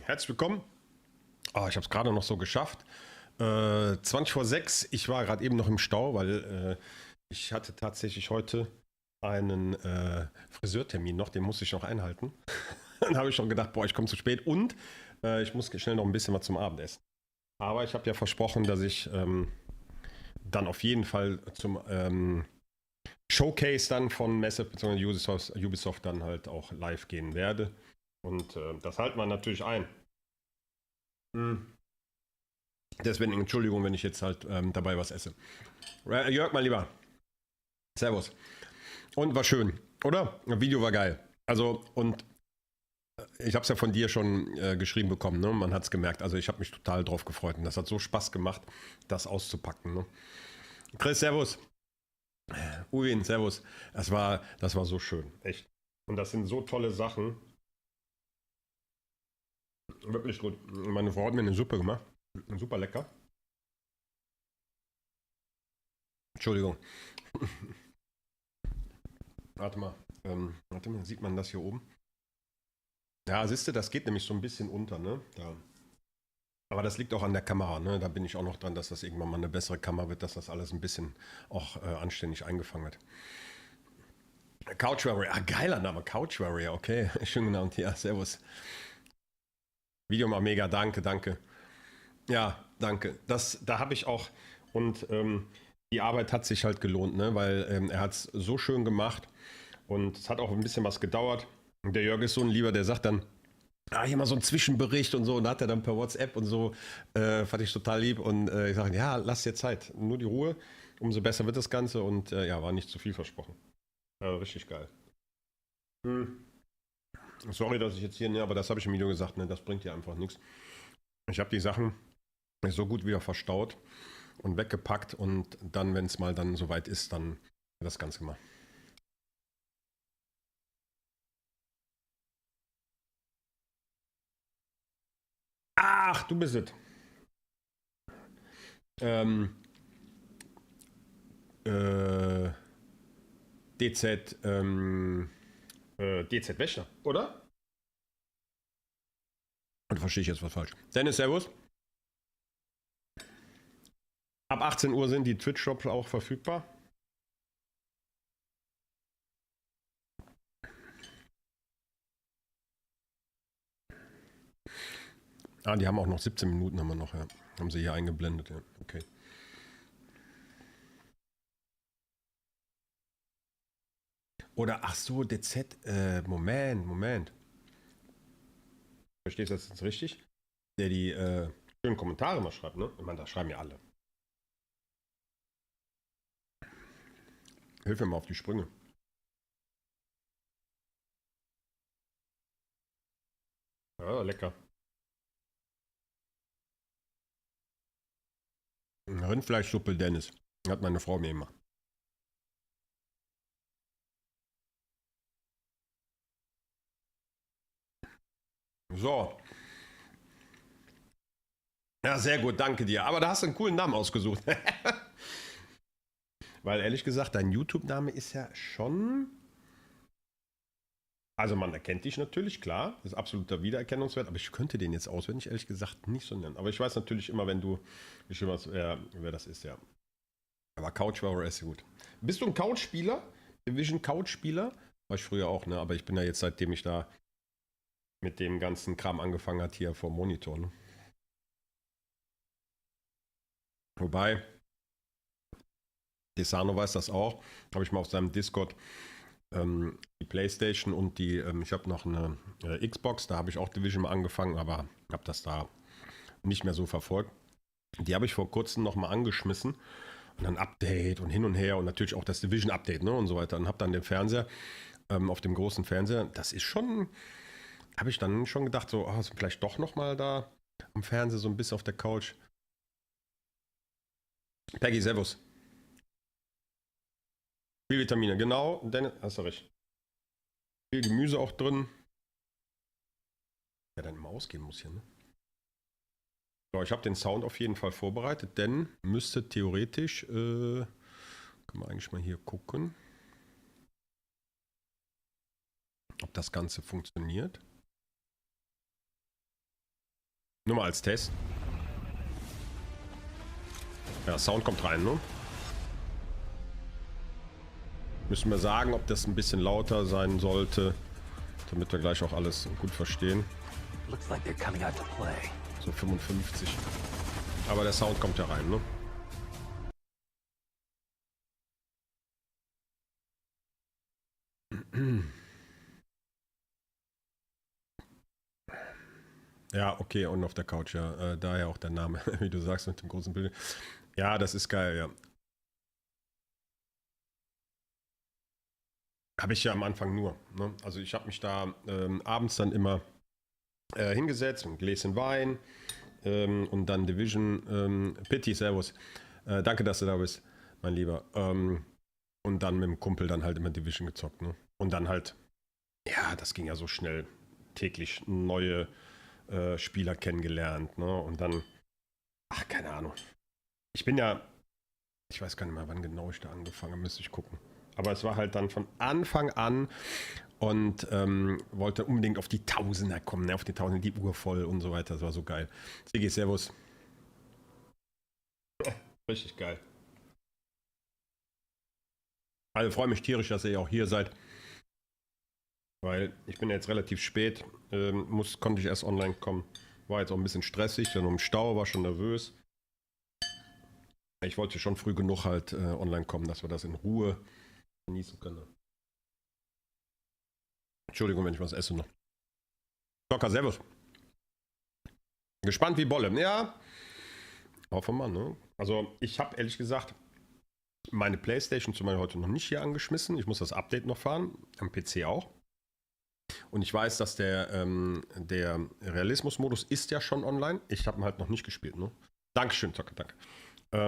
Herzlich willkommen. Oh, ich habe es gerade noch so geschafft. 20 vor 6. Ich war gerade eben noch im Stau, weil ich hatte tatsächlich heute einen Friseurtermin noch, den musste ich noch einhalten. Dann habe ich schon gedacht, boah, ich komme zu spät und ich muss schnell noch ein bisschen was zum Abendessen. Aber ich habe ja versprochen, dass ich dann auf jeden Fall zum Showcase dann von Massive bzw. Ubisoft dann halt auch live gehen werde. Und das halten wir natürlich ein. Deswegen Entschuldigung, wenn ich jetzt halt dabei was esse. Jörg, mein Lieber. Servus. Und war schön, oder? Das Video war geil. Also, und ich habe es ja von dir schon geschrieben bekommen, ne? Man hat es gemerkt. Also, ich habe mich total drauf gefreut. Und das hat so Spaß gemacht, das auszupacken. Ne? Chris, servus. Uwin, servus. Das war so schön, echt. Und das sind so tolle Sachen. Wirklich gut. Meine Frau hat mir eine Suppe gemacht. Super lecker. Entschuldigung. Warte mal. Sieht man das hier oben? Ja, siehst du, das geht nämlich so ein bisschen unter, ne? Da. Aber das liegt auch an der Kamera, ne? Da bin ich auch noch dran, dass das irgendwann mal eine bessere Kamera wird, dass das alles ein bisschen auch anständig eingefangen wird. Couch Warrior, geiler Name, Couch Warrior, okay. Schönen guten Abend, ja, servus. Video mal mega, danke, danke. Ja, danke. Da habe ich auch, und die Arbeit hat sich halt gelohnt, ne? Weil er hat es so schön gemacht und es hat auch ein bisschen was gedauert. Und der Jörg ist so ein Lieber, der sagt dann, hier mal so ein Zwischenbericht und so, und hat er dann per WhatsApp und so, fand ich total lieb und ich sage, ja, lass dir Zeit, nur die Ruhe, umso besser wird das Ganze und ja, war nicht zu viel versprochen. Richtig geil. Sorry, dass ich jetzt hier, ne, aber das habe ich im Video gesagt, ne, das bringt dir einfach nichts. Ich habe die Sachen so gut wieder verstaut und weggepackt und dann, wenn es mal dann soweit ist, dann das Ganze gemacht. Ach, du bist es. Ähm, äh, DZ, DZ Wächter, oder? Und verstehe ich jetzt was falsch. Dennis, servus. Ab 18 Uhr sind die Twitch-Shops auch verfügbar. Die haben auch noch 17 Minuten, haben wir noch, ja. Haben sie hier eingeblendet, ja. Okay. Oder, ach so, DZ, Moment. Verstehst du das jetzt richtig? Der die schönen Kommentare mal schreibt, ne? Ich meine, da schreiben ja alle. Hilf mir mal auf die Sprünge. Ja, lecker. Rindfleischsuppe, Dennis. Hat meine Frau mir immer. So. Ja, sehr gut, danke dir. Aber da hast du einen coolen Namen ausgesucht. Weil ehrlich gesagt, dein YouTube-Name ist ja schon. Also man erkennt dich natürlich, klar. Das ist absoluter Wiedererkennungswert. Aber ich könnte den jetzt auswendig, ehrlich gesagt, nicht so nennen. Aber ich weiß natürlich immer, wenn du geschrieben wer das ist, ja. Aber Couch Warrior ist ja gut. Bist du ein Couch-Spieler? Division Couch-Spieler? War ich früher auch, ne? Aber ich bin ja jetzt, seitdem ich da mit dem ganzen Kram angefangen hat, hier vor Monitor, ne? Wobei, Desano weiß das auch. Habe ich mal auf seinem Discord die Playstation und die, ich habe noch eine Xbox, da habe ich auch Division mal angefangen, aber habe das da nicht mehr so verfolgt. Die habe ich vor kurzem nochmal angeschmissen und dann Update und hin und her und natürlich auch das Division Update, ne, und so weiter, und habe dann den Fernseher auf dem großen Fernseher, das ist schon, habe ich dann schon gedacht, so, oh, vielleicht doch nochmal da am Fernseher so ein bisschen auf der Couch. Peggy, servus. Viel Vitamine, genau, Dennis, hast du recht. Viel Gemüse auch drin. Ja, dann immer ausgehen muss hier, ne? So, ich habe den Sound auf jeden Fall vorbereitet, denn müsste theoretisch, kann man eigentlich mal hier gucken, ob das Ganze funktioniert. Nur mal als Test. Ja, Sound kommt rein, ne? Müssen wir sagen, ob das ein bisschen lauter sein sollte, damit wir gleich auch alles gut verstehen. So 55. Aber der Sound kommt ja rein, ne? Ja, okay, und auf der Couch, ja. Daher auch der Name, wie du sagst, mit dem großen Bild. Ja, das ist geil, ja. Habe ich ja am Anfang nur. Ne? Also ich habe mich da abends dann immer hingesetzt, ein Gläschen Wein und dann Division. Pitti, servus. Danke, dass du da bist, mein Lieber. Und dann mit dem Kumpel dann halt immer Division gezockt. Ne? Und dann halt, ja, das ging ja so schnell. Täglich neue Spieler kennengelernt. Ne? Und dann, ach, keine Ahnung. Ich bin ja, ich weiß gar nicht mehr, wann genau ich da angefangen habe, müsste ich gucken. Aber es war halt dann von Anfang an und wollte unbedingt auf die Tausender kommen, ne? Auf die Tausender, die Uhr voll und so weiter. Das war so geil. Sigi, servus. Richtig geil. Also freue mich tierisch, dass ihr auch hier seid. Weil ich bin jetzt relativ spät, konnte ich erst online kommen. War jetzt auch ein bisschen stressig, dann im Stau, war schon nervös. Ich wollte schon früh genug halt online kommen, dass wir das in Ruhe genießen können. Entschuldigung, wenn ich was esse noch. Docker, servus. Gespannt wie Bolle. Ja, hoffe mal, ne? Also ich habe ehrlich gesagt meine Playstation zum Beispiel heute noch nicht hier angeschmissen. Ich muss das Update noch fahren, am PC auch. Und ich weiß, dass der Realismus-Modus ist ja schon online. Ich habe ihn halt noch nicht gespielt, ne? Dankeschön, Zocker, danke. Da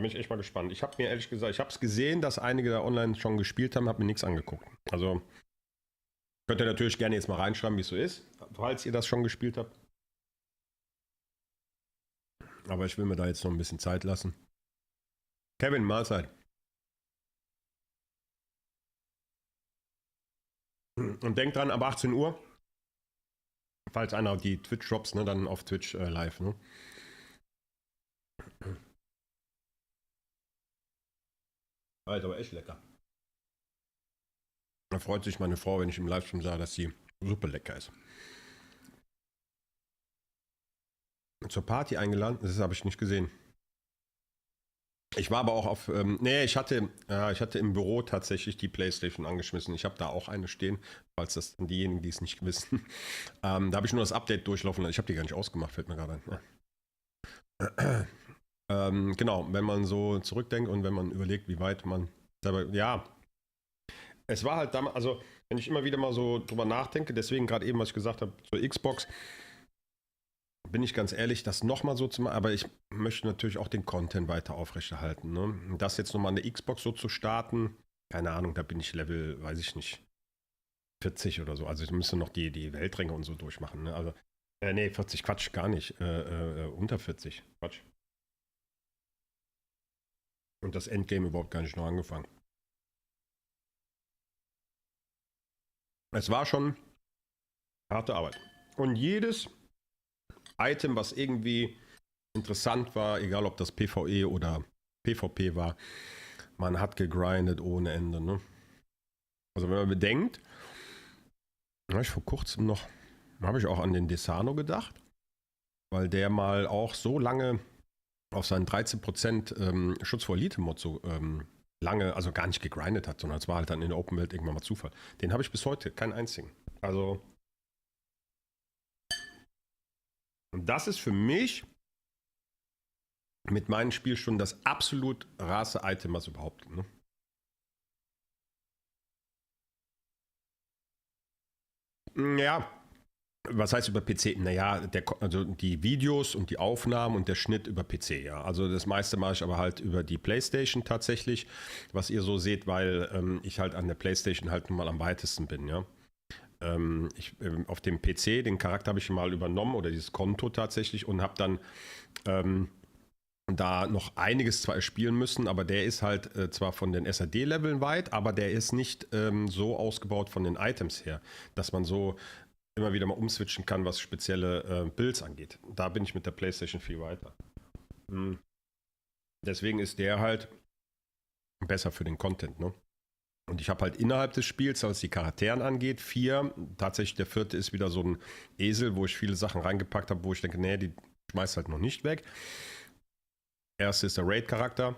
bin ich echt mal gespannt. Ich habe mir ehrlich gesagt, ich habe es gesehen, dass einige da online schon gespielt haben, habe mir nichts angeguckt. Also könnt ihr natürlich gerne jetzt mal reinschreiben, wie es so ist, falls ihr das schon gespielt habt. Aber ich will mir da jetzt noch ein bisschen Zeit lassen. Kevin, Mahlzeit. Und denkt dran, ab 18 Uhr, falls einer die Twitch-Shops, ne, dann auf Twitch live, ne? Alter, aber echt lecker. Da freut sich meine Frau, wenn ich im Livestream sage, dass die super lecker ist. Zur Party eingeladen? Das habe ich nicht gesehen. Ich war aber auch auf, nee, ich hatte im Büro tatsächlich die Playstation angeschmissen. Ich habe da auch eine stehen, falls das diejenigen, die es nicht wissen. Da habe ich nur das Update durchlaufen. Ich habe die gar nicht ausgemacht, fällt mir gerade ein. Ja. Genau, wenn man so zurückdenkt und wenn man überlegt, wie weit man selber, ja, es war halt damals, also wenn ich immer wieder mal so drüber nachdenke, deswegen gerade eben, was ich gesagt habe, zur Xbox, bin ich ganz ehrlich, das nochmal so zu machen, aber ich möchte natürlich auch den Content weiter aufrechterhalten. Ne? Das jetzt nochmal an der Xbox so zu starten, keine Ahnung, da bin ich Level, weiß ich nicht, 40 oder so. Also ich müsste noch die Weltränge und so durchmachen. Ne? Also, nee, 40, Quatsch, gar nicht. Unter 40, Quatsch. Und das Endgame überhaupt gar nicht noch angefangen. Es war schon harte Arbeit. Und jedes Item, was irgendwie interessant war, egal ob das PvE oder PvP war, man hat gegrindet ohne Ende. Ne? Also wenn man bedenkt, habe ich vor kurzem noch, habe ich auch an den Desano gedacht, weil der mal auch so lange auf seinen 13% Schutz vor Elite-Mod so lange, also gar nicht gegrindet hat, sondern es war halt dann in der Open Welt irgendwann mal Zufall. Den habe ich bis heute, keinen einzigen. Also und das ist für mich mit meinen Spielstunden das absolut rarste Item, was überhaupt gibt. Ne? Ja, was heißt über PC? Naja, also die Videos und die Aufnahmen und der Schnitt über PC, ja. Also das meiste mache ich aber halt über die PlayStation tatsächlich, was ihr so seht, weil ich halt an der PlayStation halt nun mal am weitesten bin, ja. Auf dem PC, den Charakter habe ich mal übernommen oder dieses Konto tatsächlich und habe dann da noch einiges zwar spielen müssen, aber der ist halt zwar von den SAD-Leveln weit, aber der ist nicht so ausgebaut von den Items her, dass man so immer wieder mal umswitchen kann, was spezielle Builds angeht. Da bin ich mit der PlayStation viel weiter. Deswegen ist der halt besser für den Content, ne? Und ich habe halt innerhalb des Spiels, was die Charakteren angeht, 4. Tatsächlich der 4. ist wieder so ein Esel, wo ich viele Sachen reingepackt habe, wo ich denke, nee, die schmeißt halt noch nicht weg. Erste ist der Raid-Charakter.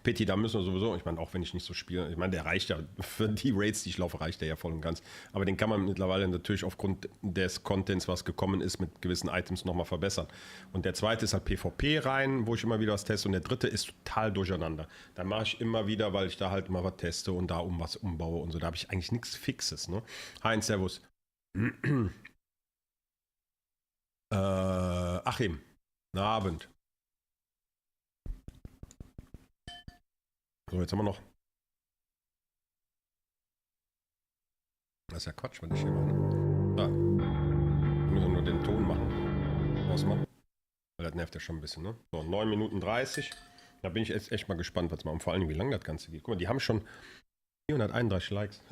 Pity, da müssen wir sowieso, ich meine, auch wenn ich nicht so spiele, ich meine, der reicht ja, für die Raids, die ich laufe, reicht der ja voll und ganz. Aber den kann man mittlerweile natürlich aufgrund des Contents, was gekommen ist, mit gewissen Items nochmal verbessern. Und der zweite ist halt PvP rein, wo ich immer wieder was teste. Und der dritte ist total durcheinander. Da mache ich immer wieder, weil ich da halt mal was teste und da was umbaue und so. Da habe ich eigentlich nichts Fixes, ne? Hi, Servus. Achim, guten Abend. So, jetzt haben wir noch. Das ist ja Quatsch, wenn ich hier mache. Da. Wir müssen nur den Ton machen. Ausmachen. Weil das nervt ja schon ein bisschen, ne? So, 9 Minuten 30. Da bin ich jetzt echt mal gespannt, was mal, und vor allem, wie lange das Ganze geht. Guck mal, die haben schon 431 Likes.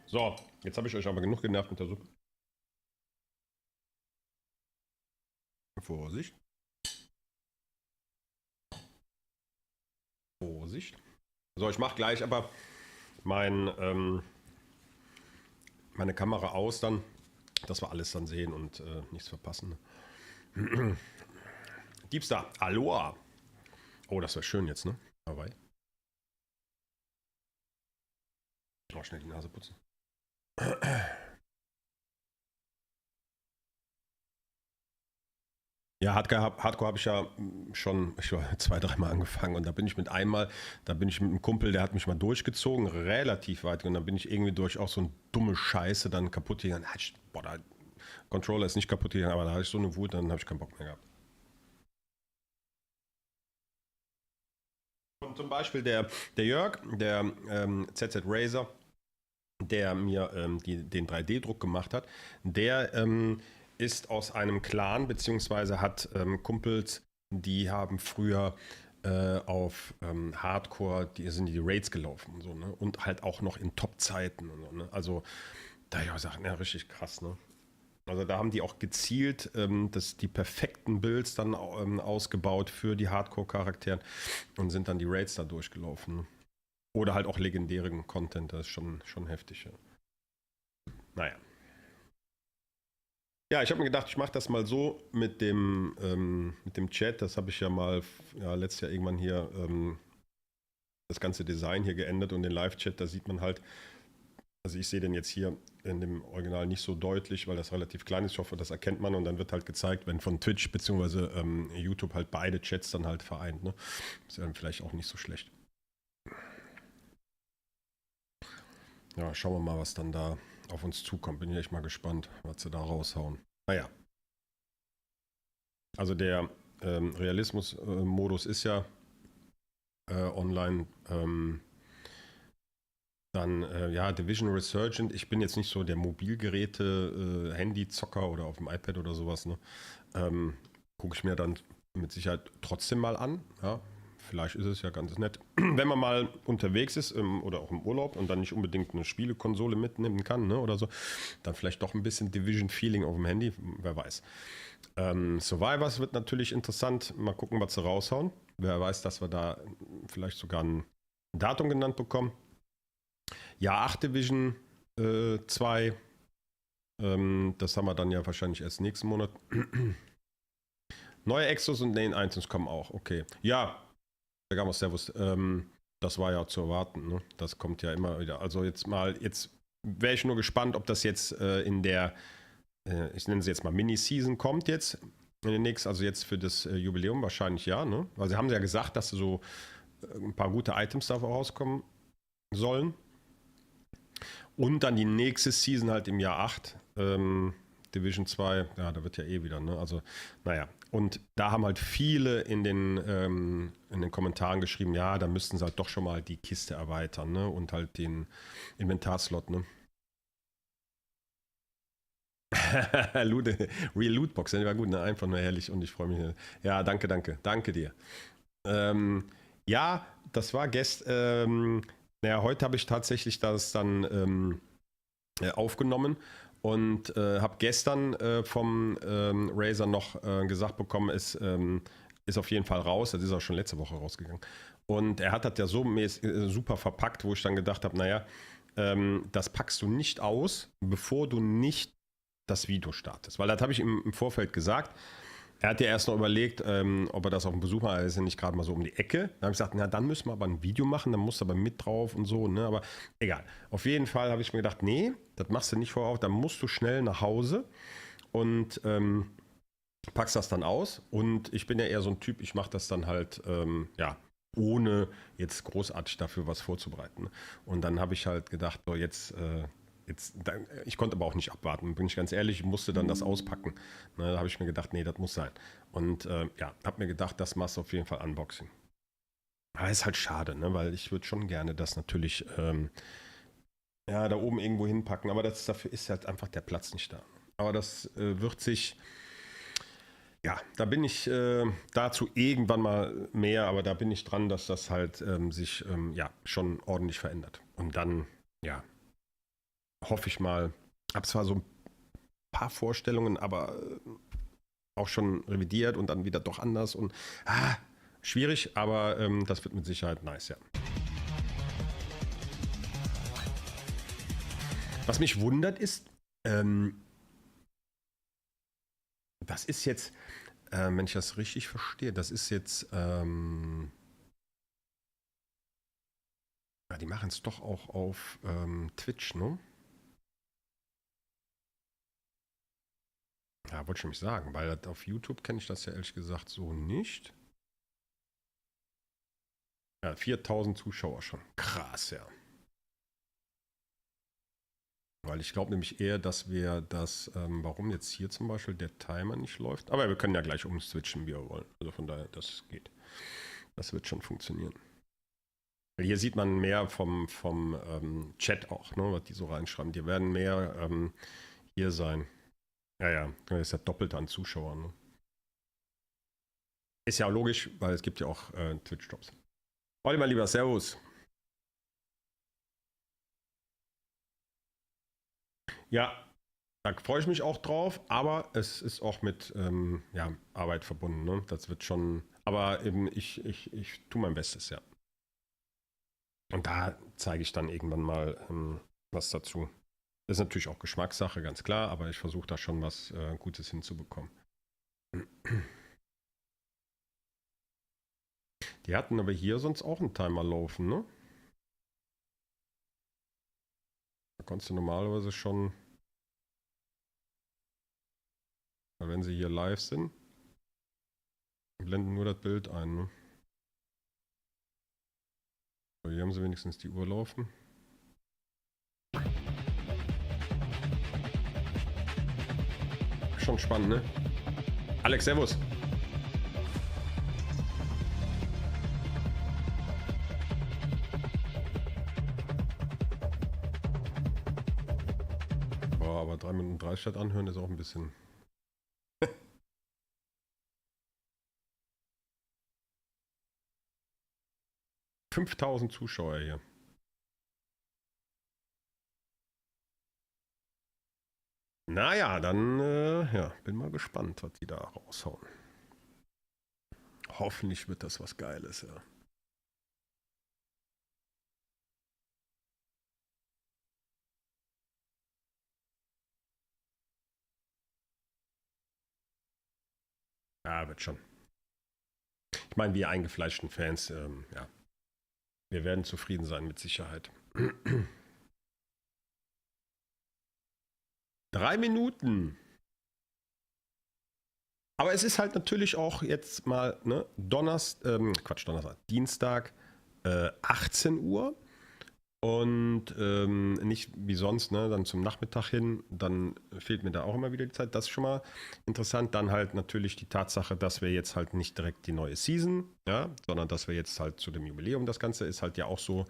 So, jetzt habe ich euch aber genug genervt mit der Suppe. Vorsicht. Vorsicht. So, ich mache gleich aber meine Kamera aus dann, dass wir alles dann sehen und nichts verpassen. Diebstar, Aloha. Oh, das wäre schön jetzt, ne? Hawaii. Oh, schnell die Nase putzen. Ja, Hardcore habe ich ja schon 2, 3 Mal angefangen und da bin ich mit einem Kumpel, der hat mich mal durchgezogen, relativ weit und dann bin ich irgendwie durch auch so eine dumme Scheiße dann kaputt gegangen. Boah, der Controller ist nicht kaputt gegangen, aber da hatte ich so eine Wut, dann habe ich keinen Bock mehr gehabt. Und zum Beispiel der Jörg, der ZZ Razer, der mir den 3D-Druck gemacht hat, der ist aus einem Clan, beziehungsweise hat Kumpels, die haben früher auf Hardcore, sind die Raids gelaufen und so, ne? Und halt auch noch in Top-Zeiten und so, ne? Also, da habe ich auch gesagt, ja, richtig krass, ne? Also da haben die auch gezielt die perfekten Builds dann ausgebaut für die Hardcore-Charakteren und sind dann die Raids da durchgelaufen. Ne? Oder halt auch legendären Content, das ist schon heftig. Ja. Naja. Ja, ich habe mir gedacht, ich mache das mal so mit dem Chat. Das habe ich ja mal letztes Jahr irgendwann hier das ganze Design hier geändert und den Live-Chat, da sieht man halt, also ich sehe den jetzt hier in dem Original nicht so deutlich, weil das relativ klein ist. Ich hoffe, das erkennt man und dann wird halt gezeigt, wenn von Twitch bzw. YouTube halt beide Chats dann halt vereint. Ne? Ist ja dann vielleicht auch nicht so schlecht. Ja, schauen wir mal, was dann da auf uns zukommt. Bin ich echt mal gespannt, was sie da raushauen. Naja. Also der Realismus-Modus ist ja online. Dann, ja, Division Resurgence. Ich bin jetzt nicht so der Mobilgeräte, Handy-Zocker oder auf dem iPad oder sowas. Ne? Gucke ich mir dann mit Sicherheit trotzdem mal an. Ja? Vielleicht ist es ja ganz nett. Wenn man mal unterwegs ist oder auch im Urlaub und dann nicht unbedingt eine Spielekonsole mitnehmen kann, ne, oder so, dann vielleicht doch ein bisschen Division-Feeling auf dem Handy, wer weiß. Survivors wird natürlich interessant. Mal gucken, was sie raushauen. Wer weiß, dass wir da vielleicht sogar ein Datum genannt bekommen. Ja, 8 Division 2. Das haben wir dann ja wahrscheinlich erst nächsten Monat. Neue Exos und Lane 1 kommen auch. Okay. Ja, Gamos, Servus. Das war ja zu erwarten. Ne? Das kommt ja immer wieder. Also jetzt wäre ich nur gespannt, ob das jetzt in der, ich nenne sie jetzt mal Mini-Season kommt jetzt. In den nächsten, also jetzt für das Jubiläum wahrscheinlich ja. Ne? Weil sie haben ja gesagt, dass so ein paar gute Items da rauskommen sollen. Und dann die nächste Season halt im Jahr 8. Division 2, ja, da wird ja eh wieder, ne? Also, naja. Und da haben halt viele in den Kommentaren geschrieben, ja, da müssten sie halt doch schon mal die Kiste erweitern, ne? Und halt den Inventarslot, ne? Real Lootbox, ja, die war gut, ne? Einfach nur herrlich und ich freue mich. Ja, danke dir. Ja, das war gestern. Naja, heute habe ich tatsächlich das dann aufgenommen und habe gestern vom Razer noch gesagt bekommen, ist auf jeden Fall raus. Das ist auch schon letzte Woche rausgegangen. Und er hat das ja so super verpackt, wo ich dann gedacht habe, naja, das packst du nicht aus, bevor du nicht das Video startest. Weil das habe ich ihm im Vorfeld gesagt. Er hat ja erst noch überlegt, ob er das auf dem Besuch macht. Er ist ja nicht gerade mal so um die Ecke. Dann habe ich gesagt, na dann müssen wir aber ein Video machen, dann musst du aber mit drauf und so. Ne? Aber egal. Auf jeden Fall habe ich mir gedacht, nee, das machst du nicht voraus. Dann musst du schnell nach Hause und packst das dann aus. Und ich bin ja eher so ein Typ, ich mache das dann halt, ja, ohne jetzt großartig dafür was vorzubereiten. Und dann habe ich halt gedacht, so jetzt... ich konnte aber auch nicht abwarten, bin ich ganz ehrlich, ich musste dann das auspacken. Ne, da habe ich mir gedacht, nee, das muss sein. Und ja, habe mir gedacht, das machst du auf jeden Fall Unboxing. Aber ist halt schade, ne, weil ich würde schon gerne das natürlich ja, da oben irgendwo hinpacken, aber dafür ist halt einfach der Platz nicht da. Aber das wird sich, ja, da bin ich dazu irgendwann mal mehr, aber da bin ich dran, dass das halt sich ja, schon ordentlich verändert. Und dann, ja, hoffe ich mal. Habe zwar so ein paar Vorstellungen, aber auch schon revidiert und dann wieder doch anders und schwierig, aber das wird mit Sicherheit nice, ja. Was mich wundert ist, das ist jetzt, wenn ich das richtig verstehe, das ist jetzt, ja, die machen es doch auch auf Twitch, ne? Ja, wollte ich nämlich sagen, weil auf YouTube kenne ich das ja ehrlich gesagt so nicht. Ja, 4000 Zuschauer schon. Krass, ja. Weil ich glaube nämlich eher, dass wir das, warum jetzt hier zum Beispiel der Timer nicht läuft. Aber wir können ja gleich umswitchen, wie wir wollen. Also von daher, das geht. Das wird schon funktionieren. Hier sieht man mehr vom Chat auch, ne, was die so reinschreiben. Die werden mehr hier sein. Ja, ja, das ist ja doppelt an Zuschauern. Ne? Ist ja auch logisch, weil es gibt ja auch Twitch-Jobs. Oliver, lieber Servus. Ja, da freue ich mich auch drauf, aber es ist auch mit ja, Arbeit verbunden. Ne? Das wird schon, aber eben ich tue mein Bestes, ja. Und da zeige ich dann irgendwann mal was dazu. Das ist natürlich auch Geschmackssache, ganz klar, aber ich versuche da schon was Gutes hinzubekommen. Die hatten aber hier sonst auch einen Timer laufen, ne? Da konntest du normalerweise schon, wenn sie hier live sind, blenden nur das Bild ein, ne? So, hier haben sie wenigstens die Uhr laufen. Schon spannend, ne? Alex, servus. Boah, aber 3 Minuten 30 statt anhören ist auch ein bisschen... 5000 Zuschauer hier. Naja, dann ja, bin mal gespannt, was die da raushauen. Hoffentlich wird das was Geiles, ja. Ja, wird schon. Ich meine, wir eingefleischten Fans, ja, wir werden zufrieden sein mit Sicherheit. 3 Minuten. Aber es ist halt natürlich auch jetzt mal, ne, Donnerstag, Dienstag, 18 Uhr. Und nicht wie sonst, ne, dann zum Nachmittag hin, dann fehlt mir da auch immer wieder die Zeit. Das ist schon mal interessant. Dann halt natürlich die Tatsache, dass wir jetzt halt nicht direkt die neue Season, ja, sondern dass wir jetzt halt zu dem Jubiläum, das Ganze ist halt ja auch so,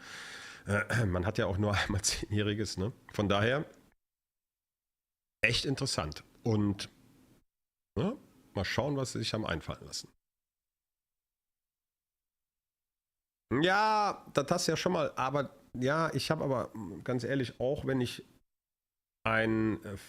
man hat ja auch nur einmal 10-Jähriges, ne? Von daher echt interessant. Und ne, mal schauen, was sie sich haben einfallen lassen. Ja, das hast du ja schon mal, aber ja, ich habe aber ganz ehrlich, auch wenn ich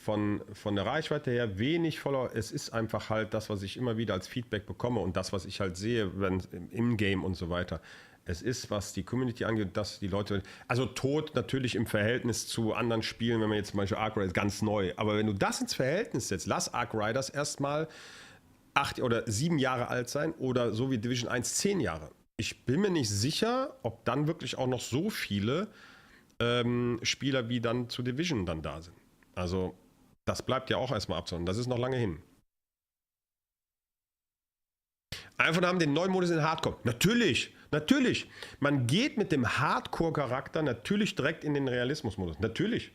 von der Reichweite her wenig Follower. Es ist einfach halt das, was ich immer wieder als Feedback bekomme und das, was ich halt sehe, wenn im Game und so weiter. Es ist, was die Community angeht, dass die Leute, also tot natürlich im Verhältnis zu anderen Spielen, wenn man jetzt zum Beispiel Ark Riders ganz neu, aber wenn du das ins Verhältnis setzt, lass Ark Riders erstmal 8 oder 7 Jahre alt sein oder so wie Division 1 10 Jahre. Ich bin mir nicht sicher, ob dann wirklich auch noch so viele Spieler wie dann zu Division dann da sind. Also, das bleibt ja auch erstmal abzuhören. Das ist noch lange hin. Einfach haben den neuen Modus in Hardcore. Natürlich, natürlich. Man geht mit dem Hardcore-Charakter natürlich direkt in den Realismus-Modus. Natürlich.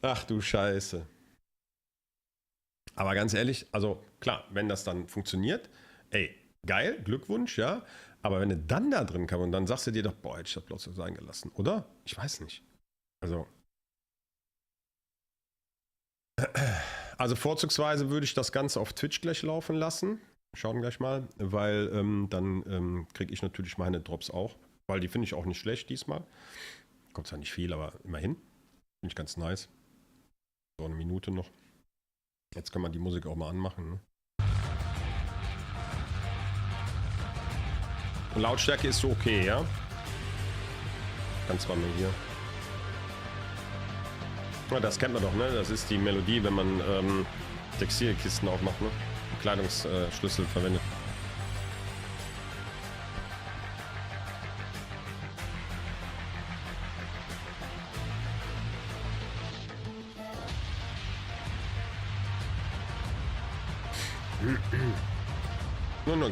Ach du Scheiße. Aber ganz ehrlich, also klar, wenn das dann funktioniert, ey, geil, Glückwunsch, ja. Aber wenn du dann da drin kommst und dann sagst du dir doch, boah, hätte ich das bloß so sein gelassen, oder? Ich weiß nicht. Also vorzugsweise würde ich das Ganze auf Twitch gleich laufen lassen. Schauen gleich mal, weil dann kriege ich natürlich meine Drops auch. Weil die finde ich auch nicht schlecht diesmal. Kommt zwar nicht viel, aber immerhin. Finde ich ganz nice. So eine Minute noch. Jetzt kann man die Musik auch mal anmachen, ne? Und Lautstärke ist so okay, ja? Ganz mal hier. Ja, das kennt man doch, ne? Das ist die Melodie, wenn man Textilkisten aufmacht, ne? Kleidungsschlüssel verwendet.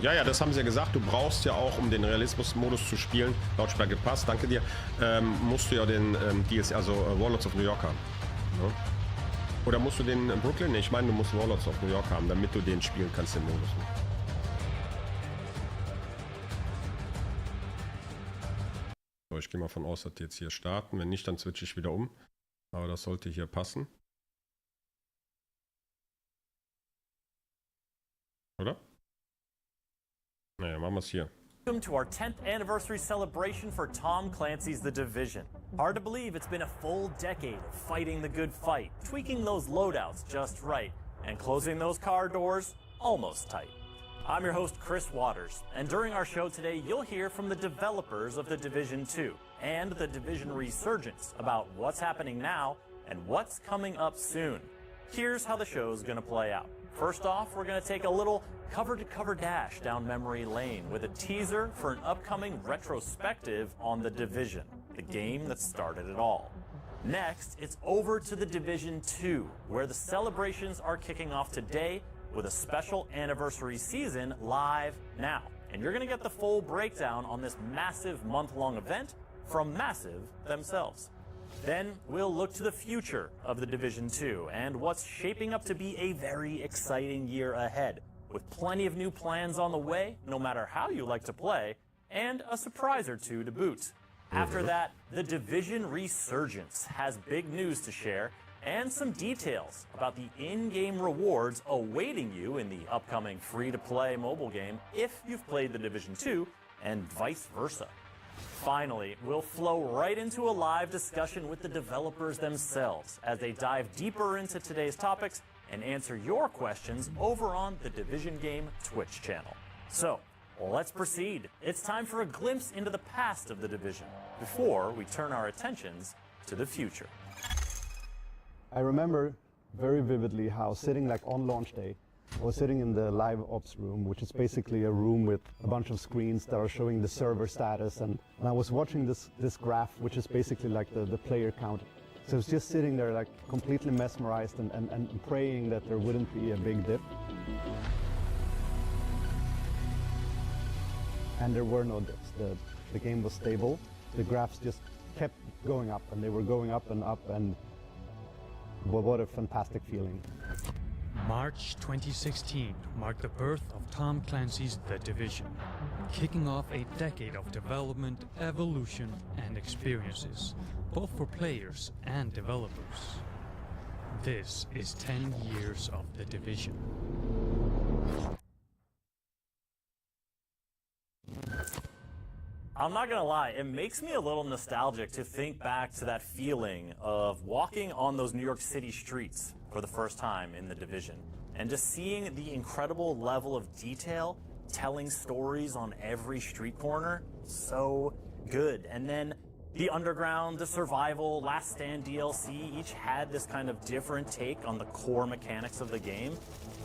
Ja, das haben sie ja gesagt. Du brauchst ja auch, um den Realismus-Modus zu spielen, Lautstärke passt, danke dir, musst du ja den DLC, also Warlords of New York haben. Ja? Oder musst du den Brooklyn? Ne, ich meine, du musst Warlords of New York haben, damit du den spielen kannst, den Modus. Ne? So, ich gehe mal von aus, dass die jetzt hier starten. Wenn nicht, dann switche ich wieder um. Aber das sollte hier passen. Oder? Naja, machen wir es hier. Welcome to our 10th anniversary celebration for Tom Clancy's The Division. Hard to believe it's been a full decade of fighting the good fight, tweaking those loadouts just right, and closing those car doors almost tight. I'm your host, Chris Waters, and during our show today, you'll hear from the developers of The Division 2 and The Division Resurgence about what's happening now and what's coming up soon. Here's how the show's gonna play out. First off, we're gonna take a little cover-to-cover dash down memory lane with a teaser for an upcoming retrospective on The Division, the game that started it all. Next, it's over to The Division 2, where the celebrations are kicking off today with a special anniversary season live now. And you're gonna get the full breakdown on this massive month-long event from Massive themselves. Then we'll look to the future of The Division 2 and what's shaping up to be a very exciting year ahead, with plenty of new plans on the way, no matter how you like to play, and a surprise or two to boot. After that, The Division Resurgence has big news to share and some details about the in-game rewards awaiting you in the upcoming free-to-play mobile game if you've played The Division 2, and vice versa. Finally, we'll flow right into a live discussion with the developers themselves as they dive deeper into today's topics and answer your questions over on the Division Game Twitch channel. So, let's proceed. It's time for a glimpse into the past of The Division before we turn our attentions to the future. I remember very vividly how sitting like on launch day, I was sitting in the live ops room, which is basically a room with a bunch of screens that are showing the server status, and I was watching this graph, which is basically like the player count. So I was just sitting there like completely mesmerized and praying that there wouldn't be a big dip. And there were no dips. The game was stable. The graphs just kept going up, and they were going up, and what a fantastic feeling. March 2016 marked the birth of Tom Clancy's The Division, kicking off a decade of development, evolution, and experiences, both for players and developers. This is 10 years of The Division. I'm not gonna lie, it makes me a little nostalgic to think back to that feeling of walking on those New York City streets for the first time in the Division, and just seeing the incredible level of detail, telling stories on every street corner. So good. And then the Underground, the Survival, Last Stand DLC, each had this kind of different take on the core mechanics of the game.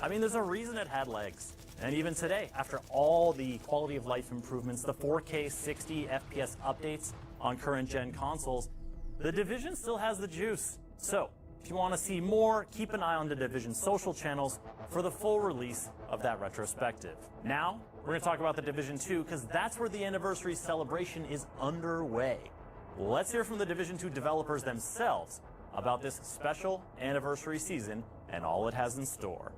I mean, there's a reason it had legs. And even today, after all the quality of life improvements, the 4K 60 FPS updates on current gen consoles, the Division still has the juice. So, if you want to see more, keep an eye on the Division social channels for the full release of that retrospective. Now, we're going to talk about the Division 2 because that's where the anniversary celebration is underway. Let's hear from the Division 2 developers themselves about this special anniversary season and all it has in store.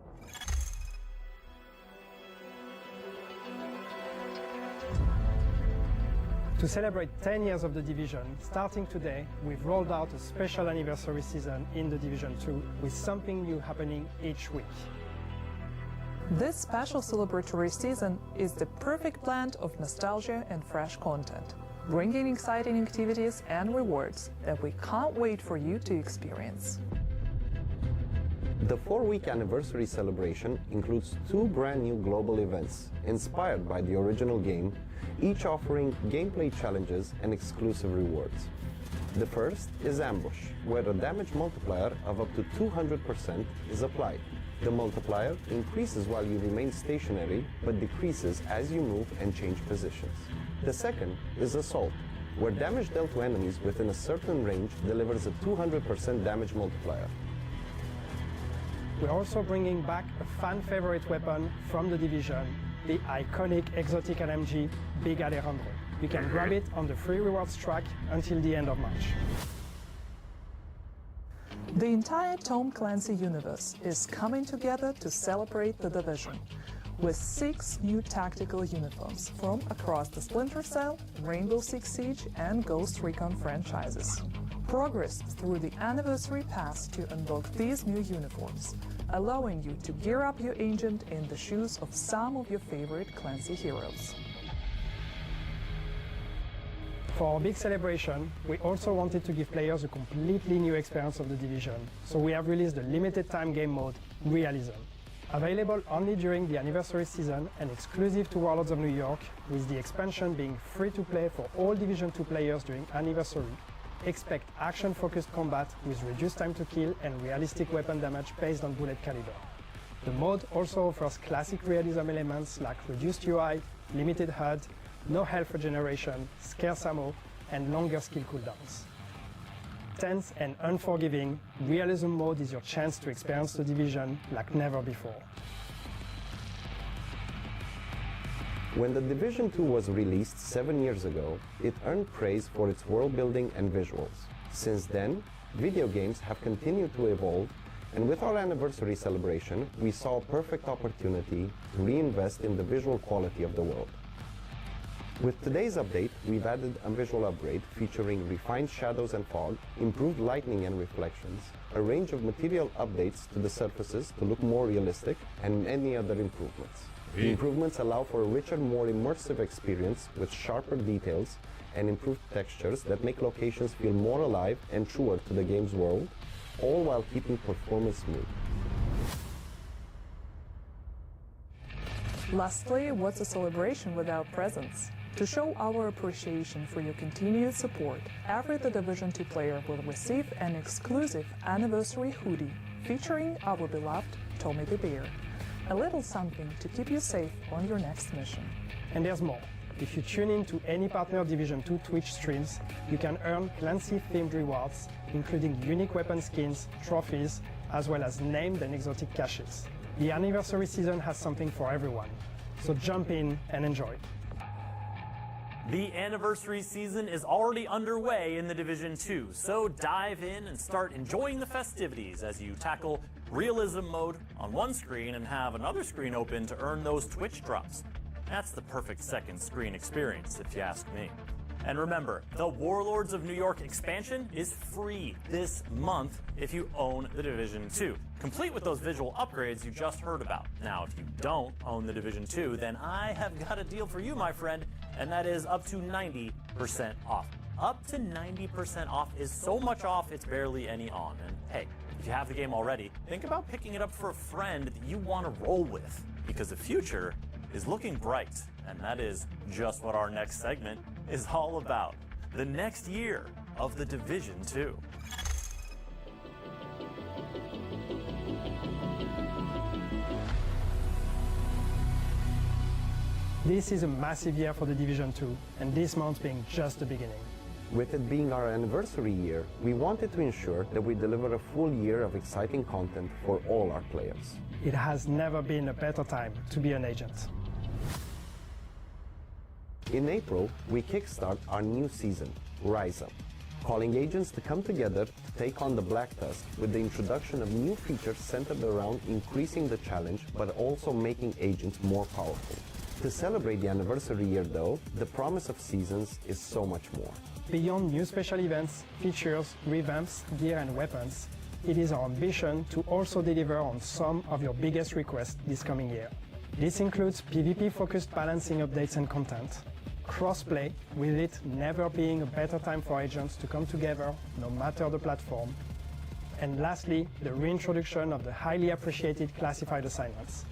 To celebrate 10 years of the Division, starting today, we've rolled out a special anniversary season in the Division 2 with something new happening each week. This special celebratory season is the perfect blend of nostalgia and fresh content, bringing exciting activities and rewards that we can't wait for you to experience. The 4-week anniversary celebration includes 2 brand new global events inspired by the original game, each offering gameplay challenges and exclusive rewards. The first is Ambush, where a damage multiplier of up to 200% is applied. The multiplier increases while you remain stationary, but decreases as you move and change positions. The second is Assault, where damage dealt to enemies within a certain range delivers a 200% damage multiplier. We're also bringing back a fan favorite weapon from the Division, the iconic exotic LMG Big Alejandro. You can grab it on the free rewards track until the end of March. The entire Tom Clancy universe is coming together to celebrate the Division, with 6 new tactical uniforms from across the Splinter Cell, Rainbow Six Siege and Ghost Recon franchises. Progress through the Anniversary Pass to unlock these new uniforms, allowing you to gear up your agent in the shoes of some of your favorite Clancy heroes. For our big celebration, we also wanted to give players a completely new experience of the Division, so we have released the limited time game mode, Realism. Available only during the anniversary season and exclusive to Warlords of New York, with the expansion being free to play for all Division 2 players during anniversary. Expect action-focused combat with reduced time to kill and realistic weapon damage based on bullet caliber. The mode also offers classic realism elements like reduced UI, limited HUD, no health regeneration, scarce ammo, and longer skill cooldowns. Tense and unforgiving, Realism mode is your chance to experience the Division like never before. When The Division 2 was released 7 years ago, it earned praise for its world building and visuals. Since then, video games have continued to evolve, and with our anniversary celebration, we saw a perfect opportunity to reinvest in the visual quality of the world. With today's update, we've added a visual upgrade featuring refined shadows and fog, improved lighting and reflections, a range of material updates to the surfaces to look more realistic, and many other improvements. The improvements allow for a richer, more immersive experience with sharper details and improved textures that make locations feel more alive and truer to the game's world, all while keeping performance smooth. Lastly, what's a celebration without presents? To show our appreciation for your continued support, every The Division 2 player will receive an exclusive anniversary hoodie featuring our beloved Tommy the Bear. A little something to keep you safe on your next mission. And there's more. If you tune in to any partner Division 2 Twitch streams, you can earn Clancy-themed rewards, including unique weapon skins, trophies, as well as named and exotic caches. The anniversary season has something for everyone, so jump in and enjoy. The anniversary season is already underway in The Division 2, so dive in and start enjoying the festivities as you tackle Realism mode on one screen and have another screen open to earn those Twitch drops. That's the perfect second screen experience, if you ask me. And remember, the Warlords of New York expansion is free this month if you own The Division 2, complete with those visual upgrades you just heard about. Now, if you don't own The Division 2, then I have got a deal for you, my friend, and that is up to 90% off. Up to 90% off is so much off, it's barely any on. And hey, if you have the game already, think about picking it up for a friend that you want to roll with, because the future is looking bright. And that is just what our next segment is all about. The next year of The Division 2. This is a massive year for The Division 2, and this month being just the beginning. With it being our anniversary year, we wanted to ensure that we deliver a full year of exciting content for all our players. It has never been a better time to be an agent. In April, we kickstart our new season, Rise Up, calling agents to come together to take on the Black Tusk with the introduction of new features centered around increasing the challenge but also making agents more powerful. To celebrate the anniversary year though, the promise of seasons is so much more. Beyond new special events, features, revamps, gear and weapons, it is our ambition to also deliver on some of your biggest requests this coming year. This includes PvP-focused balancing updates and content, crossplay, with it never being a better time for agents to come together, no matter the platform. And lastly, the reintroduction of the highly appreciated classified assignments,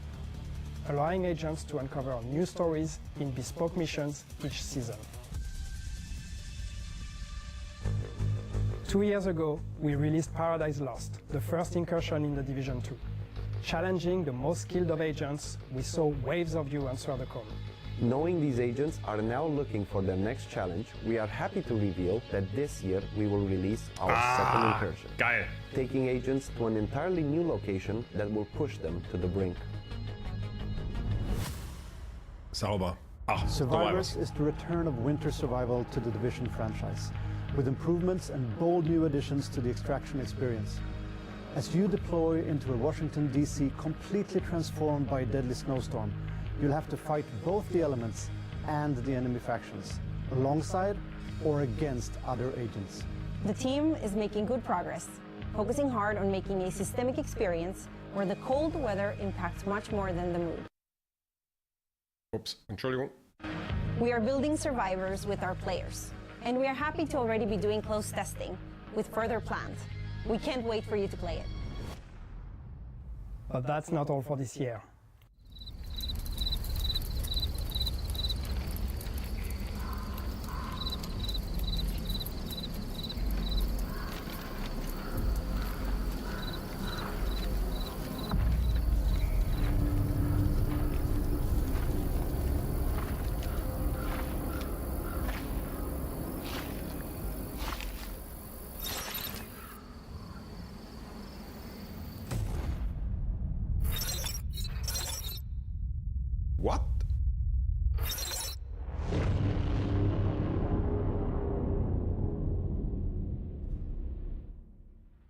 allowing agents to uncover new stories in bespoke missions each season. 2 years ago, we released Paradise Lost, the first incursion in The Division 2. Challenging the most skilled of agents, we saw waves of you answer the call. Knowing these agents are now looking for their next challenge, we are happy to reveal that this year we will release our second incursion. Geil. Taking agents to an entirely new location that will push them to the brink. Sauber. Survivors is the return of winter survival to the Division franchise, with improvements and bold new additions to the extraction experience. As you deploy into a Washington, D.C. completely transformed by a deadly snowstorm, you'll have to fight both the elements and the enemy factions, alongside or against other agents. The team is making good progress, focusing hard on making a systemic experience where the cold weather impacts much more than the mood. Ups, Entschuldigung. We are building survivors with our players, and we are happy to already be doing close testing with further plans. We can't wait for you to play it. But that's not all for this year. What?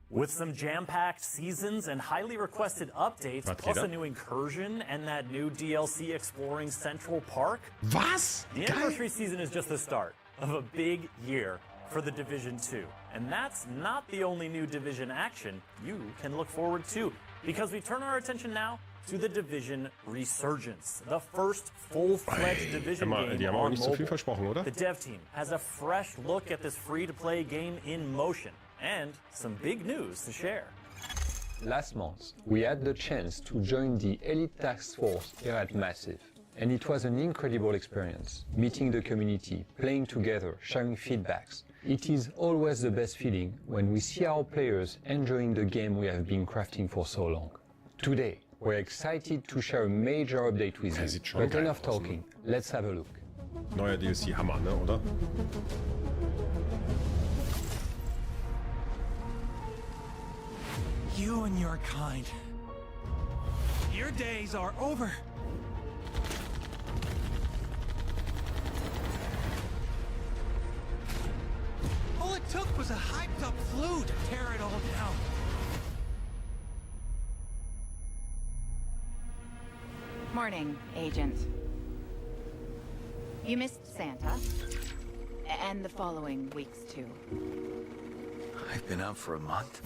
With some jam-packed seasons and highly requested updates, plus a new incursion and that new DLC exploring Central Park, Was? the anniversary season is just the start of a big year for The Division 2. And that's not the only new Division action you can look forward to, because we turn our attention now to The Division Resurgence, the first full-fledged Division game die haben auch on nicht zu viel mobile. versprochen, oder? The dev team has a fresh look at this free-to-play game in motion, and some big news to share. Last month, we had the chance to join the Elite Task Force here at Massive. And it was an incredible experience, meeting the community, playing together, sharing feedbacks. It is always the best feeling when we see our players enjoying the game we have been crafting for so long. Today, we're excited to share a major update with you. But enough talking, let's have a look. Neuer DLC, Hammer, ne, oder? You and your kind. Your days are over. All it took was a hyped-up flu to tear it all down. Morning, Agent. You missed Santa, And the following weeks, too. I've been out for a month.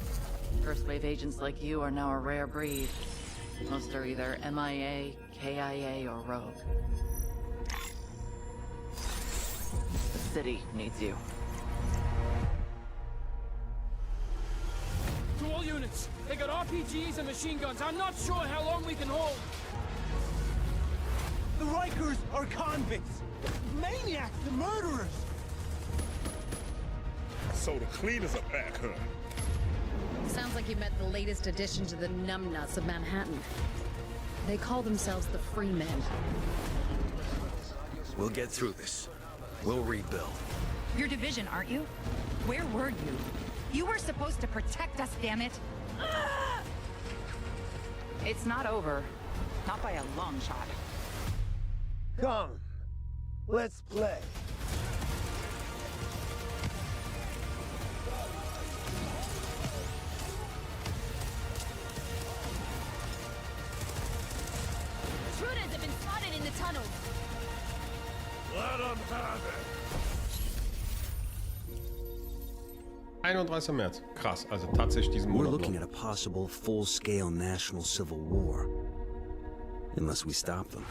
First wave agents like you are now a rare breed. Most are either MIA, KIA, or rogue. The city needs you. To all units, they got RPGs and machine guns. I'm not sure how long we can hold. The Rikers are convicts! Maniacs and murderers! So the cleaners are back, huh? Sounds like you met the latest addition to the numbnuts of Manhattan. They call themselves the Free Men. We'll get through this. We'll rebuild. You're Division, aren't you? Where were you? You were supposed to protect us, damn it! It's not over. Not by a long shot. Come, let's play. Intruders have been spotted in the tunnels. Let them have it. 31. März. Krass, also tatsächlich diesen Monat. We're looking at a possible full-scale national civil war. Unless we stop them.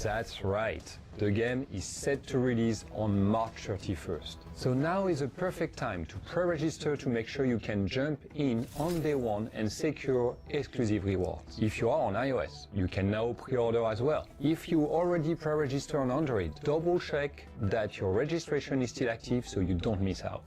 That's right. The game is set to release on March 31st. So now is a perfect time to pre-register to make sure you can jump in on day one and secure exclusive rewards. If you are on iOS, you can now pre-order as well. If you already pre-register on Android, double check that your registration is still active so you don't miss out.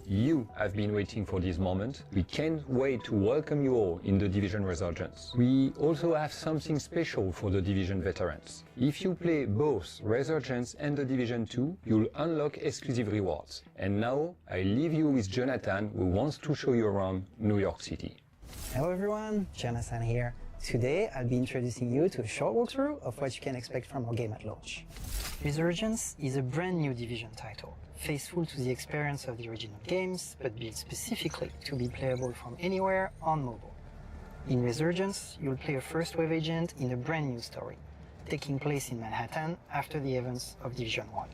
You have been waiting for this moment. We can't wait to welcome you all in the Division Resurgence. We also have something special for the Division veterans. If you play both Resurgence and the Division 2, you'll unlock exclusive rewards. And now, I leave you with Jonathan, who wants to show you around New York City. Hello everyone, Jonathan here. Today, I'll be introducing you to a short walkthrough of what you can expect from our game at launch. Resurgence is a brand new Division title, faithful to the experience of the original games, but built specifically to be playable from anywhere on mobile. In Resurgence, you'll play a first-wave agent in a brand new story, taking place in Manhattan after the events of Division 1.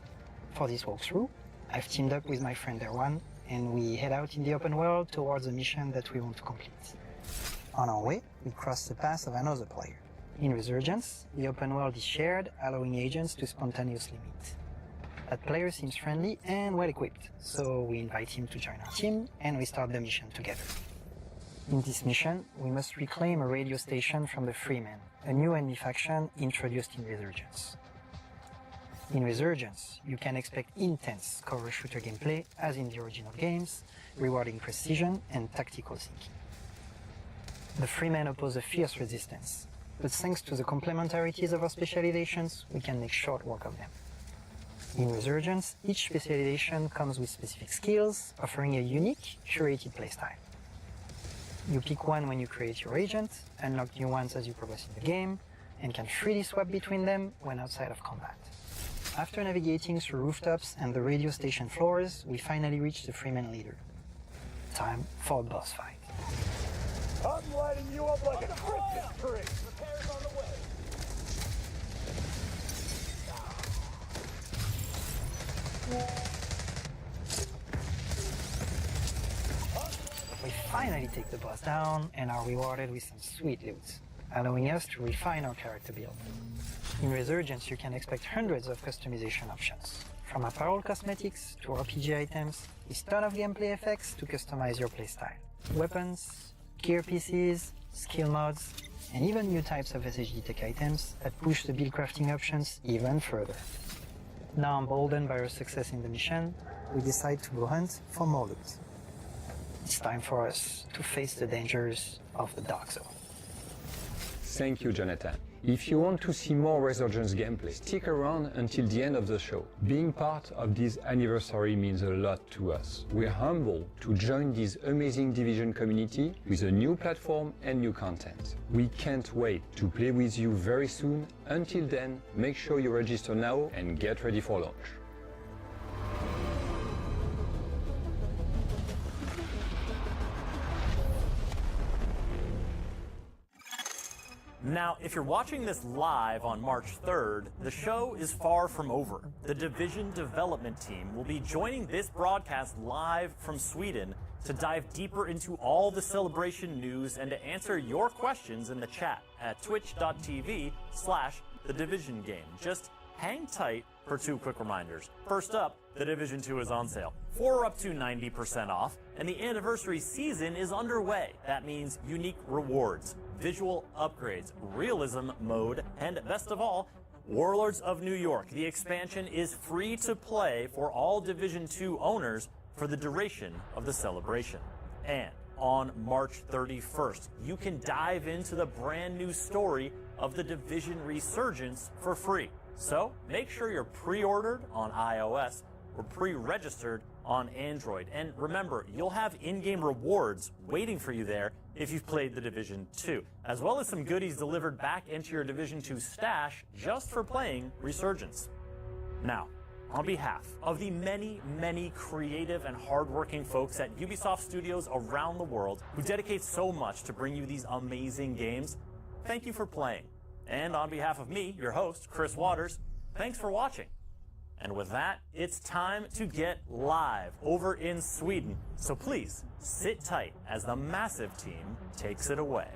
For this walkthrough, I've teamed up with my friend Erwan, and we head out in the open world towards a mission that we want to complete. On our way, we cross the path of another player. In Resurgence, the open world is shared, allowing agents to spontaneously meet. That player seems friendly and well-equipped, so we invite him to join our team, and we start the mission together. In this mission, we must reclaim a radio station from the Free Men, a new enemy faction introduced in Resurgence. In Resurgence, you can expect intense cover shooter gameplay as in the original games, rewarding precision and tactical thinking. The Free Men oppose a fierce resistance, but thanks to the complementarities of our specializations, we can make short work of them. In Resurgence, each specialization comes with specific skills, offering a unique, curated playstyle. You pick one when you create your agent, unlock new ones as you progress in the game, and can freely swap between them when outside of combat. After navigating through rooftops and the radio station floors, we finally reach the Freeman leader. Time for a boss fight. I'm lighting you up like a Christmas tree! Repairs on the way! We finally take the boss down and are rewarded with some sweet loot, allowing us to refine our character build. In Resurgence, you can expect hundreds of customization options, from apparel cosmetics to RPG items, with ton of gameplay effects to customize your playstyle. Weapons, gear pieces, skill mods, and even new types of SHD tech items that push the build crafting options even further. Now emboldened by our success in the mission, we decide to go hunt for more loot. It's time for us to face the dangers of the Dark Zone. Thank you, Jonathan. If you want to see more Resurgence gameplay, stick around until the end of the show. Being part of this anniversary means a lot to us. We're humbled to join this amazing Division community with a new platform and new content. We can't wait to play with you very soon. Until then, make sure you register now and get ready for launch. Now, if you're watching this live on March 3rd, the show is far from over. The Division development team will be joining this broadcast live from Sweden to dive deeper into all the Celebration news and to answer your questions in the chat at twitch.tv/thedivisiongame. Just hang tight for 2 quick reminders. First up, The Division 2 is on sale. 4 up to 90% off, and the anniversary season is underway. That means unique rewards, visual upgrades, realism mode, and best of all, Warlords of New York. The expansion is free to play for all Division 2 owners for the duration of the celebration. And on March 31st, you can dive into the brand new story of the Division Resurgence for free. So make sure you're pre-ordered on iOS or pre-registered on Android. And remember, you'll have in-game rewards waiting for you there if you've played the Division 2, as well as some goodies delivered back into your Division 2 stash just for playing Resurgence. Now, on behalf of the many, many creative and hardworking folks at Ubisoft Studios around the world who dedicate so much to bring you these amazing games, thank you for playing. And on behalf of me, your host, Chris Waters, thanks for watching. And with that, it's time to get live over in Sweden. So please, sit tight as the massive team takes it away.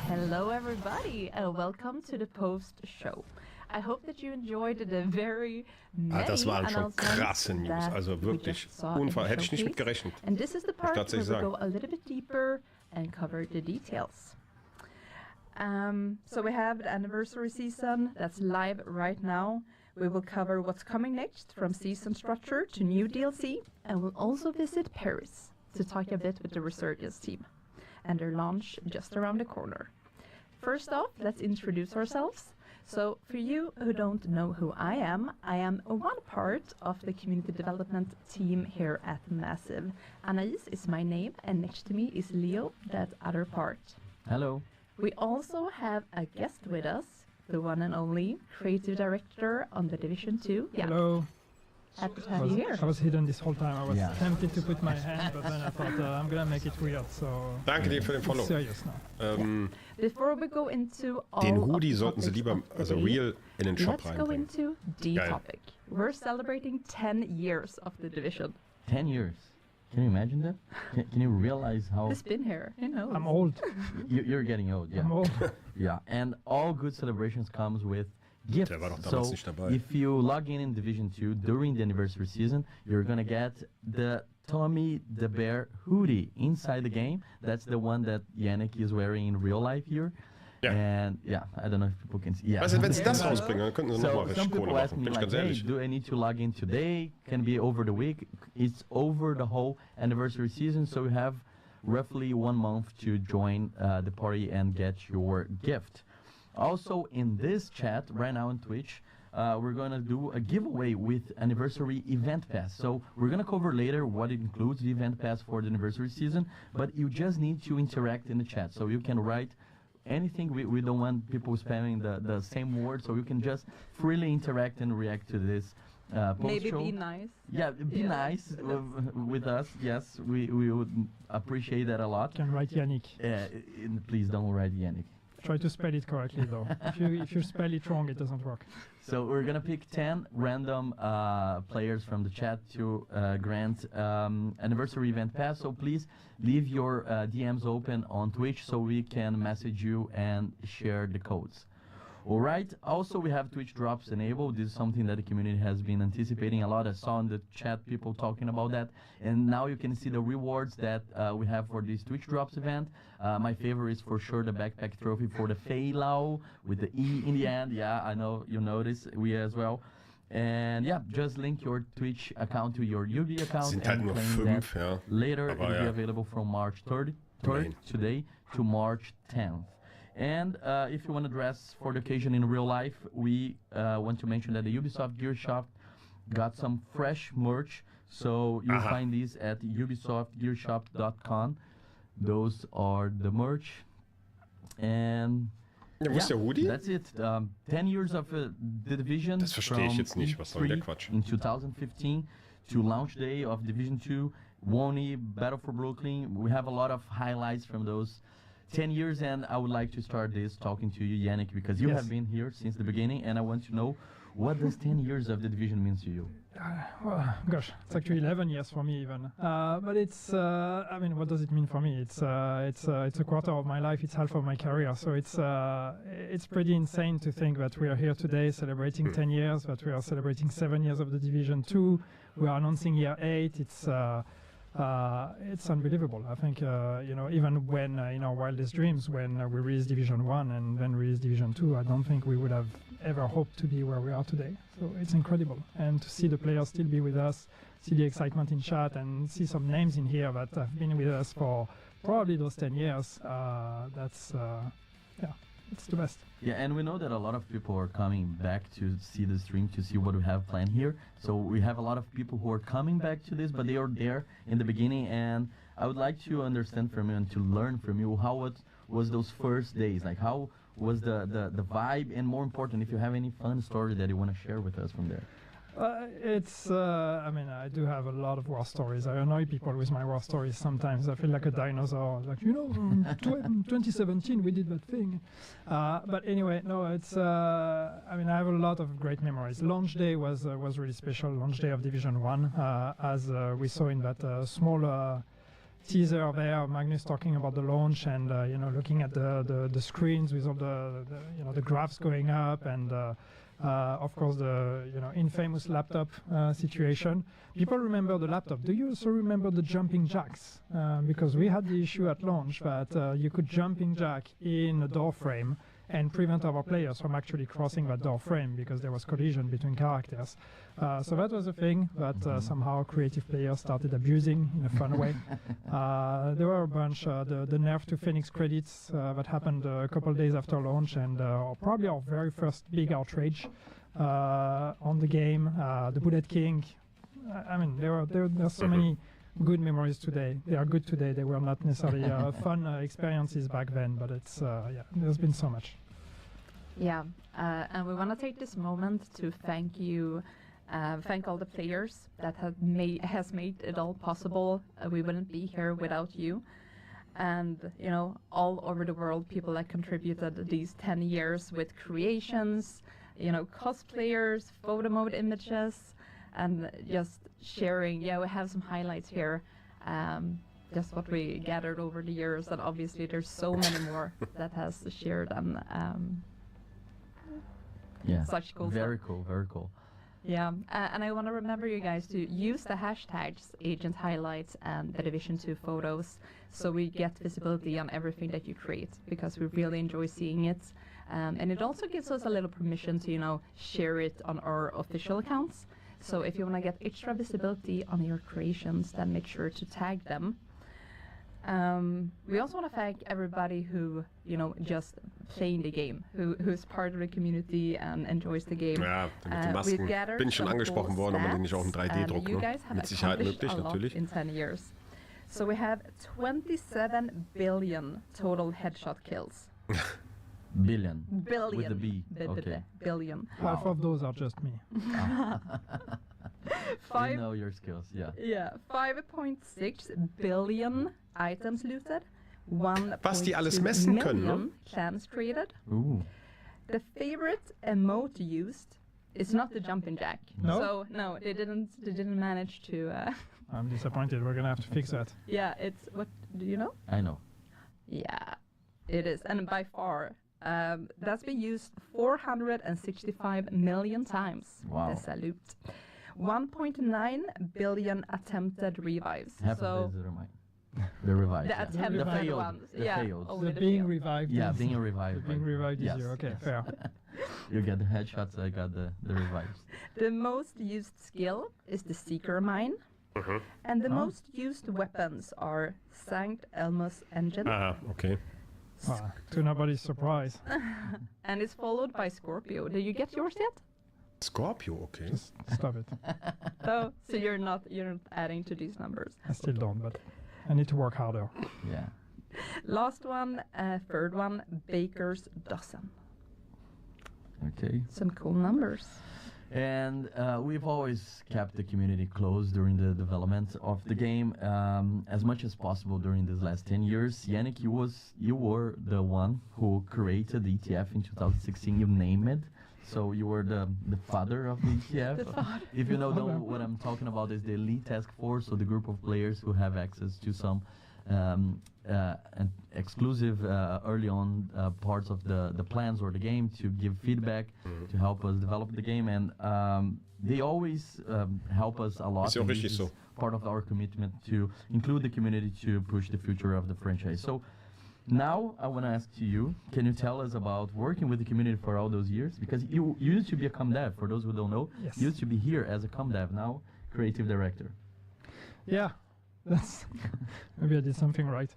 Hello everybody and welcome to the post-show. I hope that you enjoyed the very many das waren schon announcements krasse News, that also we wirklich just saw in the hätte ich nicht mit showcase. gerechnet. And this is the Muss ich part where tatsächlich we sagen. go a little bit deeper and cover the details. So we have the anniversary season that's live right now. We will cover what's coming next, from season structure to new DLC, and we'll also visit Paris to talk a bit with the Resurgence team and their launch just around the corner. First off, let's introduce ourselves. So for you who don't know who I am one part of the community development team here at Massive. Anais is my name, and next to me is Leo, that other part. Hello. We also have a guest with us, the one and only creative director on the Division 2. Yeah. Hello. Happy to have you here. I was hidden this whole time. I was tempted to put my hand, but then I thought I'm gonna make it weird. So. Danke dir für den Follow. Serious now. Before we go into all Den of Hoodie the sollten Sie topics lieber, of the also day, real, in den Shop let's go reinbringen. into the Geil. topic. We're celebrating 10 years of the Division. 10 years. Can you imagine that? Can you realize how... Who's been here? Who knows? I'm old. You're getting old, yeah. I'm old. Yeah, and all good celebrations comes with gifts. Der war doch So damals nicht dabei. if you log in Division 2 during the anniversary season, you're gonna get the Tommy the Bear hoodie inside the game. That's the one that Yannick is wearing in real life here. Ja. And yeah, I don't know if people can see. Yeah. Also, wenn sie das rausbringen, dann könnten sie So nochmal some richtig Kohle people ask machen. me Bin ich like, ganz hey, ehrlich. do I need to log in today? Can be over the week. It's over the whole anniversary season, so you have roughly 1 month to join the party and get your gift. Also in this chat right now on Twitch, we're gonna do a giveaway with anniversary event pass. So we're gonna cover later what it includes, the event pass for the anniversary season, but you just need to interact in the chat. So you can write anything. We don't want people spamming the same word, so you can just freely interact and react to this post Maybe show. be nice. Yeah, be nice with us. Yes, we would appreciate that a lot. Can write Yannick. Please don't write Yannick. Try to spell it correctly though. if you spell it wrong, it doesn't work. So we're gonna pick 10 random players from the chat to grant anniversary event pass. So please leave your DMs open on Twitch so we can message you and share the codes. All right. Also, we have Twitch drops enabled. This is something that the community has been anticipating a lot. I saw in the chat people talking about that, and now you can see the rewards that we have for this Twitch drops event. My favorite is for sure the backpack trophy for the Feilau with the E in the end. Yeah, I know you noticed. We as well. And yeah, just link your Twitch account to your UB account Sind halt and nur claim 5, that ja. later. Aber It'll be ja. available from March 3rd Immerhin. today to March 10th. And if you want to dress for the occasion in real life, we want to mention that the Ubisoft Gear Shop got some fresh merch. So you'll find these at ubisoftgearshop.com. Those are the merch. And Ja, wo ist der Hoodie? that's it. 10 years of the Division Das verstehe ich from jetzt nicht. Was soll der E3 Quatsch? in 2015 to launch day of Division 2, Wony, Battle for Brooklyn. We have a lot of highlights from those 10 years, and I would like to start this talking to you, Yannick, because you have been here since the beginning, and I want to know, what does 10 years of the Division mean to you? Well, gosh, it's actually 11 years for me even. But it's, I mean, what does it mean for me? It's a quarter of my life. It's half of my career. So it's pretty insane to think that we are here today celebrating 10 years, that we are celebrating 7 years of the Division 2. We are announcing year 8. It's unbelievable. I think, even when in our wildest dreams, when we released Division 1 and then released Division 2, I don't think we would have ever hoped to be where we are today. So it's incredible. And to see the players still be with us, see the excitement in chat, and see some names in here that have been with us for probably those 10 years, it's the best. Yeah, and we know that a lot of people are coming back to see the stream, to see what we have planned here. So we have a lot of people who are coming back to this, but they are there in the beginning. And I would like to understand from you and to learn from you how was those first days, like how was the vibe, and more important, if you have any fun story that you want to share with us from there. I mean, I do have a lot of war stories. I annoy people with my war stories sometimes. I feel like a dinosaur. Like, in 2017 we did that thing. But anyway, no, I mean, I have a lot of great memories. Launch day was really special. Launch day of Division 1, as we saw in that small teaser there, Magnus talking about the launch and looking at the screens with all the graphs going up, and of course the infamous laptop situation. People remember the laptop. Do you also remember the jumping jacks? Because we had the issue at launch that you could jumping jack in a door frame and prevent our players from actually crossing that door frame because there was collision between characters. So that was a thing that somehow creative players started abusing in a fun way. There were a bunch, the nerf to Phoenix credits that happened a couple of days after launch, and probably our very first big outrage on the game, the Bullet King. I mean, there are so many good memories today. They are good today. They were not necessarily fun experiences back then, but it's there's been so much. Yeah, and we want to take this moment to thank you, thank all the players that has made it all possible. We wouldn't be here without you. And all over the world, people that contributed these 10 years with creations, cosplayers, photo mode images, and just sharing. Yeah, we have some highlights here. Just what we gathered over the years, and obviously there's so many more that has shared, and such cool Very stuff. cool, very cool. Yeah, and I want to remember you guys to use the hashtags Agent Highlights and the Division 2 photos, so we get visibility on everything that you create, because we really enjoy seeing it. And it also gives us a little permission to, share it on our official accounts. So if you want to get extra visibility on your creations, then make sure to tag them. We also want to thank everybody who, just playing the game, who's part of the community and enjoys the game. Ja, mit den Masken bin ich schon angesprochen worden, aber den nicht auch im 3D-Druck. Mit Sicherheit möglich, natürlich. In 10 years. So we have 27 billion total headshot kills. Billion. Billion. With a B. Okay. Billion. Half of those are just me. You know your skills, yeah. Yeah, 5.6 billion items looted. Was die alles messen können, million clans created. Ooh. The favorite emote used is not the jumping jack. No? So no, they didn't manage to. I'm disappointed. We're gonna have to fix that. Yeah, it's what do you know? I know. Yeah, it is, and by far. That's been used 465 million times. Wow. The salute. 1.9 billion attempted revives. Half of those are mine. The revives. The attempted failed. ones. The yeah. failed. The being revived. Yeah, is- being revived. The being revived yes. is you. Okay, fair. You get the headshots, I got the revives. The most used skill is the Seeker Mine. And the most used weapons are Sankt Elmo's Engine. Okay. To nobody's surprise. And it's followed by Scorpio. Did you get yours yet? Scorpio, okay. Just stop it. So you're not adding to these numbers. I still don't, but I need to work harder. Yeah. Last one, third one, Baker's Dozen. Okay. Some cool numbers. And we've always kept the community close during the development of the game as much as possible during these last 10 years. Yannick, you were the one who created the ETF in 2016. You named it. So you were the father of the ETF. If you know what I'm talking about, is the Elite Task Force, so the group of players who have access to some and exclusive early on parts of the plans or the game to give feedback to help us develop the game, and they always help us a lot. And this is part of our commitment to include the community to push the future of the franchise. So now I want to ask to you, can you tell us about working with the community for all those years? Because you used to be a ComDev, for those who don't know. Yes. You used to be here as a ComDev, now creative director. Yeah, that's maybe I did something right.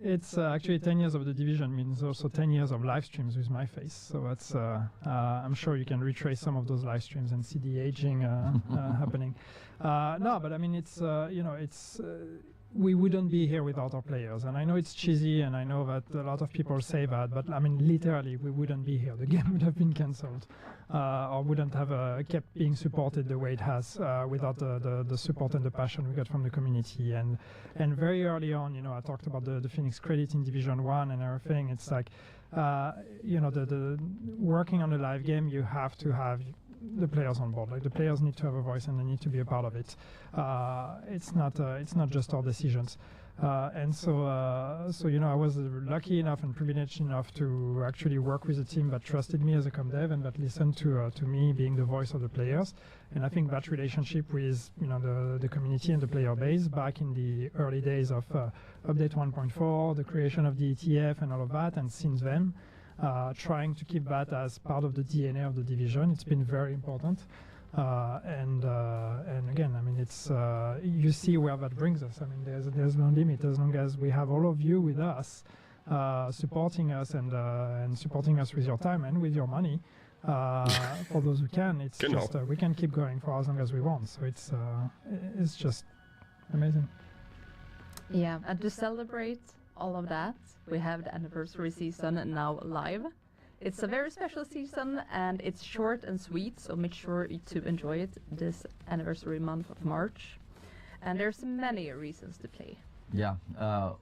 It's actually 10 years of the Division means also 10 years of live streams with my face. So that's I'm sure you can retrace some of those live streams and see the aging happening. No, but I mean it's it's we wouldn't be here without our players. And I know it's cheesy, and I know that a lot of people say that, but I mean literally we wouldn't be here. The game would have been cancelled, or wouldn't have kept being supported the way it has without the support and the passion we got from the community. And very early on, I talked about the Phoenix credit in Division 1 and everything. It's like, the working on a live game, you have to have the players on board. Like the players need to have a voice and they need to be a part of it. It's not just our decisions. And so I was lucky enough and privileged enough to actually work with a team that trusted me as a ComDev and that listened to me being the voice of the players. And I think that relationship with the community and the player base back in the early days of update 1.4, the creation of the ETF and all of that, and since then, trying to keep that as part of the DNA of the Division, it's been very important. And again, I mean, it's you see where that brings us. I mean, there's no limit as long as we have all of you with us, supporting us and supporting us with your time and with your money. For those who can, it's just we can keep going for as long as we want. So it's just amazing. Yeah, and to celebrate all of that, we have the anniversary season now live. It's a very special season and it's short and sweet, so make sure to enjoy it this anniversary month of March. And there's many reasons to play. Yeah,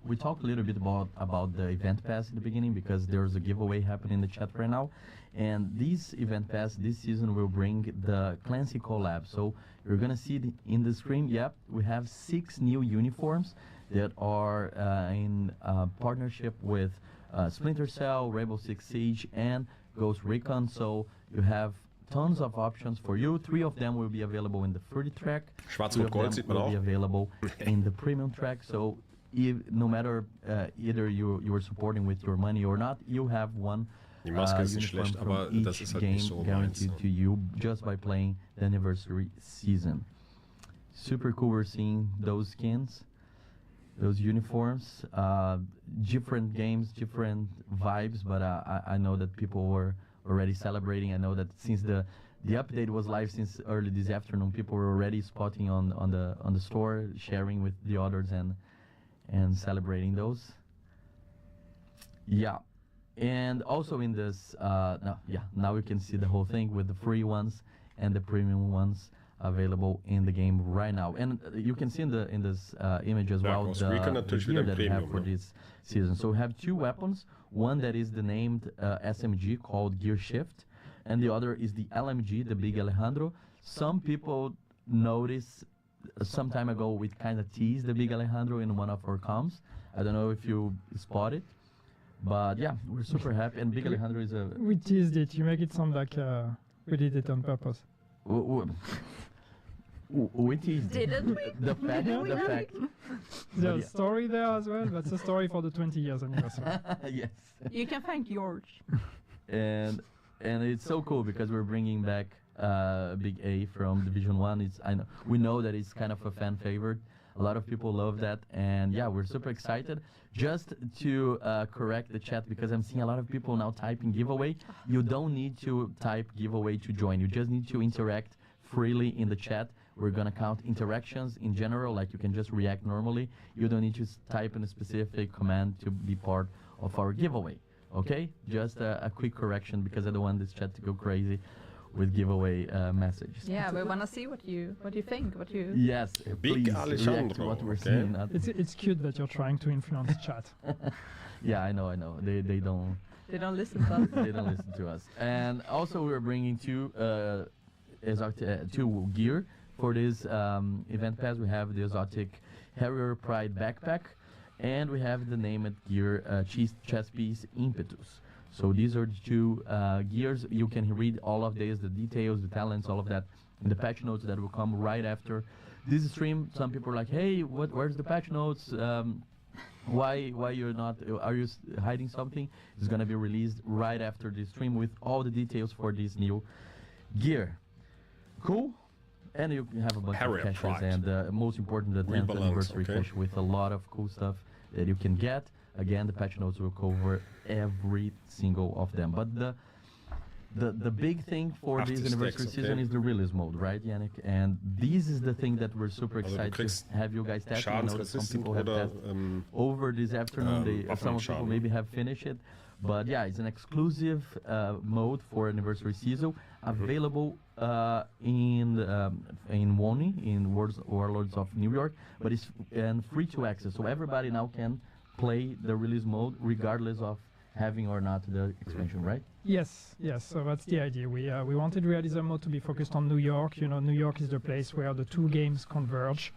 we talked a little bit about the event pass in the beginning because there's a giveaway happening in the chat right now. And this event pass this season will bring the Clancy collab. So you're going to see in the screen, yep, we have 6 new uniforms that are in partnership with Splinter Cell, Rainbow Six Siege, and Ghost Recon. So you have tons of options for you. 3 of them will be available in the free track. Schwarz und Gold sieht man auch. Will be available in the premium track. So no matter either you are supporting with your money or not, you have one Die Maske ist nicht schlecht, aber das ist halt nicht so guaranteed to you just by playing the anniversary season. Super cool. We're seeing those skins, those uniforms, different games, different vibes, but I know that people were already celebrating. I know that since the update was live since early this afternoon, people were already spotting on the store, sharing with the others and celebrating those. Yeah, and also in this now we can see the whole thing with the free ones and the premium ones available in the game right now, and you can see in this image as well the gear that we have for this season. So we have 2 weapons, one that is the named SMG called Gear Shift, and the other is the LMG, the Big Alejandro. Some people noticed some time ago we kind of teased the Big Alejandro in one of our comms. I don't know if you spot it, but yeah, we're super happy. And Big Alejandro is a... We teased it. You make it sound like we did it on purpose. We teased Didn't we? the fact. There's a story there as well. That's a story for the 20 years anniversary. Yes. You can thank George. And it's so cool because we're bringing back Big A from Division 1. We know that it's kind of a fan favorite. A lot of people love that, and yeah, we're super excited. Just to correct the chat, because I'm seeing a lot of people now typing giveaway. You don't need to type giveaway to join. You just need to interact freely in the chat. We're gonna count interactions in general, like you can just react normally. You don't need to type in a specific command to be part of our giveaway. Okay, just a quick correction because I don't want this chat to go crazy with giveaway messages. Yeah, we want to see what you think. What you. Yes, Big please Alessandro. react to what we're Okay. seeing. It's cute that you're trying to influence chat. Yeah, I know. They don't. They don't listen to us. They don't listen to us. And also, we're bringing two gear for this event pass. We have the exotic Harrier Pride backpack, and we have the named gear chest piece Impetus. So these are the two gears. You can read all of these, the details, the talents, all of that in the patch notes that will come right after this stream. Some people are like, hey, where's the patch notes? Why you're not, are you hiding something? It's gonna be released right after this stream with all the details for this new gear. Cool. And you can have a bunch Harrier of caches Pride. and most important, the 10th Rebalance, anniversary okay. cache with a lot of cool stuff that you can get. Again, the patch notes will cover every single of them. But the big thing for this After anniversary stacks, season okay. is the release mode, right, Yannick? And this is the thing that we're super Also, du excited kriegst to have you guys test. I know that some schadensresistent people have oder tested over this afternoon. Some people Waffenschaden. maybe have finished it. But yeah, it's an exclusive mode for anniversary season, available in WONI, in Warlords of New York, but it's free to access. So everybody now can play the release mode regardless of having or not the expansion, right? Yes. So that's the idea. We wanted realism mode to be focused on New York. You know, New York is the place where the two games converge.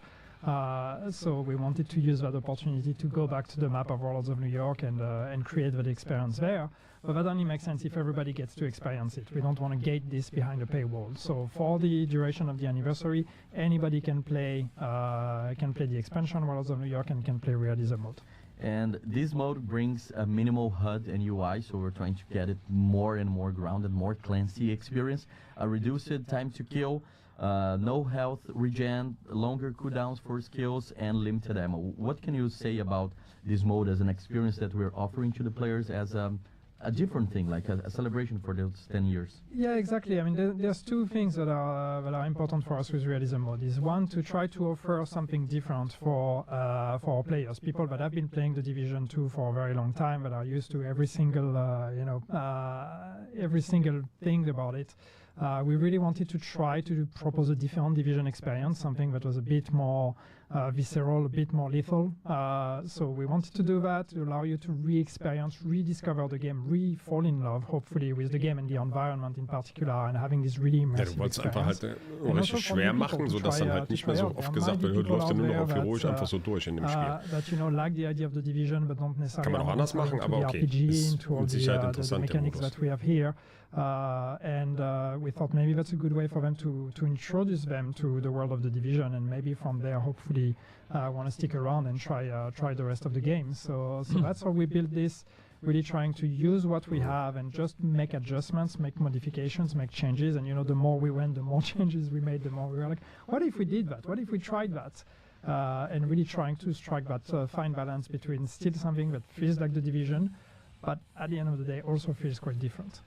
So we wanted to use that opportunity to go back to the map of Warlords of New York and create that experience there. But that only makes sense if everybody gets to experience it. We don't want to gate this behind a paywall. So for the duration of the anniversary, anybody can play the expansion Warlords of New York and can play realism mode. And this mode brings a minimal HUD and UI, so we're trying to get it more and more grounded, more Clancy experience, a reduced time to kill, no health regen, longer cooldowns for skills, and limited ammo. What can you say about this mode as an experience that we're offering to the players as a different thing, like a celebration for those 10 years? Yeah, exactly. I mean, there's two things that are important for us with realism mode. Is one, to try to offer something different for our players, people that have been playing the Division 2 for a very long time, that are used to every single thing about it. We really wanted to try to propose a different Division experience, something that was a bit more visceral, a bit more lethal. So we wanted to do that, to allow you to re-experience, rediscover the game, re-fall in love, hopefully, with the game and the environment in particular, and having this really Ja, immersive du wolltest experience. einfach halt richtig schwer machen, sodass dann halt nicht mehr so oft gesagt wird, du läufst ja nur noch auf heroisch einfach so durch in dem Spiel. That, you know, like the idea of the Division, but don't necessarily Kann man auch anders machen, aber okay, RPG, ist into all mit Sicherheit the interessant, der mechanics Modus. that we have here. And we thought maybe that's a good way for them to introduce them to the world of the Division, and maybe from there, hopefully, want to stick around and try the rest of the game. So that's how we built this, really trying to use what we have and just make adjustments, make modifications, make changes. And, you know, the more we went, the more changes we made, the more we were like, what if we did that? What if we tried that? And really trying to strike that fine balance between still something that feels like the Division, but at the end of the day also feels quite different.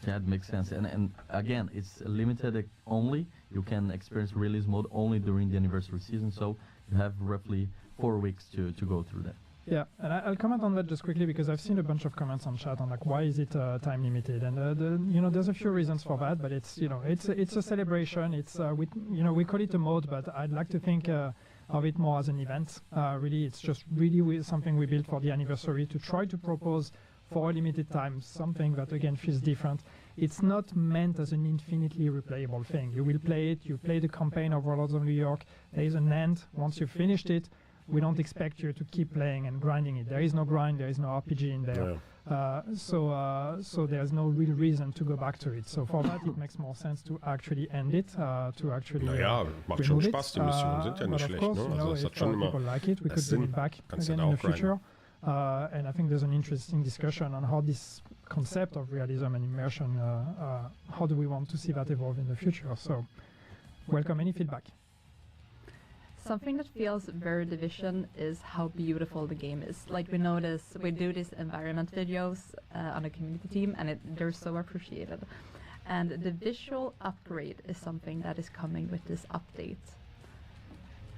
That makes sense. And again, it's limited only. You can experience release mode only during the anniversary season, so you have roughly 4 weeks to go through that. Yeah, and I'll comment on that just quickly because I've seen a bunch of comments on chat on like why is it time limited, and you know, there's a few reasons for that, but it's, you know, it's a celebration. It's we call it a mode, but I'd like to think of it more as an event. Really, it's just really something we built for the anniversary to try to propose for a limited time something that again feels different. It's not meant as an infinitely replayable thing. You will play it. You play the campaign of Warlords of New York. There is an end. Once you've finished it, we don't expect you to keep playing and grinding it. There is no grind, there is no RPG in there. Yeah. So there's no real reason to go back to it. So for that, it makes more sense to actually end it, to actually Naja, macht schon Spaß, die Missionen sind ja nicht schlecht, course, ne? Also es hat schon immer people like it, we could bring it back again in the future. And I think there's an interesting discussion on how this concept of realism and immersion, how do we want to see that evolve in the future? So welcome any feedback. Something that feels very Division is how beautiful the game is. Like we notice, we do these environment videos on a community team, and they're so appreciated. And the visual upgrade is something that is coming with this update.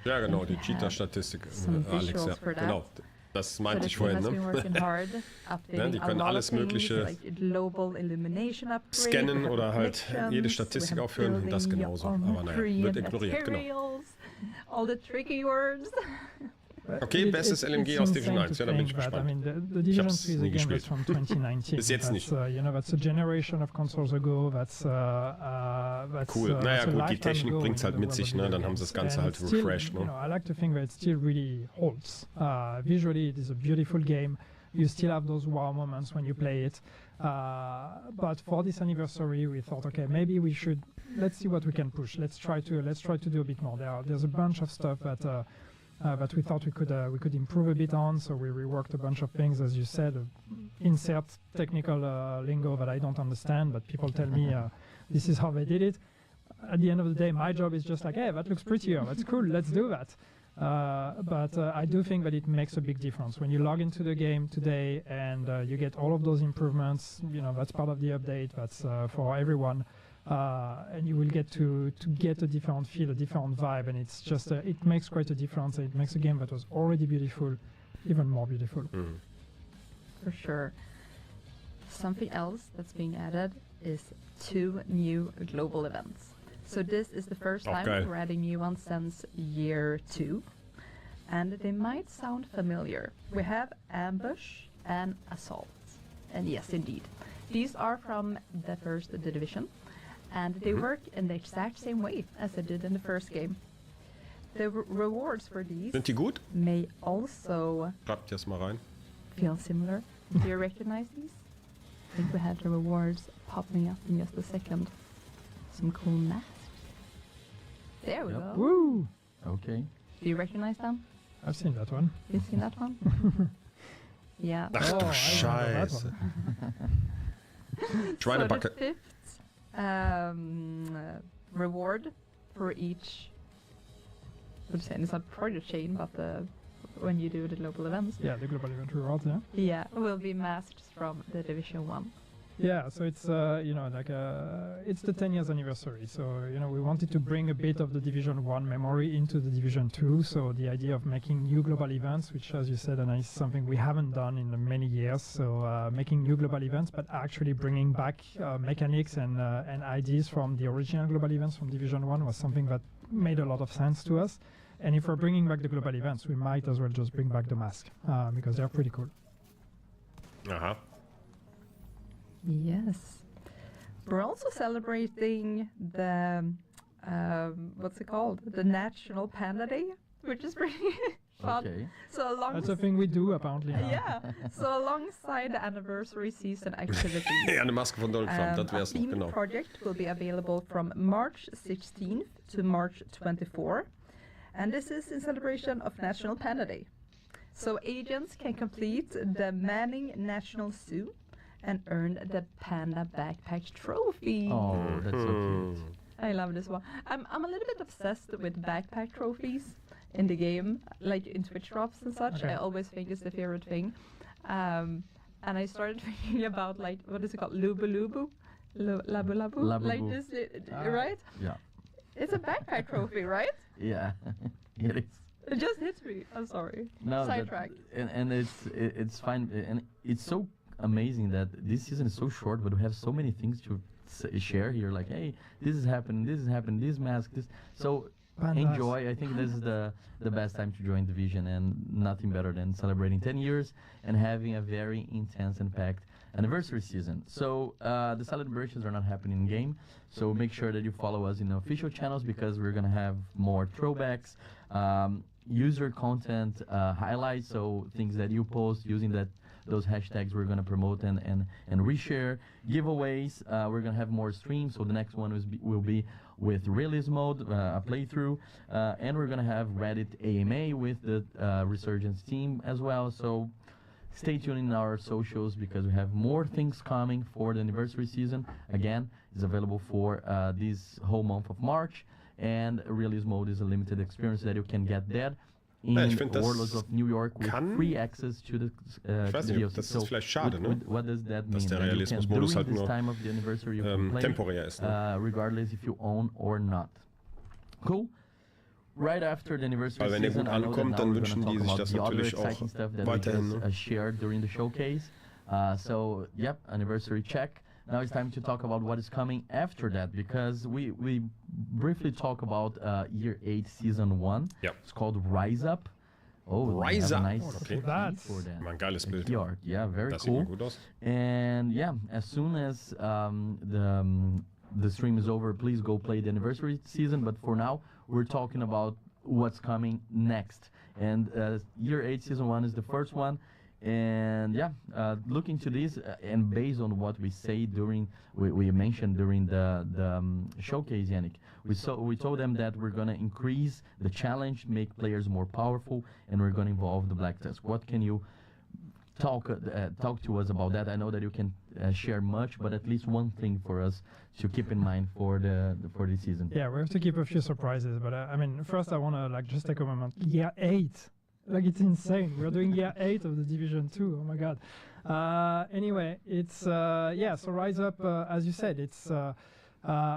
Ja, genau, die Cheater-Statistik, Alex, ja, genau. Das meinte ich vorhin, ne? Ja, die können alles Mögliche scannen oder halt jede Statistik aufhören und das genauso. Aber naja, wird ignoriert, genau. All the tricky words. Okay, bestes LMG aus Division 1. Ja, da bin ich gespannt. The Division 3 is a game that's from 2019. Bis jetzt nicht. That's a generation of consoles ago. Cool. Naja, gut, die Technik bringt es halt mit sich, ne? Dann haben sie das Ganze halt refreshed, ne? I like to think that it still really holds. Visually, it is a beautiful game. You still have those wow moments when you play it. But for this anniversary, we thought, okay, maybe we should. Let's see what we can push. Let's try to do a bit more. There's a bunch of stuff that we thought we could improve a bit on, so we reworked a bunch of things, as you said, insert technical lingo that I don't understand, but people tell me this is how they did it. At the end of the day, my job is just like, hey, that looks prettier, that's cool, let's do that. But I do think that it makes a big difference. When you log into the game today and you get all of those improvements, that's part of the update, that's for everyone. And you will get to get a different feel, a different vibe, and it's just it makes quite a difference. It makes a game that was already beautiful even more beautiful. For sure. Something else that's being added is 2 new global events. So this is the first time we're adding new ones since year 2, and they might sound familiar. We have Ambush and Assault, and yes, indeed, these are from the first Division. And they work in the exact same way as they did in the first game. The rewards for these Sind die gut? may also Schreibt jetzt mal rein. feel similar. Do you recognize these? I think we have the rewards popping up in just a second. Some cool masks. There we go. Woo! Okay. Do you recognize them? I've seen that one. You've seen that one? Yeah. Ach du Scheiße. Schweinebacke. So the fifth reward for each, it's not project chain, but when you do the global events. Yeah, the global event rewards, yeah. Yeah, will be masks from the Division 1. Yeah, so it's it's the 10 years anniversary. So we wanted to bring a bit of the Division 1 memory into the Division 2. So the idea of making new global events, which, as you said, Anna, is something we haven't done in many years. So making new global events, but actually bringing back mechanics and ideas from the original global events from Division 1 was something that made a lot of sense to us. And if we're bringing back the global events, we might as well just bring back the mask because they're pretty cool. Aha. Yes. We're also celebrating the, what's it called? The National Panda Day, which is pretty fun. Okay. So That's a thing we do, apparently. Yeah. So alongside the anniversary season activities, Ja, eine Maske von Donald Trump, das wär's a noch, themed genau. project will be available from March 16th to March 24. And this is in celebration of National Panda Day. So agents can complete the Manning National Zoo and earn the Panda Backpack Trophy. Oh, that's so cute. I love this one. I'm a little bit obsessed with backpack trophies in the game, like in Twitch drops and such. Okay. I always think it's the favorite thing. And I started thinking about, like, what is it called? Lubu Lubu? Labu Labu? Like Labu. this, right? Yeah. It's a backpack trophy, right? Yeah, it is. It just hit me. I'm sorry. No, Sidetrack. and it's fine, and it's so amazing that this season is so short, but we have so many things to share here. Like, hey, this is happening, this mask, this. So enjoy. I think this is the best time to join Division, and nothing better than celebrating 10 years and having a very intense and packed anniversary season. So the celebrations are not happening in game, so make sure that you follow us in the official channels, because we're gonna have more throwbacks, user content, highlights, so things that you post using those hashtags we're gonna promote and reshare, giveaways. We're gonna have more streams, so the next one will be with release mode, a playthrough, and we're gonna have Reddit AMA with the Resurgence team as well. So stay tuned in our socials, because we have more things coming for the anniversary season. Again, it's available for this whole month of March, and release mode is a limited experience that you can get there in Warlords of New York with free access to the DLC. Das ist vielleicht schade, ne? What does that mean? Dass der That you can, Realismusmodus during halt this nur time of the anniversary, you can play, temporär ist, ne? regardless if you own or not. Cool. right after the anniversary Weil wenn der season, gut I know that ankommt, now dann we're wünschen gonna die talk sich about das the other natürlich auch exciting stuff that we weiterhin. just shared during the showcase. So, yep, anniversary check. Now it's time to talk about what is coming after that, because we briefly talk about Year 8 Season 1. Yep. It's called Rise Up. Oh, Rise Up. Nice Okay. for that. Mal ein geiles Bild. Key art. Yeah, very Das sieht cool. mal gut aus. And yeah, as soon as the stream is over, please go play the anniversary season. But for now, we're talking about what's coming next. And Year 8 Season 1 is the first one. And yeah, looking to this and based on what we say during we mentioned during the showcase, Yannick, we told them that we're gonna increase the challenge, make players more powerful, and we're gonna involve the black tusk. What can you talk to us about that? I know that you can share much, but at least one thing for us to keep in mind for this season. Yeah, we have to keep a few surprises, but I mean, first I want to just take a moment. Year 8. It's insane. We're doing Year 8 of the Division 2. Oh my God. Anyway, it's so Rise Up, as you said, it's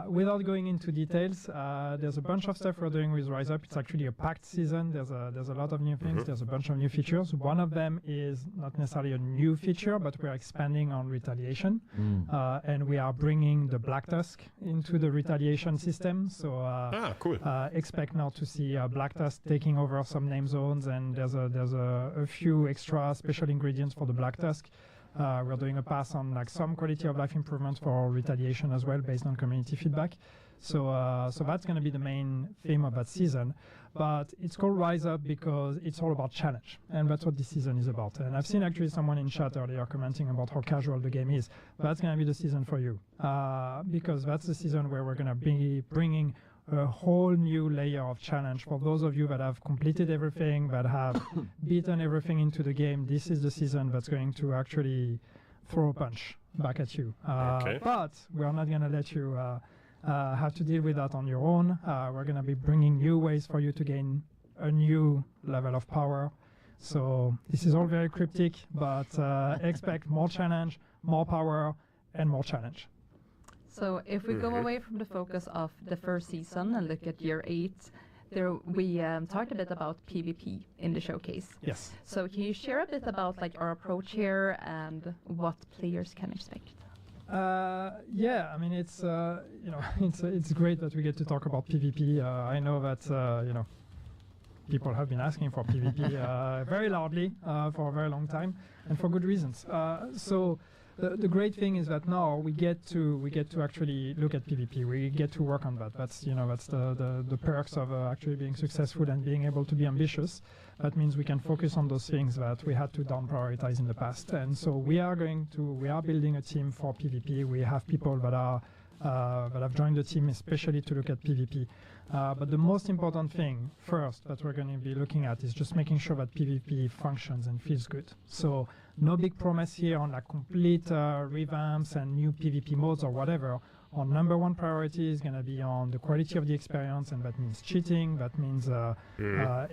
without going into details. There's a bunch of stuff we're doing with Rise Up. It's actually a packed season. There's a lot of new things. There's a bunch of new features. One of them is not necessarily a new feature, but we're expanding on retaliation, and we are bringing the Black Tusk into the retaliation system. So cool. Expect now to see Black Tusk taking over some name zones, and there's a few extra special ingredients for the Black Tusk. We're doing a pass on some quality of life improvements for retaliation as well, based on community feedback. So that's going to be the main theme of that season. But it's called Rise Up because it's all about challenge, and that's what this season is about. And I've seen actually someone in chat earlier commenting about how casual the game is. That's going to be the season for you, because that's the season where we're going to be bringing a whole new layer of challenge for those of you that have completed everything, that have beaten everything into the game. This is the season that's going to actually throw a punch back at you. But we're not going to let you have to deal with that on your own. We're going to be bringing new ways for you to gain a new level of power. So this is all very cryptic, but expect more challenge, more power, and more challenge. So if we go away from the focus of the first season and look at Year 8, we talked a bit about PvP in the showcase. Yes. So can you share a bit about our approach here and what players can expect? Yeah, I mean it's it's great that we get to talk about PvP. I know that people have been asking for PvP very loudly for a very long time, and for good reasons. So. The great thing is that now we get to actually look at PvP. We get to work on that. That's the perks of actually being successful and being able to be ambitious. That means we can focus on those things that we had to down prioritize in the past. And so we are building a team for PvP. We have people that have joined the team especially to look at PvP. But the most important thing first that we're going to be looking at is just making sure that PvP functions and feels good. So no big promise here on complete revamps and new PvP modes or whatever. Our number one priority is going to be on the quality of the experience, and that means cheating, that means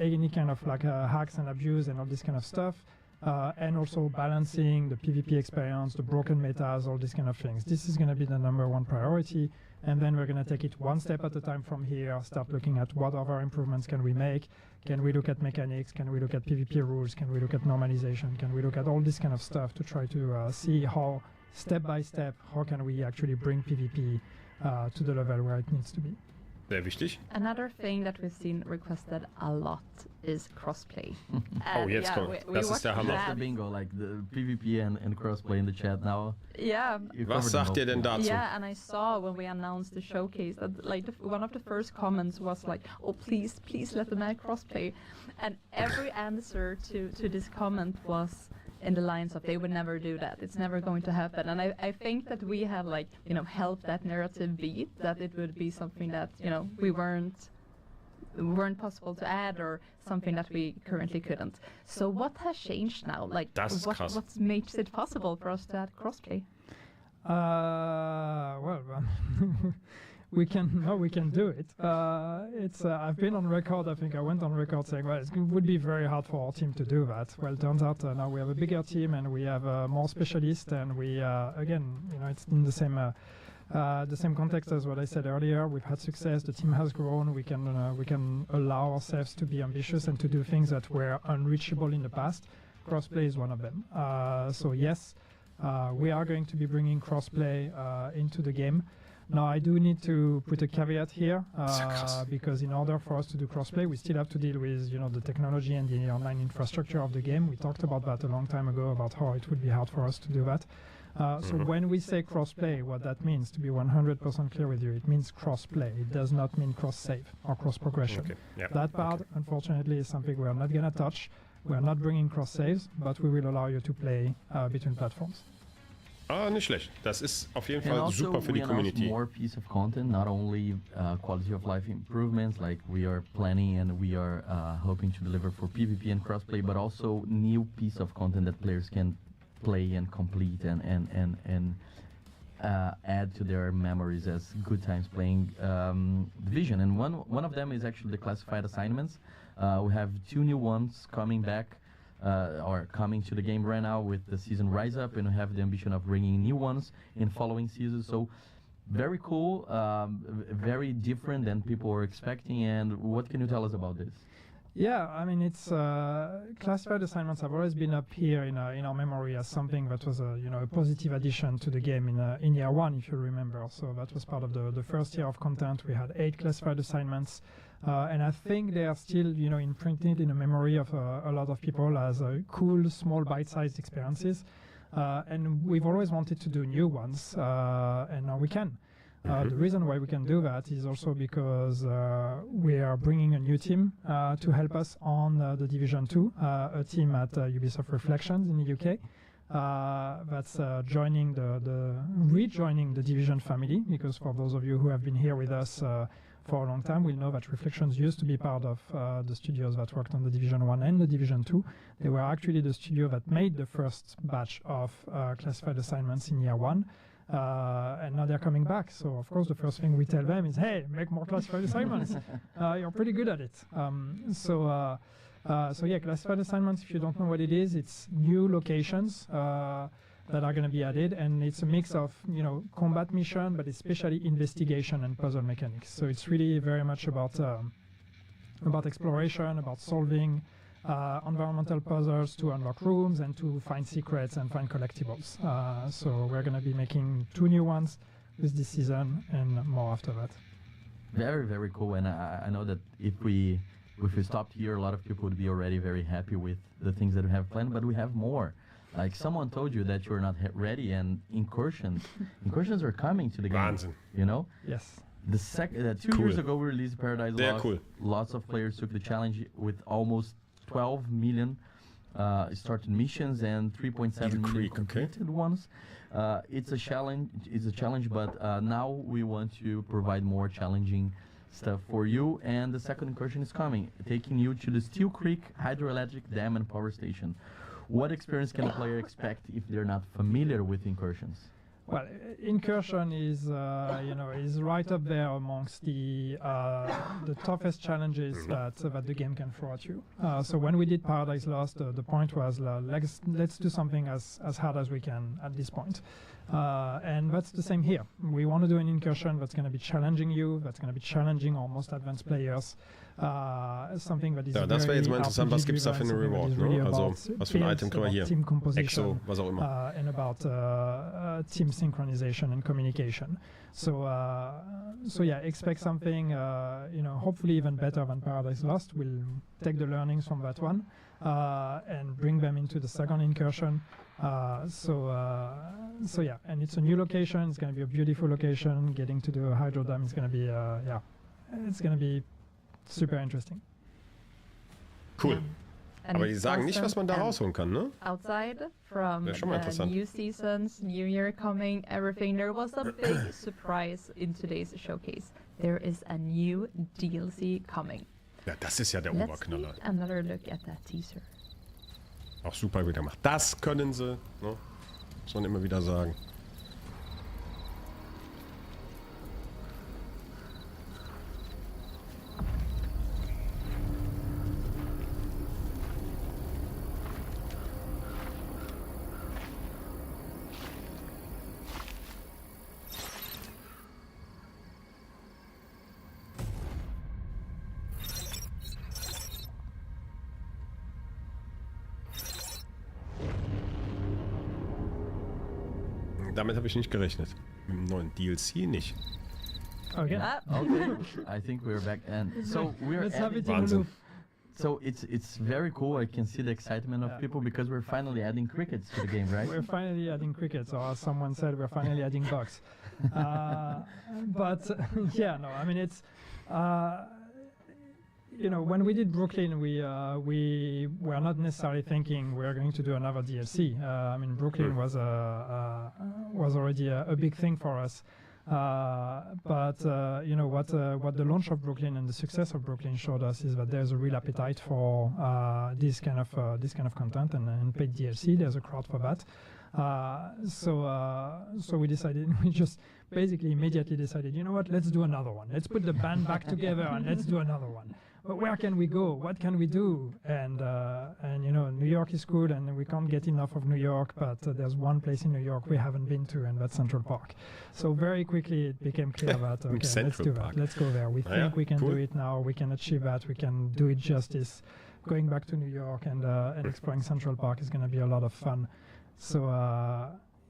any kind of hacks and abuse and all this kind of stuff. And also balancing the PvP experience, the broken metas, all these kind of things. This is going to be the number one priority, and then we're going to take it one step at a time from here, start looking at what other improvements can we make. Can we look at mechanics? Can we look at PvP rules? Can we look at normalization? Can we look at all this kind of stuff to try to see how, step by step, how can we actually bring PvP to the level where it needs to be. Sehr wichtig. Another thing that we've seen requested a lot is crossplay. Jetzt kommt. Das ist der Hammer. That's the bingo, the PvP and crossplay in the chat now. Yeah. Was sagt ihr denn dazu? Yeah, and I saw when we announced the showcase that one of the first comments was oh please let them add crossplay, and every answer to this comment was in the lines of they would never do that. It's never going to happen. And I think that we have helped that narrative beat, that it would be something that we weren't possible to add, or something that we currently couldn't. So what has changed now? What makes it possible for us to add crossplay? We can do it. I've been on record. I think I went on record saying, well, it would be very hard for our team to do that. Well, it turns out now we have a bigger team and we have more specialists, and we again, it's in the same The same context as what I said earlier. We've had success. The team has grown. We can allow ourselves to be ambitious and to do things that were unreachable in the past. Crossplay is one of them. So yes, we are going to be bringing crossplay into the game. Now, I do need to put a caveat here because in order for us to do crossplay, we still have to deal with the technology and the online infrastructure of the game. We talked about that a long time ago about how it would be hard for us to do that. So when we say crossplay, what that means, to be 100% clear with you, it means crossplay. It does not mean cross-save or cross-progression. Okay. Yeah. That part, unfortunately, is something we are not going to touch. We are not bringing cross-saves, but we will allow you to play between platforms. Nicht schlecht. Das ist auf jeden Fall super für die Community. More piece of content, not only quality of life improvements like we are planning and we are hoping to deliver for PvP and crossplay, but also new piece of content that players can play and complete and add to their memories as good times playing Division. And one of them is actually the classified assignments. We have 2 new ones coming back. Or coming to the game right now with the season Rise Up, and we have the ambition of bringing new ones in following seasons. So very cool, very different than people were expecting. And what can you tell us about this? Yeah, I mean, it's classified assignments have always been up here in our memory as something that was a positive addition to the game in year 1, if you remember. So that was part of the first year of content. We had 8 classified assignments. And I think they are still, imprinted in the memory of a lot of people as cool, small, bite-sized experiences. And we've always wanted to do new ones, and now we can. The reason why we can do that is also because we are bringing a new team to help us on the Division 2, a team at Ubisoft Reflections in the UK. That's rejoining the Division family, because for those of you who have been here with us for a long time, we'll know that Reflections used to be part of the studios that worked on the Division 1 and the Division 2. They were actually the studio that made the first batch of classified assignments in year 1. And now they're coming back. So, of course, the first thing we tell them is, hey, make more classified assignments. You're pretty good at it. So yeah, classified assignments, if you don't know what it is, it's new locations that are going to be added, and it's a mix of combat mission, but especially investigation and puzzle mechanics. So it's really very much about exploration, about solving environmental puzzles to unlock rooms and to find secrets and find collectibles. So we're going to be making 2 new ones with this season and more after that. Very, very cool. And I know that if we stopped here, a lot of people would be already very happy with the things that we have planned, but we have more. Like someone told you that you're not ready, and incursions are coming to the game. Wahnsinn. Yes. The 2 years ago we released Paradise Lost. Cool. Lots of players took the challenge with almost 12 million started missions and 3.7 million completed ones. It's a challenge, but now we want to provide more challenging stuff for you. And the second incursion is coming, taking you to the Steel Creek hydroelectric dam and power station. What experience can a player expect if they're not familiar with incursions? Well, incursion is is right up there amongst the toughest challenges that the game can throw at you. So when we did Paradise Lost, the point was let's do something as hard as we can at this point. And that's the same here. We want to do an incursion that's going to be challenging you, that's going to be challenging our most advanced players. Something that is das wäre jetzt mal interessant, was gibt es da für eine Reward, ne? Also, was für ein Item können wir hier? Team composition, Exo, was auch immer. And about team synchronization and communication. So yeah, expect something, hopefully even better than Paradise Lost. We'll take the learnings from that one and bring them into the second incursion. So yeah, and it's a new location. It's going to be a beautiful location. Getting to the hydro dam is going to be, it's going to be super interesting. Cool. Aber die sagen nicht, was man da rausholen kann, ne? Outside from the new seasons, new year coming, everything, there was a big surprise in today's showcase. There is a new DLC coming. Ja, das ist ja der Oberknaller. Let's take another look at that teaser. Auch super wieder gemacht. Das können sie, ne? Muss man immer wieder sagen. damit habe ich nicht gerechnet. Mit dem neuen DLC nicht. Okay. Okay. I think we're back, and so we're. Let's have it in Wahnsinn. loop. So it's very cool. I can see the excitement of people because we're finally adding crickets to the game, right? We're finally adding crickets, or as someone said, we're finally adding bugs. But yeah, no, I mean it's, you know, when we did Brooklyn, we were not necessarily thinking we're going to do another DLC. I mean, Brooklyn was already a big thing for us. But you know what the launch of Brooklyn and the success of Brooklyn showed us is that there's a real appetite for this kind of content and paid DLC. There's a crowd for that. So we just basically immediately decided, you know what, let's do another one. Let's put the band back together and let's do another one. But where can we go? What can we do? And you know, New York is cool, and we can't get enough of New York. But there's one place in New York we haven't been to, and that's Central Park. So very quickly it became clear that okay, let's do that. Let's go there. We think we can do it now. We can achieve that. We can do it justice. Going back to New York and exploring Central Park is going to be a lot of fun. So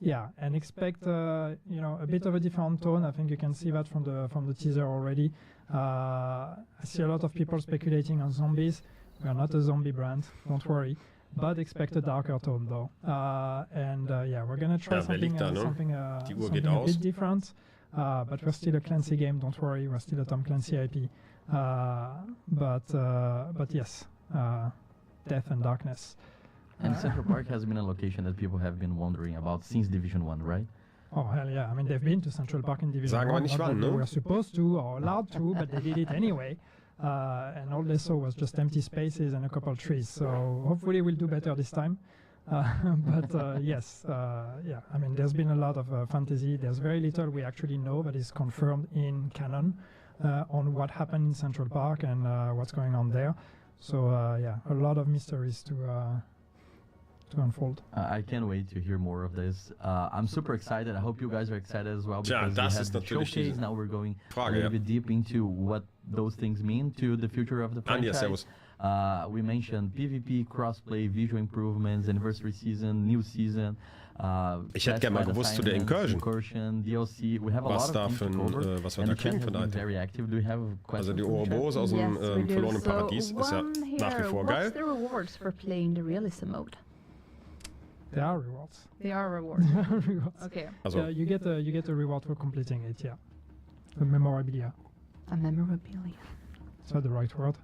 yeah, and expect you know, a bit of a different tone. I think you can see that from the teaser already. I see a lot of people speculating on zombies. We are not a zombie brand, don't worry. But expect a darker tone though. And yeah, we're gonna try something a bit different. But we're still a Clancy game, don't worry. We're still a Tom Clancy IP. But yes, death and darkness. And Central Park has been a location that people have been wondering about since Division 1, right? Oh, hell yeah. I mean, they've been to Central Park in Division 1. Sagen wir nicht wann, They ne? were supposed to or allowed to, but they did it anyway. And all they saw was just empty spaces and a couple of trees. So hopefully we'll do better this time. But yes, yeah. I mean, there's been a lot of fantasy. There's very little we actually know that is confirmed in canon on what happened in Central Park and what's going on there. So yeah, a lot of mysteries to unfold. I can't wait to hear more of this. I'm super excited. I hope you guys are excited as well, because we had the showcase. Now we're going a little bit deep into what those things mean to the future of the franchise. We mentioned PvP, crossplay, visual improvements, anniversary season, new season. Ich hätte gerne mal gewusst zu der Incursion. DLC. We have a lot of things to cover. Was wir da kriegen von Item. Very active. Do you have Also die Ouroboros aus dem verlorenen Paradies ist ja nach wie vor geil. What's the rewards for playing the realism mode? There are rewards. They are rewards. Rewards. Okay. Also. You get a reward for completing it. Yeah. A memorabilia. A memorabilia. Is that the right word?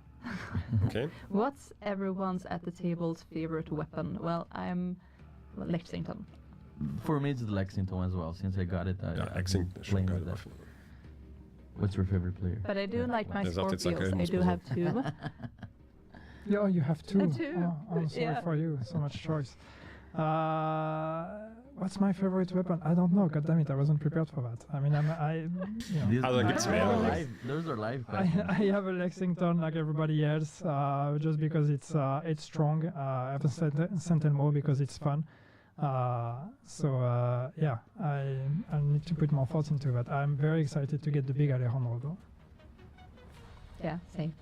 Okay. What's everyone's at the table's favorite weapon? Well, I'm Lexington. For me, it's the Lexington as well. Since I got it, Lexington is schon geil. What's your favorite player? But I do like my Scorpios. I do have two. Yeah, you have two. Two. Oh, I'm sorry for you. So much choice. What's my favorite weapon? I don't know. God damn it, I wasn't prepared for that. I mean, you know. Those are live questions. I have a Lexington like everybody else, just because it's strong. I have a Sentinel because it's fun. So yeah, I need to put more thoughts into that. I'm very excited to get the big Alejandro though. Yeah, same.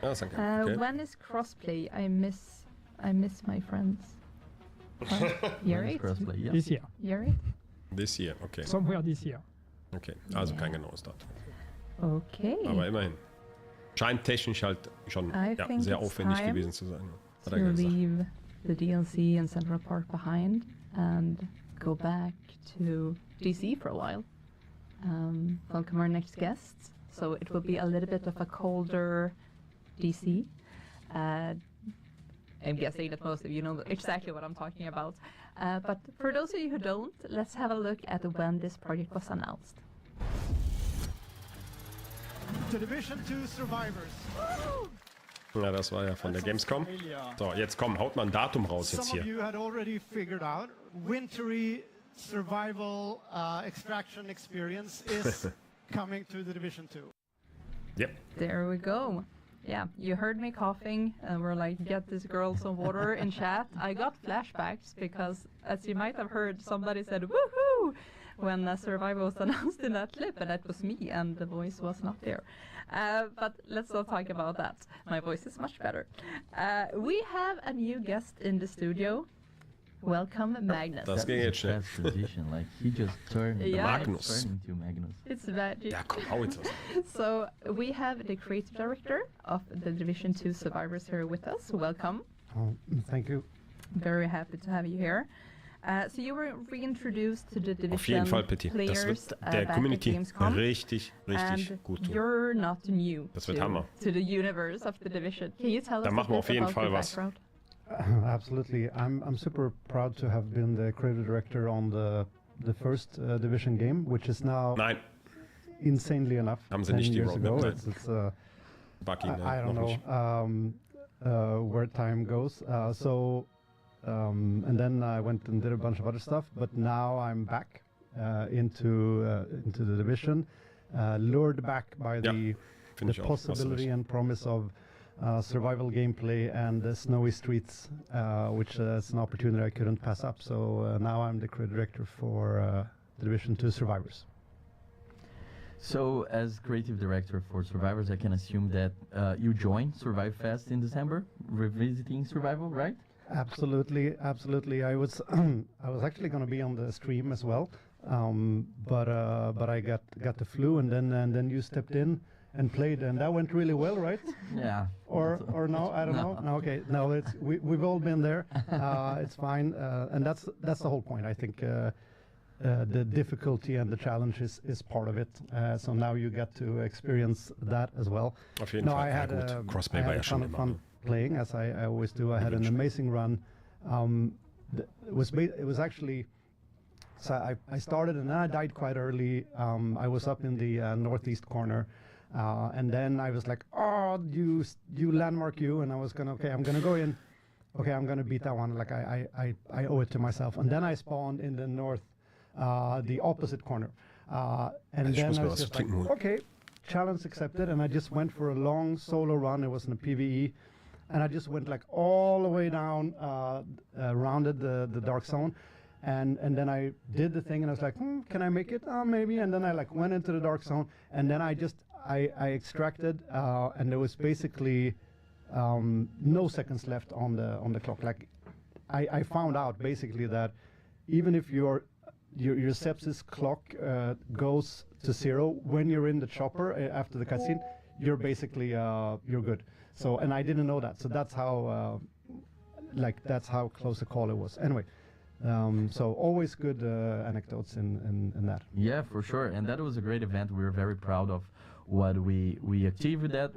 Oh, thank you. Okay. When is crossplay? I miss my friends. Crossplay, yeah. This year. This year, okay. Somewhere this year. Okay, also kein genaues Datum. Okay. Aber immerhin. Scheint technisch halt schon sehr aufwendig gewesen zu sein. To leave the DLC in Central Park behind and go back to DC for a while. Welcome our next guests. So it will be a little bit of a colder DC. I'm guessing that most of you know exactly what I'm talking about. But for those of you who don't, let's have a look at when this project was announced. The Division 2 Survivors. Ja, das war ja von der Gamescom. So, jetzt komm, haut mal ein Datum raus jetzt hier. Some of you had already figured out, wintry survival extraction experience is coming to the Division 2. Yep. There we go. Yeah, you heard me coughing, and we're like, get this girl some water in chat. I got flashbacks because, as you might have heard, somebody said woohoo when Survivor was announced in that clip, and that was me, and the voice was not there. But let's not talk about that. My voice is much better. We have a new guest in the studio. Welcome, Magnus. Das ging jetzt schnell. Tradition, like he just turned Magnus. turning to Magnus. It's magic. Ja, komm, hau jetzt was. So we have the creative director of the Division 2 Survivors here with us. Welcome. Oh, thank you. Very happy to have you here. So you were reintroduced to the Division Auf jeden Fall, Pitti. Das players wird der back Community at Gamescom. richtig And gut tun. you're not new Das wird Hammer. to the universe of the Division. Can you tell us Da a machen wir bit auf jeden about Fall your was. background? Absolutely. I'm super proud to have been the creative director on the first Division game, which is now Nein. insanely enough. Haben sie 10 nicht die years ago. Roadmap, It's Bucky, I don't noch know nicht. where time goes. And then I went and did a bunch of other stuff, but now I'm back into the Division, lured back by the possibility and promise of survival gameplay and the snowy streets, which is an opportunity I couldn't pass up. So now I'm the creative director for Division 2 Survivors. So, as creative director for Survivors, I can assume that you joined Survive Fest in December, revisiting Survival, right? Absolutely. I was actually going to be on the stream as well, but I got the flu, and then you stepped in and played, and that went really well, right? Yeah. Or no, I don't know. No, okay, no, we've all been there. It's fine, and that's the whole point. I think the difficulty and the challenge is part of it. So now you get to experience that as well. Auf jeden Fall. I had Crossplay war ja schon immer. fun playing, as I always do. I had an amazing run. It was actually, so I started and then I died quite early. I was up in the northeast corner, and then I was like, oh, you landmark you, and I was gonna, okay, I'm gonna go in, okay, I'm gonna beat that one, like I owe it to myself. And then I spawned in the north, the opposite corner, and then I was just like, okay, challenge accepted, and I just went for a long solo run. It wasn't a PvE. And I just went like all the way down, rounded the dark zone, and then I did the thing, and I was like, can I make it? Maybe. And then I like went into the dark zone, and then I extracted, and there was basically no seconds left on the clock. Like I found out basically that even if your sepsis clock goes to 0 when you're in the chopper after the cutscene, you're basically you're good. So, and I didn't know that. So that's how, that's how close a call it was. Anyway, so always good anecdotes in that. Yeah, for sure. And that was a great event. We were very proud of what we achieved with that.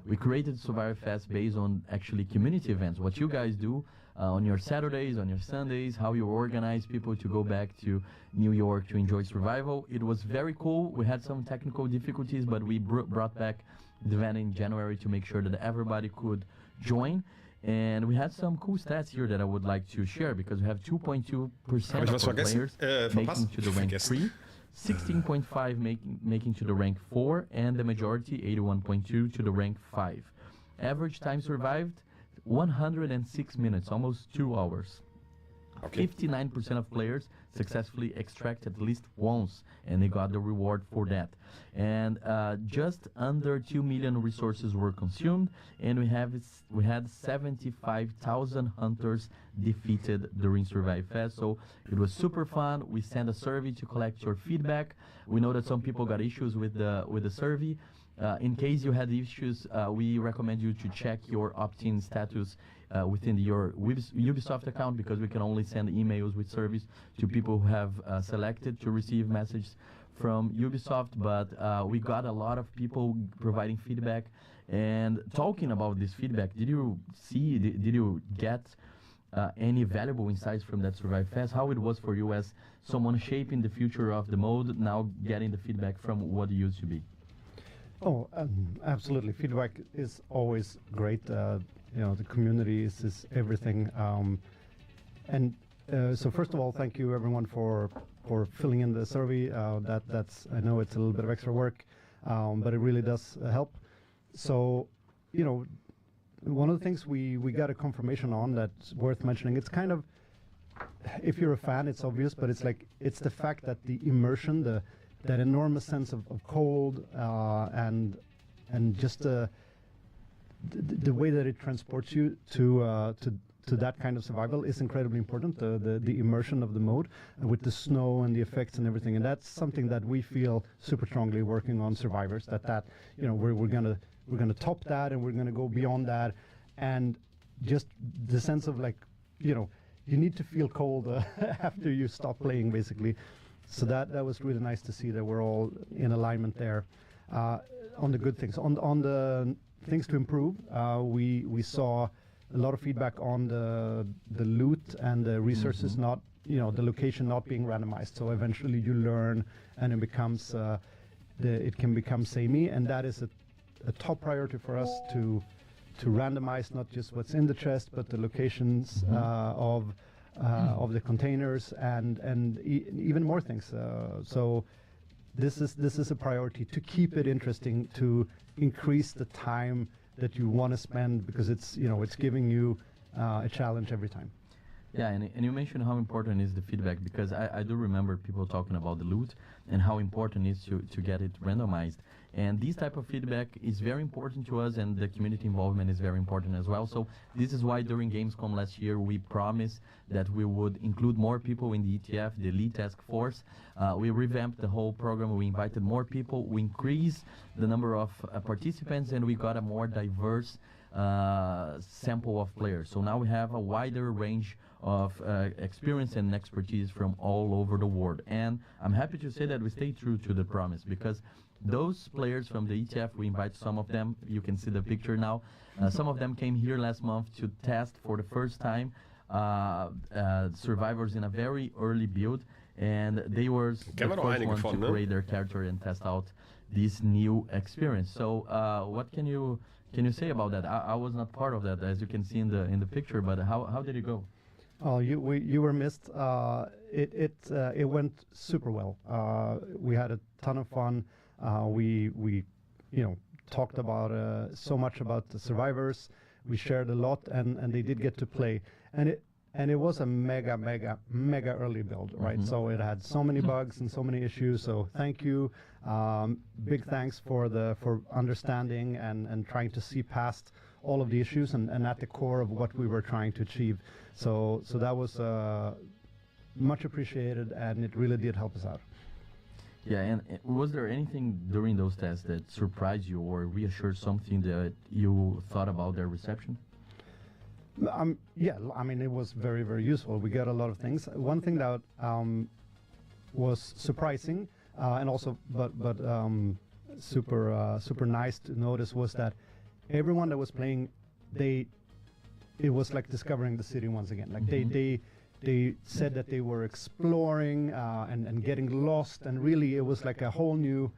We created Survivor Fest based on actually community events. What you guys do on your Saturdays, on your Sundays, how you organize people to go back to New York to enjoy survival. It was very cool. We had some technical difficulties, but we brought back the event in January to make sure that everybody could join. And we had some cool stats here that I would like to share, because we have 2.2% of players making to the rank 3, 16.5 making to the rank 4, and the majority, 81.2, to the rank 5. Average time survived, 106 minutes, almost 2 hours. Okay. 59% of players successfully extract at least once, and they got the reward for that. And just under 2 million resources were consumed, and we had 75,000 hunters defeated during Survive Fest. So it was super fun. We sent a survey to collect your feedback. We know that some people got issues with the survey. In case you had issues, we recommend you to check your opt-in status within your Ubisoft account, because we can only send emails with surveys to people who have selected to receive messages from Ubisoft. But we got a lot of people providing feedback. And talking about this feedback, did you get any valuable insights from that Survive Fest? How it was for you as someone shaping the future of the mode, now getting the feedback from what it used to be? Oh, absolutely. Feedback is always great. The community is everything. So first of all, thank you everyone for filling in the survey. That's I know it's a little bit of extra work, but it really does help. So, one of the things we got a confirmation on that's worth mentioning. It's kind of, if you're a fan, it's obvious, but it's the fact that the immersion, that enormous sense of cold and just the way that it transports you to that kind of survival is incredibly important. The immersion of the mode with the snow and the effects and everything, and that's something that we feel super strongly working on Survivors. That you know we're gonna top that, and we're gonna go beyond that, and just the sense of like, you know, you need to feel cold after you stop playing, basically. So that was really nice to see that we're all in alignment there on the good things. On the things to improve, we saw a lot of feedback on the loot and the resources not, you know, the location not being randomized. So eventually you learn, and it becomes it can become samey, and that is a top priority for us to randomize not just what's in the chest, but the locations of the containers and even more things. So this is a priority, to keep it interesting, to increase the time that you want to spend, because it's, you know, it's giving you a challenge every time. Yeah, and you mentioned how important is the feedback, because I do remember people talking about the loot and how important it is to get it randomized. And this type of feedback is very important to us, and the community involvement is very important as well. So this is why during Gamescom last year we promised that we would include more people in the ETF, the Elite Task Force. We revamped the whole program, we invited more people, we increased the number of participants, and we got a more diverse sample of players. So now we have a wider range of experience and expertise from all over the world. And I'm happy to say that we stay true to the promise, because those players from the ETF, we invite some of them, you can see the picture now, some of them came here last month to test for the first time Survivors in a very early build, and they were the first one to create their character and test out this new experience. So what can you say about that? I was not part of that, as you can see in the picture, but how did it go? Oh, you were missed. It went super well. We had a ton of fun. We you know, talked about so much about the Survivors. We shared a lot, and they did get to play. And it was a mega early build, right? So it had so many bugs and so many issues. So thank you, big thanks for understanding and trying to see past all of the issues and at the core of what we were trying to achieve. So that was much appreciated, and it really did help us out. Yeah, and was there anything during those tests that surprised you or reassured something that you thought about their reception? Yeah, I mean, it was very, very useful. We got a lot of things. One thing that was surprising and also but super nice to notice was that everyone that was playing, it was like discovering the city once again. Like they said that they were exploring and getting lost, and really it was like a whole new,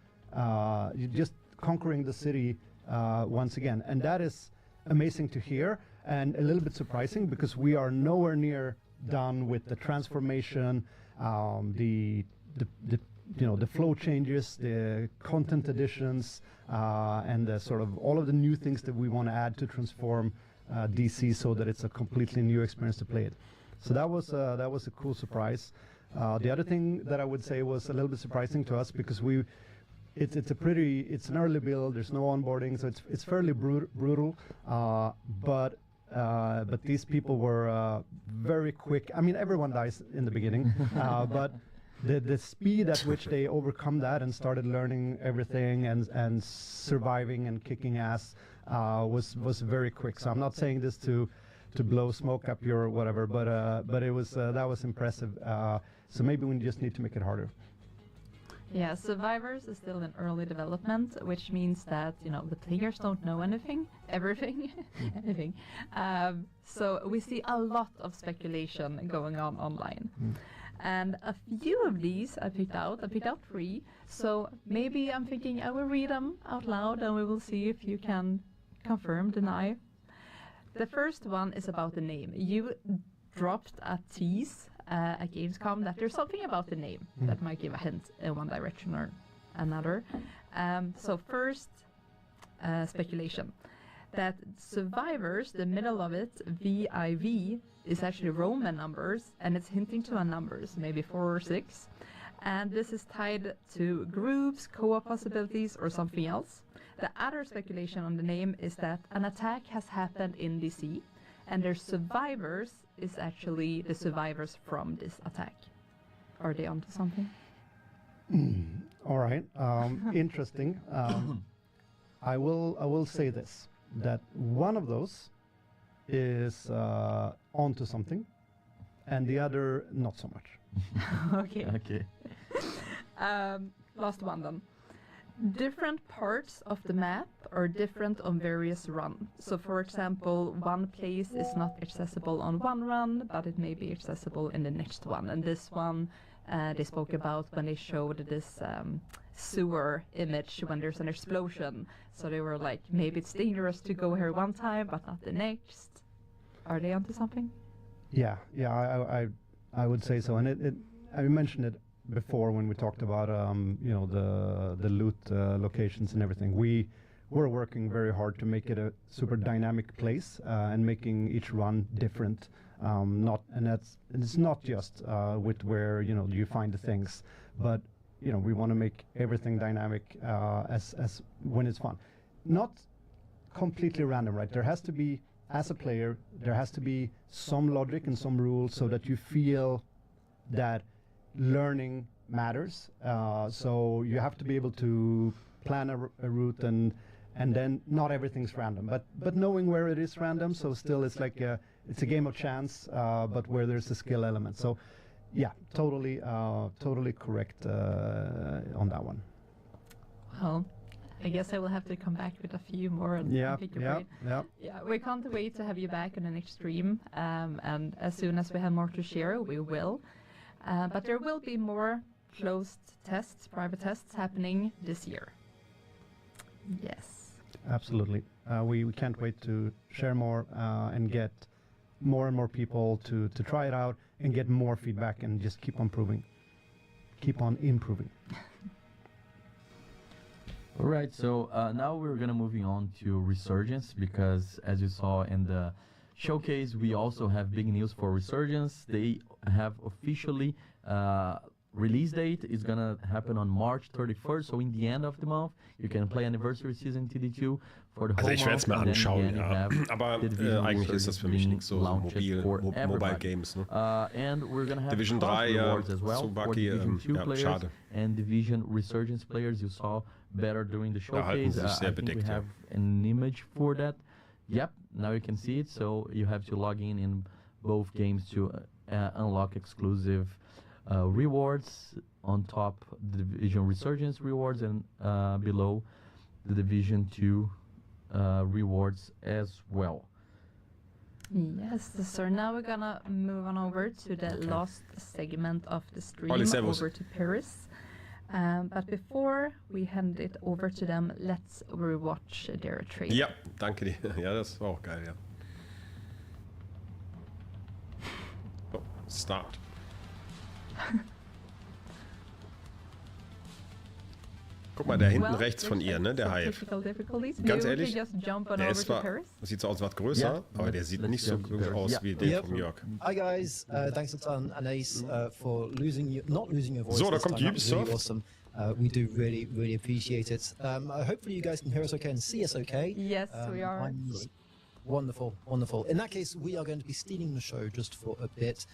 just conquering the city once again. And that is amazing to hear, and a little bit surprising, because we are nowhere near done with the transformation, the flow changes, the content additions, and the sort of all of the new things that we want to add to transform DC so that it's a completely new experience to play it. So that was a cool surprise. The other thing that I would say was a little bit surprising to us, because it's an early build. There's no onboarding, so it's fairly brutal. But these people were very quick. I mean, everyone dies in the beginning, but the speed at which they overcome that and started learning everything and surviving and kicking ass was very quick. So I'm not saying this to blow smoke up your whatever, but it was that was impressive. So maybe we just need to make it harder. Yeah, Survivors is still in early development, which means that, you know, the players don't know anything. So we see a lot of speculation going on online. And a few of these I picked out 3. So maybe I'm thinking I will read them out loud, and we will see if you can confirm, deny. The first one is about the name. You dropped a tease at Gamescom that there's something about the name that might give a hint in one direction or another. So first, speculation. That Survivors, the middle of it, VIV, is actually Roman numbers, and it's hinting to a numbers, maybe 4 or 6. And this is tied to groups, co-op possibilities, or something else. The other speculation on the name is that an attack has happened in DC, and their survivors is actually the survivors from this attack. Are they onto something? All right, interesting. I will say this, that one of those is onto something, and the other not so much. Okay. Okay. Last one then. Different parts of the map are different on various runs. So for example, one place is not accessible on one run, but it may be accessible in the next one. And this one they spoke about when they showed this sewer image when there's an explosion. So they were like, maybe it's dangerous to go here one time, but not the next. Are they onto something? Yeah, I would say so. And I mentioned it before when we talked about you know, the loot locations and everything. We were working very hard to make it a super dynamic place and making each run different. It's not just with where, you know, you find the things, but you know, we want to make everything dynamic as when it's fun. Not completely random, right? There has to be, as a player, there has to be some logic and some rules so that you feel that learning matters. So you have to be able to plan a route, and then not everything's random, but knowing where it is random, so still it's like it's a game of chance, but where there's a skill element. So yeah, totally correct on that one. Well, I guess I will have to come back with a few more and pick your brain. Yeah, we can't wait to have you back on the next stream, and as soon as we have more to share, we will. But there will be more closed tests, private tests happening this year. Yes. Absolutely. We can't wait to share more and get more and more people to try it out and get more feedback and just keep on improving. All right, so now we're gonna moving on to Resurgence, because as you saw in the showcase, we also have big news for Resurgence. They have officially release date is gonna happen on March 31st, so in the end of the month you can play Anniversary Season TD2 for the whole Also ich werde es mir month, anschauen, ja. Aber eigentlich ist das für mich nicht so Mobile Games. Ne? And we're gonna have Division 3, as well for Division 2 players schade. and Division Resurgence players. You saw better during the showcase. I think we have an image for that. Yep, now you can see it, so you have to log in both games to unlock exclusive rewards. On top, the Division Resurgence rewards, and below the Division 2 rewards as well. Yes, so now we're gonna move on over to the last segment of the stream, over to Paris. But before we hand it over to them, let's rewatch their trailer. Ja, danke dir. Ja, das war auch geil, ja. So, start. Guck mal, der hinten rechts von ihr, ne, der Hive. Ganz ehrlich, der ist zwar, sieht so aus, was größer, aber der sieht nicht so aus wie der von Jörg. Hi guys, thanks a ton, Anais, for not losing your voice. So, da kommt Ubisoft. Really awesome. We do really appreciate it. Hopefully you guys can hear us okay and see us okay. Yes, we are. Wonderful. In that case, we are going to be stealing the show just for a bit.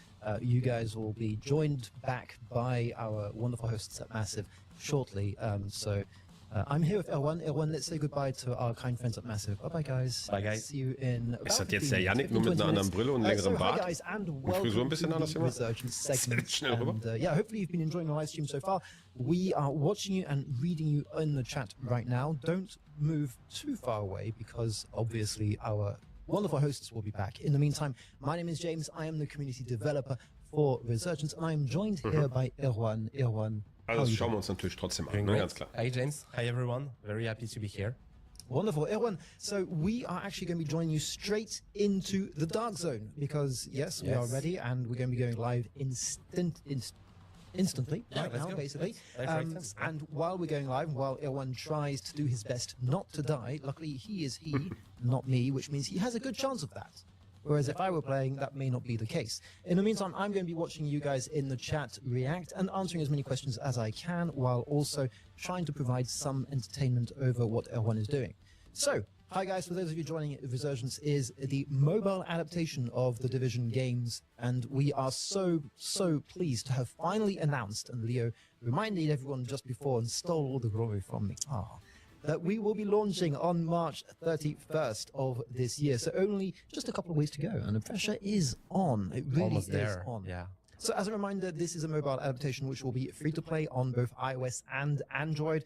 You guys will be joined back by our wonderful hosts at Massive shortly. So I'm here with Erwan. Erwan, let's say goodbye to our kind friends at Massive. Bye guys. Bye guys. See you in about Ist das jetzt der Yannick nur mit einer anderen Brille und längerem Bart? Hi guys, and und Frisur ein bisschen anders immer? Schnell rüber. Yeah, hopefully you've been enjoying the live stream so far. We are watching you and reading you in the chat right now. Don't move too far away, because obviously our wonderful hosts will be back. In the meantime, my name is James. I am the community developer for Resurgence, and I am joined here by Erwan. Erwan, also schauen wir uns natürlich trotzdem an, ne? Ganz klar. Hi James, hi everyone. Very happy to be here. Wonderful, Erwan. So we are actually going to be joining you straight into the Dark Zone, because yes, we are ready, and we're going to be going live instantly right now, basically. And while we're going live, while Erwan tries to do his best not to die, luckily he is not me, which means he has a good chance of that. Whereas if I were playing, that may not be the case. In the meantime, I'm going to be watching you guys in the chat react and answering as many questions as I can, while also trying to provide some entertainment over what Erwan is doing. So, Hi guys, for those of you joining, Resurgence is the mobile adaptation of the Division games, and we are so pleased to have finally announced, and Leo reminded everyone just before and stole all the glory from me, that we will be launching on March 31st of this year. So only just a couple of weeks to go, and the pressure is on. It really Almost is there. on. Yeah. So as a reminder, this is a mobile adaptation which will be free to play on both iOS and Android.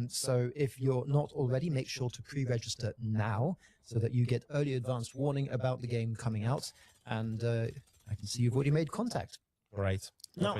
So if you're not already, make sure to pre-register now so that you get early advanced warning about the game coming out. And I can see you've already made contact. Right. Now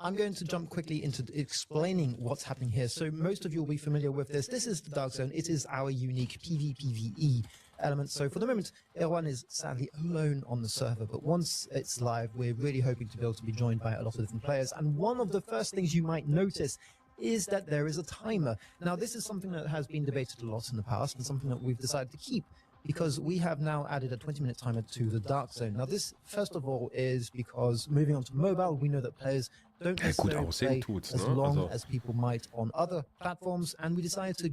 I'm going to jump quickly into explaining what's happening here. So most of you will be familiar with this. This is the Dark Zone. It is our unique PvPvE element. So for the moment, Jährigen is sadly alone on the server, but once it's live, we're really hoping to be able to be joined by a lot of different players. And one of the first things you might notice is that there is a timer. Now, this is something that has been debated a lot in the past and something that we've decided to keep, because we have now added a 20-minute timer to the Dark Zone. Now, this, first of all, is because moving on to mobile, we know that players don't necessarily play as long as people might on other platforms, and we decided to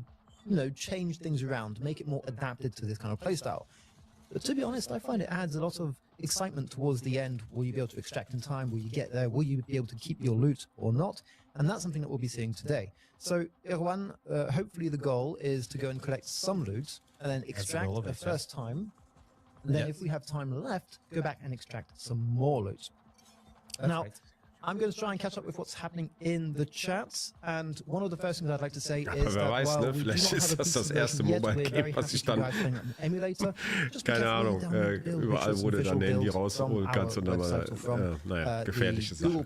change things around, make it more adapted to this kind of playstyle. But to be honest, I find it adds a lot of excitement towards the end. Will you be able to extract in time? Will you get there? Will you be able to keep your loot or not? And that's something that we'll be seeing today. So, Jährigen, hopefully the goal is to go and collect some loot and then extract the first time. And then if we have time left, go back and extract some more loot. Now, I'm going to try and catch up with what's happening in the chat, and one of the first things I'd like to say is that while we do not have a PC version yet, we're very happy to guys playing an emulator. Keine Ahnung, überall wurde dann der Handy rausholen kannst und dann naja, gefährliche Sache.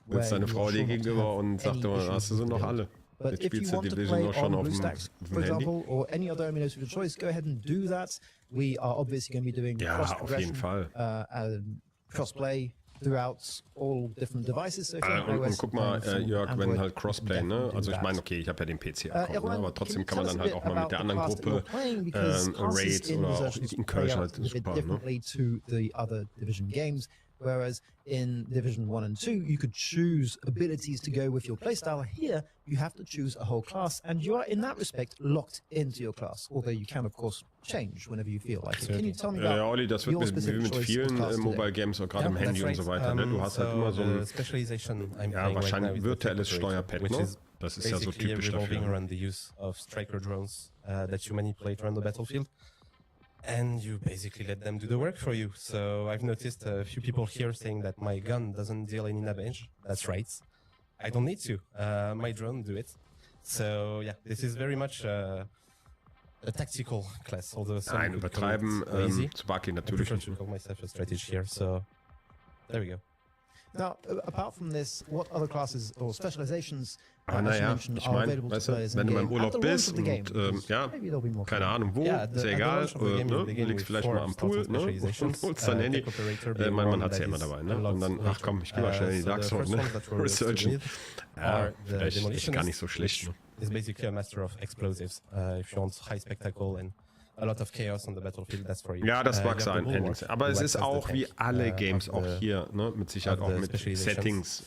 Jetzt seine Frau dir gegenüber und sagte mal, hast du sie noch alle? Jetzt spielst du Division noch schon auf dem Handy. Or any other emulator of your choice, go ahead and do that. We are obviously going to be doing cross-play throughout all different devices. So und guck mal, Jörg, wenn halt Crossplay, ne? Also ich meine, okay, ich habe ja den PC-Account, ne? Aber trotzdem kann man dann halt auch mal mit der anderen Gruppe Raids oder auch in Köln halt super, ne? To the other Division games, whereas in Division 1 and 2, you could choose abilities to go with your playstyle. Here, you have to choose a whole class, and you are, in that respect, locked into your class. Although you can, of course, change whenever you feel like it. Can you tell me about Olli, das wird mit vielen Mobile Games, auch gerade im Handy und so weiter, ne? Du hast halt immer so ein, wahrscheinlich virtuelles Steuerpad, ne? Das ist ja so typisch dafür. Around the use of striker drones that you manipulate around the battlefield. And you basically let them do the work for you. So I've noticed a few people here saying that my gun doesn't deal any damage. That's right. I don't need to. My drone do it. So yeah, this is very much a tactical class. Although some Nein, übertreiben, Tsubaki natürlich. I call myself a strategy here. So there we go. Now, apart from this, what other classes or specializations naja, ich meine, weißt du, wenn du mal im Urlaub bist und ja, keine Ahnung wo, ist ja egal, ne? Du liegst vielleicht mal am Pool, ne? Und holst dein Handy. Man hat es ja immer dabei, ne? Und dann, ach komm, ich geh mal schnell in die Dark Zone, ne? Resurgence. Ja, vielleicht ist gar nicht so schlecht, ne? It's basically a master of explosives. If you want high spectacle and a lot of chaos on the battlefield, that's for you. Ja, das mag sein, aber es ist auch wie alle Games auch hier, ne, mit Sicherheit auch mit Settings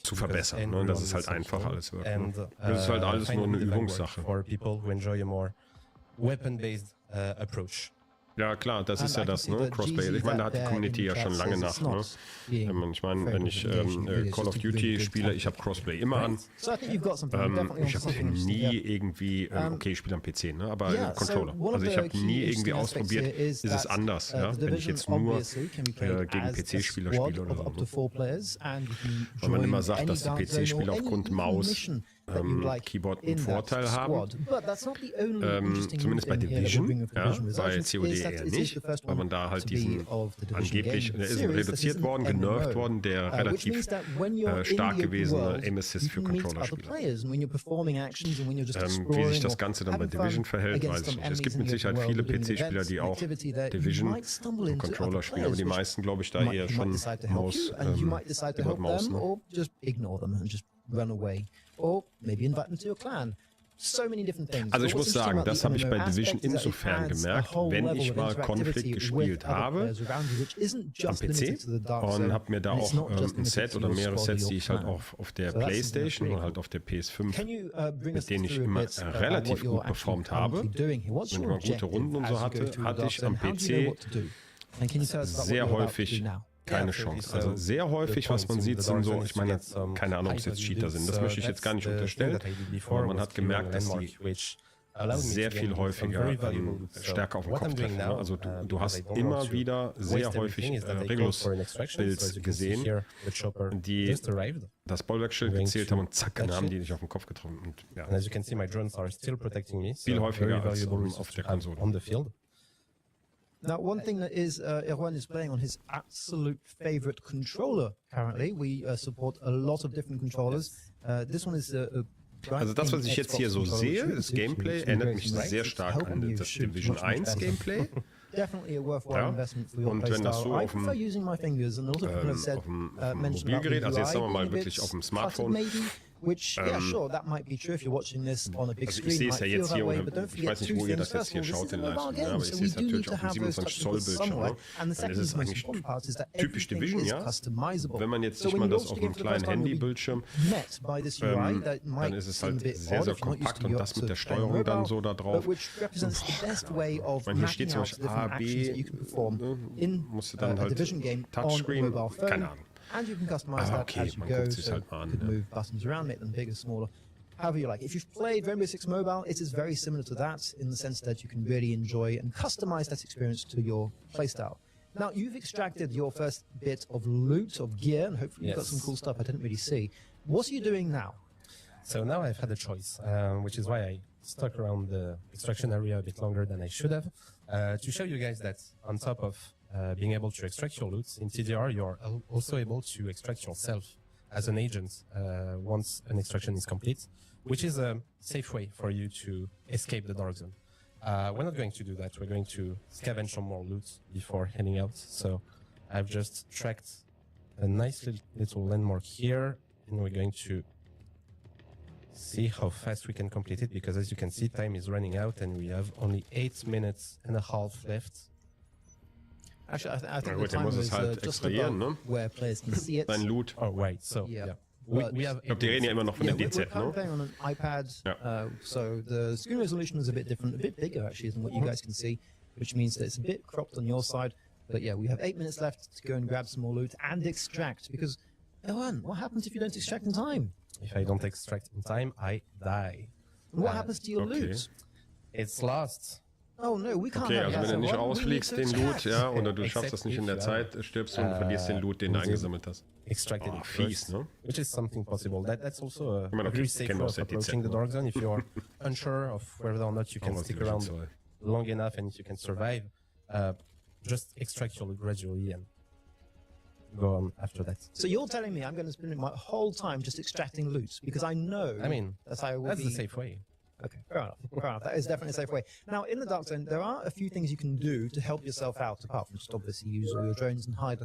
zu verbessern, ne, das ist halt einfach alles wird, ne? Das ist halt alles nur eine Übungssache. For people who enjoy a more weapon-based approach. Ja klar, das ist ja das, ne? Crossplay. Ich meine, da hat die Community ja schon lange nach, ne? Ich meine, wenn ich Call of Duty spiele, ich habe Crossplay immer an. Ich habe nie irgendwie, okay, ich spiele am PC, ne? Aber Controller. Also ich habe nie irgendwie ausprobiert, ist es anders, ja? Wenn ich jetzt nur gegen PC-Spieler spiele oder so. Weil man immer sagt, dass die PC-Spieler aufgrund Maus Keyboard einen Vorteil haben. Zumindest bei Division, ja, bei COD eher nicht, weil man da halt diesen angeblich, der ist reduziert worden, genervt worden, der relativ stark gewesene Aim-Assist für Controller-Spieler. Wie sich das Ganze dann bei Division verhält, weiß ich nicht. Es gibt mit Sicherheit viele PC-Spieler, die auch Division und Controller spielen, aber die meisten, glaube ich, da eher schon Maus, Run away, or maybe invite them to your clan. so many different things. Also ich muss sagen, das habe ich bei Division insofern gemerkt, wenn ich mal Conflict gespielt habe am PC und habe mir da auch ein Set oder mehrere Sets, die ich halt auch auf der Playstation und halt auf der PS5, mit denen ich immer relativ gut performt habe, und immer gute Runden und so hatte ich am PC sehr häufig keine Chance. Also sehr häufig, was man sieht, sind so, ich meine, keine Ahnung, ob es jetzt Cheater sind, das möchte ich jetzt gar nicht unterstellen, aber man hat gemerkt, dass die sehr viel häufiger stärker auf den Kopf treffen. Ne? Also du hast immer wieder sehr häufig Regulus-Builds gesehen, die das Bollwerkschild gezählt haben und zack, dann haben die dich auf den Kopf getroffen. Und, ja. Viel häufiger als auf der Konsole. Now, one thing that is, Erwan is playing on his absolute favorite controller currently. We support a lot of different controllers. This one is also das, was ich jetzt hier so sehe, das Gameplay erinnert mich sehr stark an das Division 1 Gameplay. Definitely a worthwhile investment for your und wenn das so auf dem Mobilgerät, also jetzt sagen wir mal wirklich auf dem Smartphone, which, yeah, sure, that might be true if you're watching this on a big also screen. ich sehe es ja jetzt hier, ich weiß nicht, wo ihr das jetzt hier schaut, den Livestream, aber ich sehe es natürlich auf dem 27 Zoll Bildschirm. Ne? Dann ist es eigentlich typisch Division, ja. Wenn man jetzt sich mal das auf einem kleinen Handybildschirm, dann ist es halt sehr, sehr kompakt und das mit der Steuerung dann so da drauf. Ich meine, hier steht zum Beispiel A, B, musst du dann halt Touchscreen, keine Ahnung. And you can customize that as you go, so you can move buttons around, make them bigger, smaller, however you like. If you've played Rainbow Six Mobile, it is very similar to that in the sense that you can really enjoy and customize that experience to your playstyle. Now, you've extracted your first bit of loot, of gear, and hopefully you've got some cool stuff I didn't really see. What are you doing now? So now I've had a choice, which is why I stuck around the extraction area a bit longer than I should have, to show you guys that on top of being able to extract your loot, in TDR you're also able to extract yourself as an agent once an extraction is complete, which is a safe way for you to escape the dark zone. We're not going to do that, we're going to scavenge some more loot before heading out, so I've just tracked a nice little landmark here, and we're going to see how fast we can complete it, because as you can see, time is running out and we have only 8 minutes and a half left. Actually, I think the time is just above where players can see it. Dein Loot. Oh, right, so, yeah. We have, ich glaube, die reden ja immer noch von der DZ, ne? We're playing on an iPad, so the screen resolution is a bit different, a bit bigger actually than what you guys can see, which means that it's a bit cropped on your side. But yeah, we have 8 minutes left to go and grab some more loot and extract, because, Erwan, what happens if you don't extract in time? If I don't extract in time, I die. And what happens to your loot? It's lost. Oh no, we can't. Okay, also wenn du nicht rausfliegst, den Loot, ja, oder du schaffst das nicht in der Zeit, stirbst du und verlierst den Loot, den du eingesammelt hast. Extracted it fies, ne? Which is something possible. That's also a very safe way of approaching the dark zone. If you're unsure of whether or not you can stick around long enough and if you can survive, just extract your loot gradually and go on after that. So you're telling me I'm going to spend my whole time just extracting loot, because I know that's how I will that's the safe way. Okay, fair enough. Fair enough. That is definitely a safe way. Now, in the Dark Zone, there are a few things you can do to help yourself out, apart from just obviously use all your drones and hide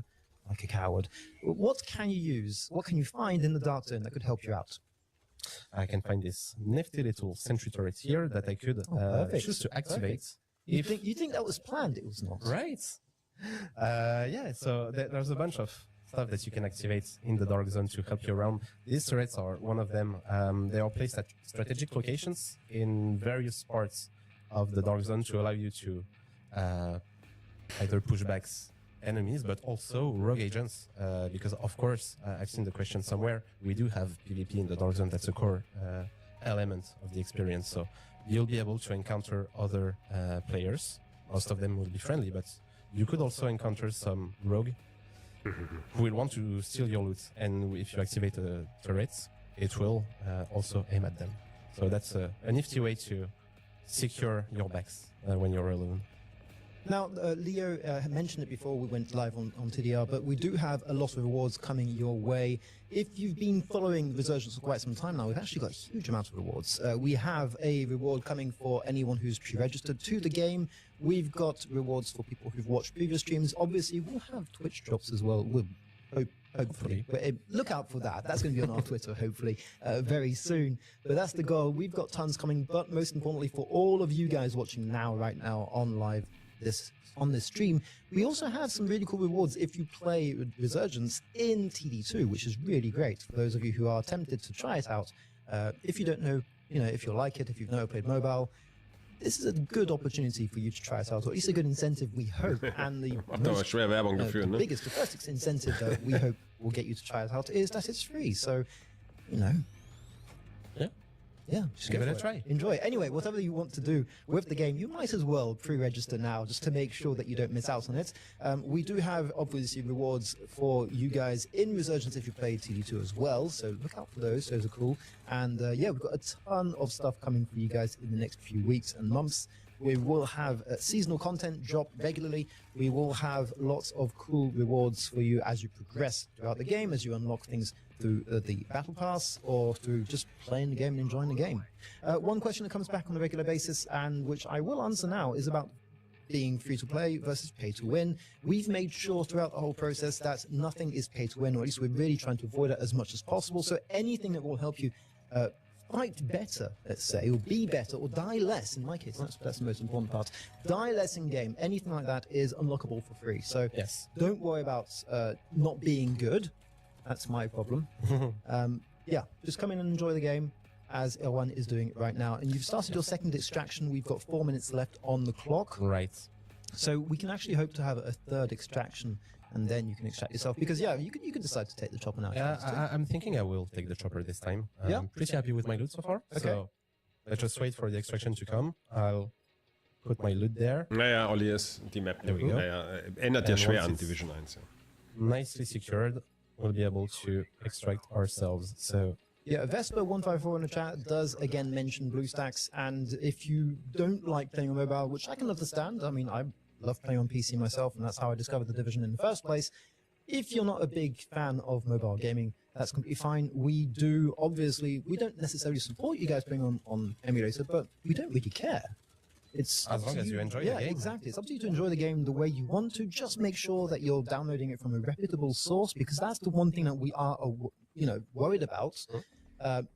like a coward. What can you use? What can you find in the Dark Zone that could help you out? I can find this nifty little sentry turret here that I could choose to activate. You think that was planned? It was not. Right. Yeah, so there's a bunch of stuff that you can activate in the Dark Zone to help you around. These turrets are one of them. They are placed at strategic locations in various parts of the Dark Zone to allow you to either push back enemies, but also rogue agents, because of course, I've seen the question somewhere, we do have PvP in the Dark Zone. That's a core element of the experience, so you'll be able to encounter other players. Most of them will be friendly, but you could also encounter some rogue who will want to steal your loot, and if you activate the turrets, it will also aim at them. So that's a nifty way to secure your backs when you're alone. Now, Leo mentioned it before we went live on TDR, but we do have a lot of rewards coming your way. If you've been following Resurgence for quite some time now, we've actually got a huge amount of rewards. We have a reward coming for anyone who's pre-registered to the game. We've got rewards for people who've watched previous streams. Obviously, we'll have Twitch drops as well. We'll Hopefully. But, look out for that. That's going to be on our Twitter, hopefully, very soon. But that's the goal. We've got tons coming, but most importantly, for all of you guys watching right now on live on this stream, we also have some really cool rewards if you play Resurgence in TD2, which is really great for those of you who are tempted to try it out. If you don't know, if you like it, if you've never played mobile, this is a good opportunity for you to try it out, or at least a good incentive, we hope. And the biggest, the first incentive that we hope will get you to try it out is that it's free. So, yeah, just give it a try. Enjoy it. Anyway, whatever you want to do with the game, you might as well pre-register now just to make sure that you don't miss out on it. We do have, obviously, rewards for you guys in Resurgence if you play TD2 as well, so look out for those. Those are cool. And yeah, we've got a ton of stuff coming for you guys in the next few weeks and months. We will have seasonal content drop regularly. We will have lots of cool rewards for you as you progress throughout the game, as you unlock things through the Battle Pass or through just playing the game and enjoying the game. One question that comes back on a regular basis, and which I will answer now, is about being free to play versus pay to win. We've made sure throughout the whole process that nothing is pay to win, or at least we're really trying to avoid it as much as possible. So anything that will help you fight better, let's say, or be better, or die less, in my case, that's the most important part. Die less in game, anything like that is unlockable for free. So yes, don't worry about not being good. That's my problem. Yeah, just come in and enjoy the game, as Erwan is doing right now. And you've started your second extraction. We've got 4 minutes left on the clock. Right. So we can actually hope to have a third extraction, and then you can extract yourself. Because, yeah, you could decide to take the chopper now. Yeah, I'm thinking I will take the chopper this time. Yeah? I'm pretty happy with my loot so far. Okay. So let's just wait for the extraction to come. I'll put my loot there. Naja, Olli ist die Map. There we go. Naja, ändert ja schwer an Division 1. Ja. Nicely secured, we'll be able to extract ourselves. So yeah, Vespa154 in the chat does again mention BlueStacks, and if you don't like playing on mobile, which I can understand, I mean, I love playing on PC myself, and that's how I discovered the Division in the first place. If you're not a big fan of mobile gaming, that's completely fine. We do, obviously, we don't necessarily support you guys playing on emulator, but we don't really care. It's as long as you enjoy the game. Yeah, exactly. It's up to you to enjoy the game the way you want to. Just make sure that you're downloading it from a reputable source, because that's the one thing that we are, worried about.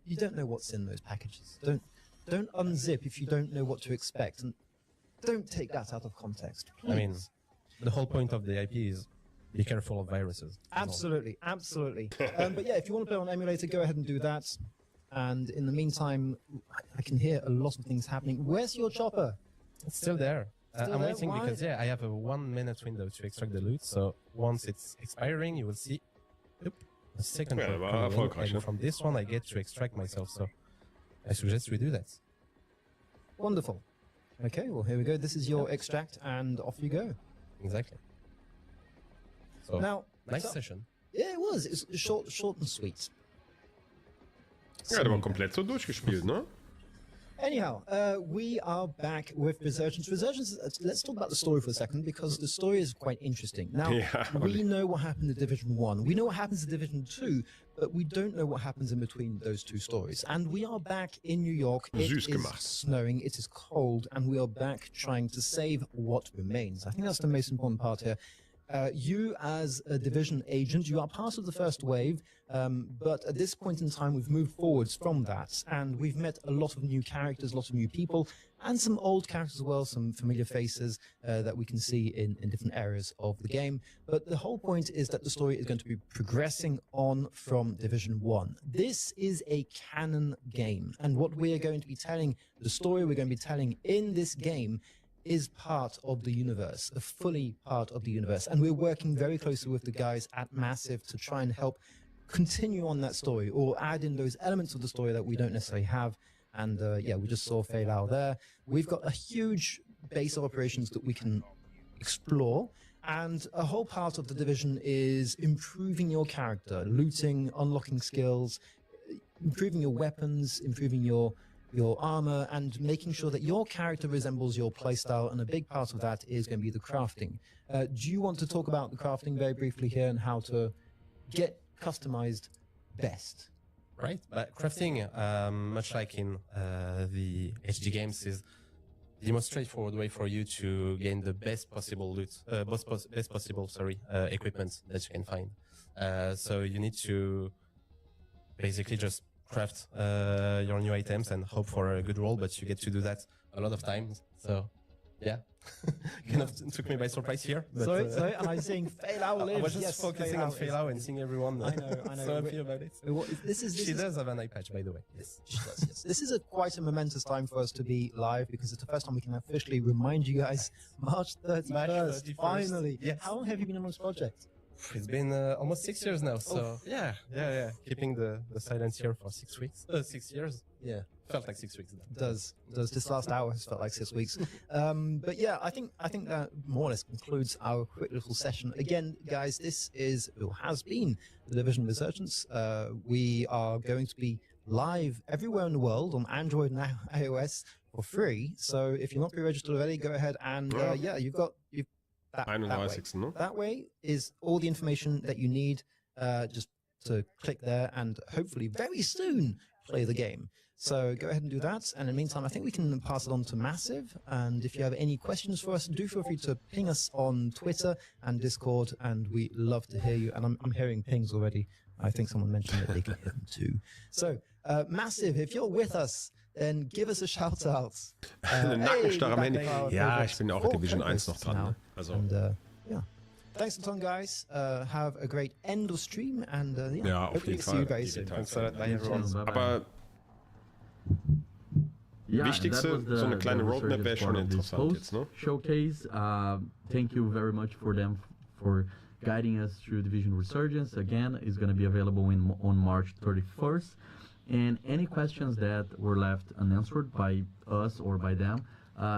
You don't know what's in those packages. Don't unzip if you don't know what to expect, and don't take that out of context, please. I mean, the whole point of the IP is be careful of viruses. Absolutely, absolutely. But yeah, if you want to play on emulator, go ahead and do that. And in the meantime, I can hear a lot of things happening. Where's your chopper? It's still there. Still I'm there? waiting Why? because I have a 1 minute window to extract the loot. So once it's expiring, you will see a second Ja, drop war coming in, erfolgreich, and ne? from this one I get to extract myself. So I suggest we do that. Wonderful. Okay, well here we go. This is your extract, and off you go. Exactly. So Now, nice so- session. Yeah, it was. It's short and sweet. Ja, der war komplett so durchgespielt, ne? Anyhow, we are back with Resurgence. Resurgence, let's talk about the story for a second, because the story is quite interesting. Now, Yeah, we know what happened in Division 1. We know what happens in Division 2, but we don't know what happens in between those two stories. And we are back in New York. It Süß is gemacht. snowing, it is cold, and we are back trying to save what remains. I think that's the most important part here. You, as a Division agent, you are part of the first wave, but at this point in time, we've moved forwards from that, and we've met a lot of new characters, a lot of new people, and some old characters as well, some familiar faces that we can see in different areas of the game. But the whole point is that the story is going to be progressing on from Division 1. This is a canon game, and what we are going to be telling, the story we're going to be telling in this game, is part of the universe, a fully part of the universe. And we're working very closely with the guys at Massive to try and help continue on that story, or add in those elements of the story that we don't necessarily have. And yeah, we just saw Faye Lau there. We've got a huge base of operations that we can explore. And a whole part of the Division is improving your character, looting, unlocking skills, improving your weapons, improving your armor, and making sure that your character resembles your playstyle, and a big part of that is going to be the crafting. Do you want to talk about the crafting very briefly here, and how to get customized best? Right, but crafting, much like in the HD games, is the most straightforward way for you to gain the best possible loot, best possible equipment that you can find. So you need to basically just craft your new items and hope for a good roll, but you get to do that a lot of times. So yeah, kind of took me by surprise here. But, sorry, and I'm saying Fail lives. I was just focusing on Fail and seeing everyone I know. so happy about it. She does have an eye patch, by the way. Yes, she does. Yes. This is quite a momentous time for us to be live because it's the first time we can officially remind you guys. March 31st, finally. Yes. How long have you been on this project? It's been almost 6 years now, so yeah. Keeping the silence here for 6 weeks, 6 years. Yeah, felt like 6 weeks. Does this last hour has felt like 6 weeks? But yeah, I think that more or less concludes our quick little session. Again, guys, this is or has been the Division Resurgence. We are going to be live everywhere in the world on Android and iOS for free. So if you're not pre-registered already, go ahead and That way is all the information that you need just to click there and hopefully very soon play the game. So go ahead and do that. And in the meantime, I think we can pass it on to Massive. And if you have any questions for us, do feel free to ping us on Twitter and Discord. And we love to hear you. And I'm hearing pings already. I think someone mentioned that they can hear them too. So Massive, if you're with us, then give us a shout-out. Nackenstarre am Handy. Ja, ich bin auch Division 1 noch dran. Ne? Also. And, yeah. Thanks a ton, guys. Have a great end of stream. And ja, auf jeden Fall. Aber Wichtigste, so eine kleine Roadmap wäre schon interessant jetzt, ne? Showcase. Thank you very much for them for guiding us through Division Resurgence. Again, it's going to be available on March 31st. And any questions that were left unanswered by us or by them,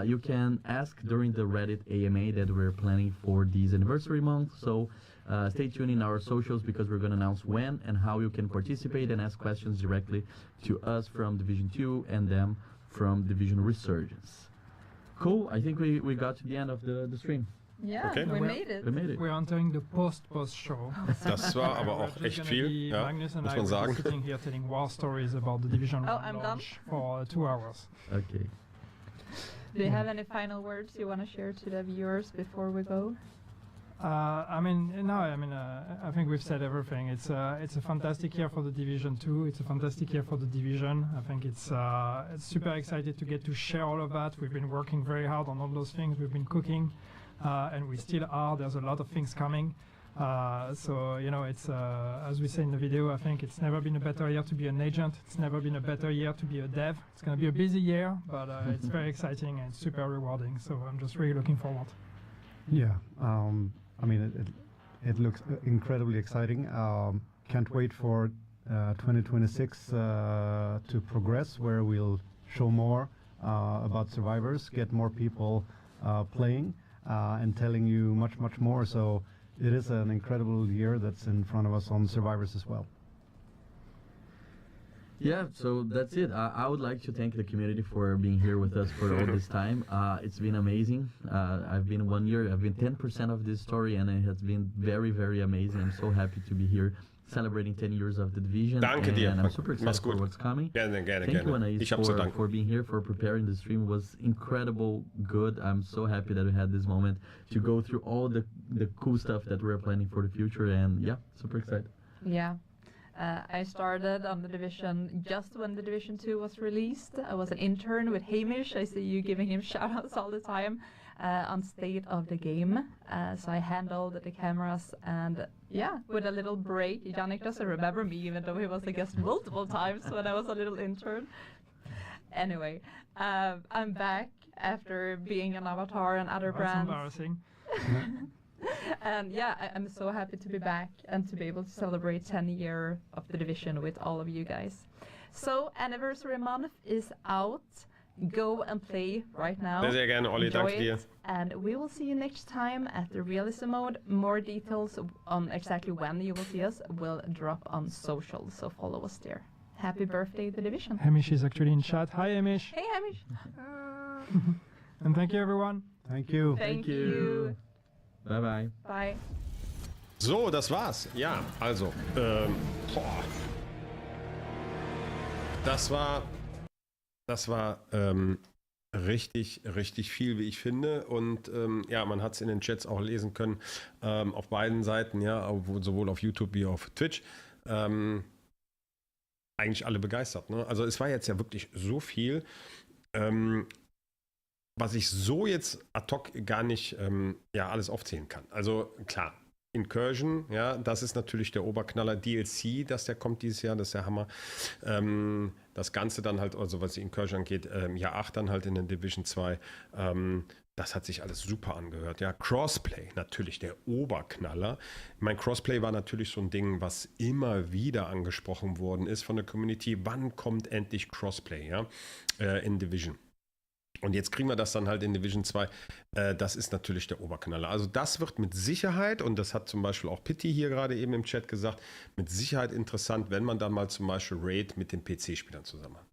you can ask during the Reddit AMA that we're planning for this anniversary month. So stay tuned in our socials because we're going to announce when and how you can participate and ask questions directly to us from Division 2 and them from Division Resurgence. Cool. I think we got to the end of the stream. Yeah, okay. we made it. We're entering the post-show. Das war aber auch echt viel, ja, Magnus and muss I man sagen. sitting here telling war stories about the Division launch for 2 hours. Okay. Do you have any final words you want to share to the viewers before we go? I think we've said everything. It's a fantastic year for the Division 2. It's a fantastic year for the Division. I think it's super excited to get to share all of that. We've been working very hard on all those things. We've been cooking, and we still are. There's a lot of things coming. So it's as we say in the video. I think it's never been a better year to be an agent. It's never been a better year to be a dev. It's going to be a busy year, but it's very exciting and super rewarding. So I'm just really looking forward. Yeah. It looks incredibly exciting. Can't wait for 2026 to progress, where we'll show more about Survivors, get more people playing and telling you much more. So it is an incredible year that's in front of us on Survivors as well. Yeah, so that's it. I would like to thank the community for being here with us for all this time. It's been amazing. I've been 1 year, I've been 10% of this story, and it has been very, very amazing. I'm so happy to be here celebrating 10 years of the Division. Danke dir. And I'm super excited for what's coming. Gerne. Thank you, Anais, for being here, for preparing the stream. It was incredible good. I'm so happy that we had this moment to go through all the cool stuff that we're planning for the future, and yeah, super excited. Yeah. I started on the Division just when the Division 2 was released. I was an intern with Hamish. I see you giving him shoutouts all the time on State of the Game. So I handled the cameras, and yeah, with a little break. Yannick doesn't remember me, even though he was a guest multiple times when I was a little intern. Anyway, I'm back after being an avatar and other brands. That's embarrassing. And yeah, I'm so happy to be back and to be able to celebrate 10 years of the Division with all of you guys. So anniversary month is out. Go and play right now. Sehr gerne, Olli, danke dir. And we will see you next time at the realism mode. More details on exactly when you will see us will drop on social, so follow us there. Happy birthday, the Division. Hamish is actually in chat. Hi, Hamish. Hey, Hamish. And thank you, everyone. Thank you. Thank you. Bye. Bye. So, das war's. Ja, also, das war richtig, richtig viel, wie ich finde. Und ja, man hat es in den Chats auch lesen können, auf beiden Seiten, ja, sowohl auf YouTube wie auf Twitch. Eigentlich alle begeistert. Ne? Also es war jetzt ja wirklich so viel, was ich so jetzt ad hoc gar nicht ja, alles aufzählen kann. Also klar, Incursion, ja, das ist natürlich der Oberknaller. DLC, der kommt dieses Jahr, das ist der Hammer. Das Ganze dann halt, also was die Incursion angeht, Jahr 8 dann halt in der Division 2. Das hat sich alles super angehört. Ja, Crossplay, natürlich der Oberknaller. Mein Crossplay war natürlich so ein Ding, was immer wieder angesprochen worden ist von der Community. Wann kommt endlich Crossplay, ja, in Division? Und jetzt kriegen wir das dann halt in Division 2. Das ist natürlich der Oberknaller. Also das wird mit Sicherheit, und das hat zum Beispiel auch Pitti hier gerade eben im Chat gesagt, mit Sicherheit interessant, wenn man dann mal zum Beispiel Raid mit den PC-Spielern zusammen hat.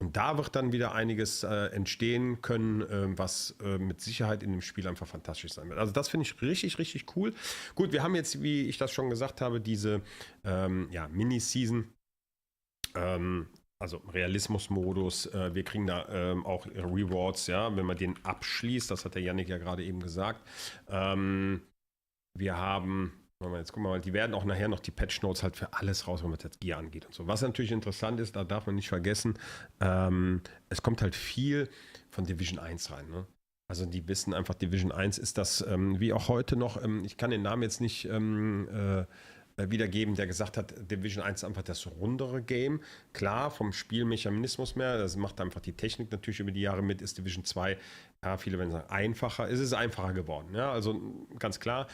Und da wird dann wieder einiges entstehen können, was mit Sicherheit in dem Spiel einfach fantastisch sein wird. Also das finde ich richtig, richtig cool. Gut, wir haben jetzt, wie ich das schon gesagt habe, diese ja, Mini-Season. Also Realismus-Modus, wir kriegen da auch Rewards, ja, wenn man den abschließt, das hat der Yannick ja gerade eben gesagt. Wir haben, jetzt gucken wir mal, die werden auch nachher noch die Patch-Notes halt für alles raus, was das Gear angeht und so. Was natürlich interessant ist, da darf man nicht vergessen, es kommt halt viel von Division 1 rein, ne? Also die wissen einfach, Division 1 ist das, wie auch heute noch, ich kann den Namen jetzt nicht wiedergeben, der gesagt hat, Division 1 ist einfach das rundere Game. Klar, vom Spielmechanismus mehr, das macht einfach die Technik natürlich über die Jahre mit, ist Division 2, ja, viele werden sagen, einfacher. Es ist einfacher geworden, ja, also ganz klar.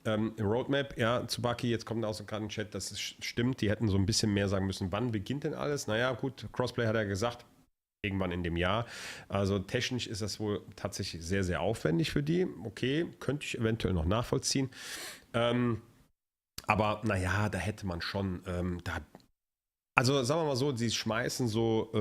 Roadmap, ja, Tsubaki, jetzt kommt aus dem gerade Chat, das stimmt, die hätten so ein bisschen mehr sagen müssen, wann beginnt denn alles? Naja, gut, Crossplay hat er gesagt, irgendwann in dem Jahr. Also technisch ist das wohl tatsächlich sehr, sehr aufwendig für die. Okay, könnte ich eventuell noch nachvollziehen. Aber naja, da hätte man schon, also sagen wir mal so, sie schmeißen so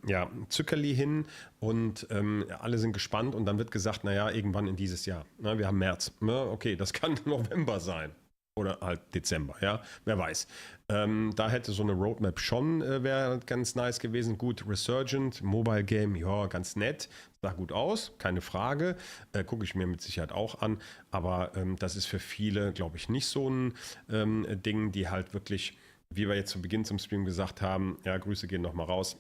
ja, Zuckerli hin und alle sind gespannt und dann wird gesagt, naja, irgendwann in dieses Jahr. Na, wir haben März. Na, okay, das kann November sein. Oder halt Dezember, ja, wer weiß. Da hätte so eine Roadmap schon, wäre ganz nice gewesen. Gut, Resurgent, Mobile Game, ja, ganz nett. Sah gut aus, keine Frage. Gucke ich mir mit Sicherheit auch an. Aber das ist für viele, glaube ich, nicht so ein Ding, die halt wirklich, wie wir jetzt zu Beginn zum Stream gesagt haben, ja, Grüße gehen nochmal raus,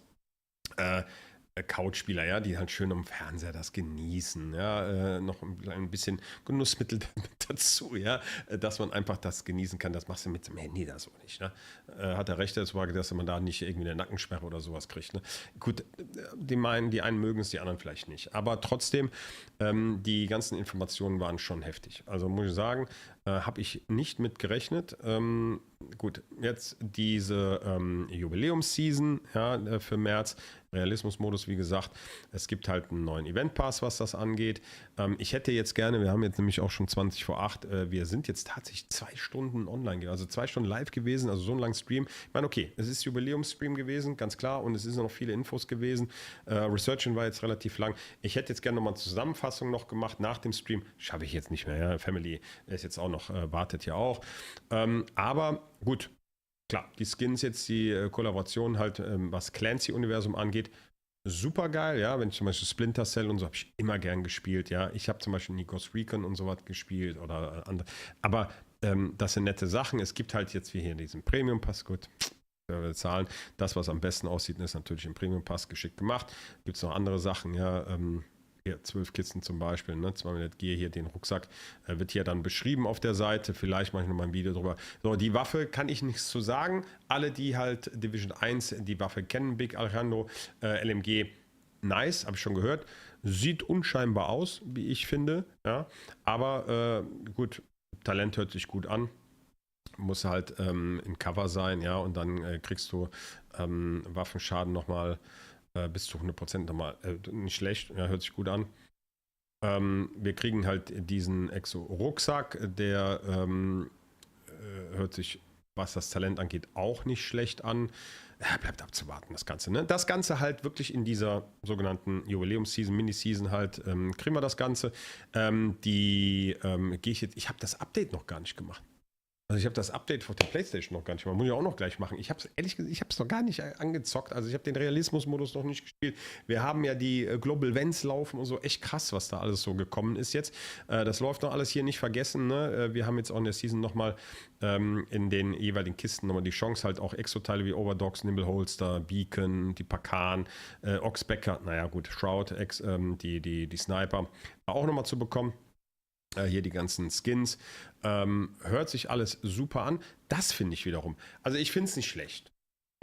Couchspieler, ja, die halt schön am Fernseher das genießen, ja, noch ein bisschen Genussmittel dazu, ja, dass man einfach das genießen kann, das machst du mit dem Handy da so nicht, ne? Hat er recht, dass man da nicht irgendwie eine Nackensperre oder sowas kriegt, ne? Gut, die einen mögen es, die anderen vielleicht nicht, aber trotzdem, die ganzen Informationen waren schon heftig, also muss ich sagen, habe ich nicht mit gerechnet. Gut, jetzt diese Jubiläumsseason, ja, für März, Realismus-Modus, wie gesagt. Es gibt halt einen neuen Event-Pass, was das angeht. Ich hätte jetzt gerne, wir haben jetzt nämlich auch schon 20 vor 8, wir sind jetzt tatsächlich 2 Stunden online, also 2 Stunden live gewesen, also so ein langen Stream. Ich meine, okay, es ist Jubiläumsstream gewesen, ganz klar, und es sind noch viele Infos gewesen. Researchen war jetzt relativ lang. Ich hätte jetzt gerne nochmal eine Zusammenfassung noch gemacht nach dem Stream. Schaffe ich jetzt nicht mehr, ja. Family ist jetzt auch noch, wartet ja auch. Aber gut, klar, die Skins jetzt, die Kollaboration halt, was Clancy-Universum angeht, super geil, ja, wenn ich zum Beispiel Splinter Cell und so habe ich immer gern gespielt, ja. Ich habe zum Beispiel Ghost Recon und sowas gespielt oder andere. Aber das sind nette Sachen. Es gibt halt jetzt wie hier diesen Premium-Pass, gut, zahlen. Das, was am besten aussieht, ist natürlich im Premium-Pass geschickt gemacht. Gibt es noch andere Sachen, ja, hier 12 Kisten zum Beispiel, ne? 200 Gear hier, den Rucksack, wird hier dann beschrieben auf der Seite. Vielleicht mache ich noch mal ein Video drüber. So, die Waffe kann ich nichts zu sagen. Alle, die halt Division 1 die Waffe kennen, Big Alejandro, LMG, nice, habe ich schon gehört. Sieht unscheinbar aus, wie ich finde, ja. Aber gut, Talent hört sich gut an. Muss halt im Cover sein, ja, und dann kriegst du Waffenschaden nochmal bis zu 100% nochmal. Nicht schlecht, ja, hört sich gut an. Wir kriegen halt diesen Exo-Rucksack, der hört sich, was das Talent angeht, auch nicht schlecht an. Bleibt abzuwarten, das Ganze. Ne? Das Ganze halt wirklich in dieser sogenannten Jubiläums-Season, Mini-Season halt, kriegen wir das Ganze. Ich habe das Update noch gar nicht gemacht. Also ich habe das Update für die PlayStation noch gar nicht mal. Muss ich auch noch gleich machen. Ich habe es ehrlich gesagt, ich habe es noch gar nicht angezockt. Also ich habe den Realismus-Modus noch nicht gespielt. Wir haben ja die Global Events laufen und so. Echt krass, was da alles so gekommen ist jetzt. Das läuft noch alles hier, nicht vergessen. Ne? Wir haben jetzt auch in der Season nochmal in den jeweiligen Kisten nochmal die Chance, halt auch Exoteile wie Overdogs, Nimble Holster, Beacon, die Pakan, Oxbecker, naja gut, Shroud, die Sniper auch nochmal zu bekommen. Hier die ganzen Skins. Hört sich alles super an. Das finde ich wiederum. Also ich finde es nicht schlecht.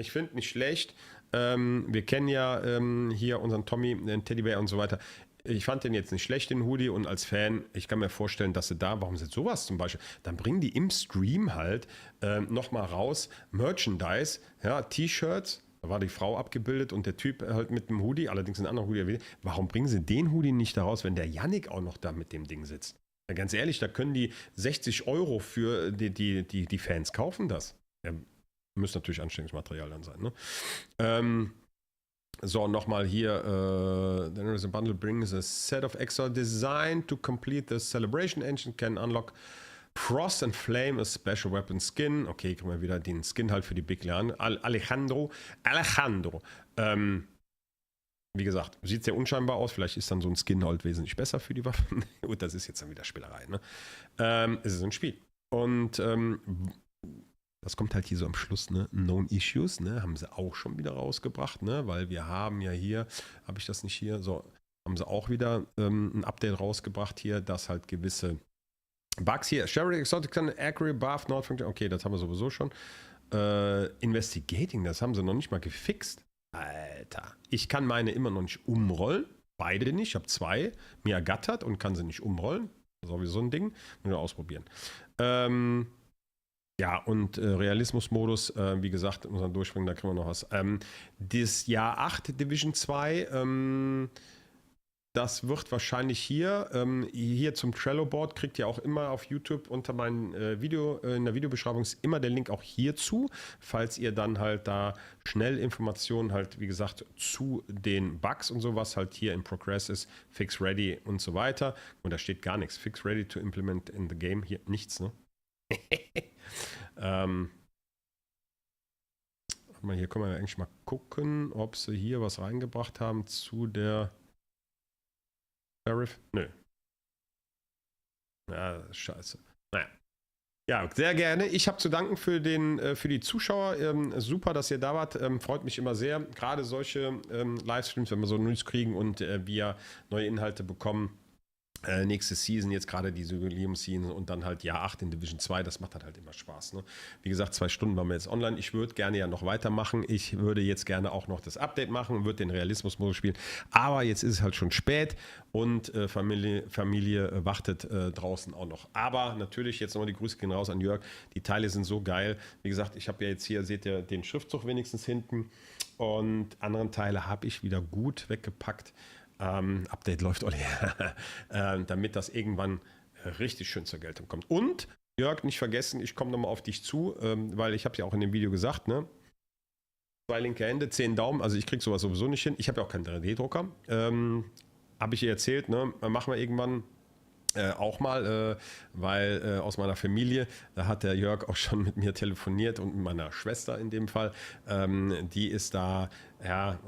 Ich finde nicht schlecht. Wir kennen ja hier unseren Tommy, den Teddybär und so weiter. Ich fand den jetzt nicht schlecht, den Hoodie. Und als Fan, ich kann mir vorstellen, dass sie da, warum sind sowas zum Beispiel? Dann bringen die im Stream halt nochmal raus Merchandise, ja, T-Shirts. Da war die Frau abgebildet und der Typ halt mit dem Hoodie, allerdings ein anderer Hoodie. Warum bringen sie den Hoodie nicht da raus, wenn der Yannick auch noch da mit dem Ding sitzt? Ja, ganz ehrlich, da können die 60 € für die Fans kaufen das. Ja, müsste natürlich Anstellungsmaterial dann sein. Ne? So, nochmal hier. There is a bundle brings a set of extra design to complete the celebration engine, can unlock Frost and Flame, a special weapon skin. Okay, kriegen wir wieder den Skin halt für die Big Leon. Alejandro. Wie gesagt, sieht sehr unscheinbar aus. Vielleicht ist dann so ein Skin halt wesentlich besser für die Waffen. Gut, das ist jetzt dann wieder Spielerei. Ne? Es ist ein Spiel. Und das kommt halt hier so am Schluss, ne? Known Issues, ne? Haben sie auch schon wieder rausgebracht, ne? Weil wir haben ja hier, habe ich das nicht hier, so, haben sie auch wieder ein Update rausgebracht hier, dass halt gewisse Bugs hier, Sherry Exotic Accurate Buff, Not Function, okay, das haben wir sowieso schon. Investigating, das haben sie noch nicht mal gefixt. Alter, ich kann meine immer noch nicht umrollen. Beide nicht. Ich habe 2 mir ergattert und kann sie nicht umrollen. Sowieso ein Ding. Nur ausprobieren. Ja, und Realismus-Modus, wie gesagt, in unserem Durchspringen, da kriegen wir noch was. Das Jahr 8 Division 2, das wird wahrscheinlich hier zum Trello-Board, kriegt ihr auch immer auf YouTube unter meinem Video, in der Videobeschreibung ist immer der Link auch hierzu, falls ihr dann halt da schnell Informationen halt, wie gesagt, zu den Bugs und sowas halt hier in Progress ist, Fix Ready und so weiter. Und da steht gar nichts. Fix Ready to implement in the game. Hier nichts, ne? Hier können wir eigentlich mal gucken, ob sie hier was reingebracht haben zu der Sheriff? Nö. Ja, scheiße. Naja. Ja, sehr gerne. Ich habe zu danken für die Zuschauer. Super, dass ihr da wart. Freut mich immer sehr. Gerade solche Livestreams, wenn wir so News kriegen und wir neue Inhalte bekommen. Nächste Season, jetzt gerade diese Jubiläum-Season und dann halt Jahr 8 in Division 2, das macht halt immer Spaß. Ne? Wie gesagt, 2 Stunden waren wir jetzt online. Ich würde gerne ja noch weitermachen. Ich würde jetzt gerne auch noch das Update machen, würde den Realismus-Modus spielen. Aber jetzt ist es halt schon spät und Familie wartet draußen auch noch. Aber natürlich, jetzt nochmal die Grüße gehen raus an Jörg. Die Teile sind so geil. Wie gesagt, ich habe ja jetzt hier, seht ihr, den Schriftzug wenigstens hinten. Und anderen Teile habe ich wieder gut weggepackt. Update läuft, Olli. Damit das irgendwann richtig schön zur Geltung kommt. Und, Jörg, nicht vergessen, ich komme nochmal auf dich zu, weil ich habe ja auch in dem Video gesagt, ne? 2 linke Hände, 10 Daumen, also ich kriege sowas sowieso nicht hin. Ich habe ja auch keinen 3D-Drucker. Habe ich ihr erzählt, ne? Machen wir irgendwann auch mal, weil aus meiner Familie, da hat der Jörg auch schon mit mir telefoniert und mit meiner Schwester in dem Fall, die ist da ja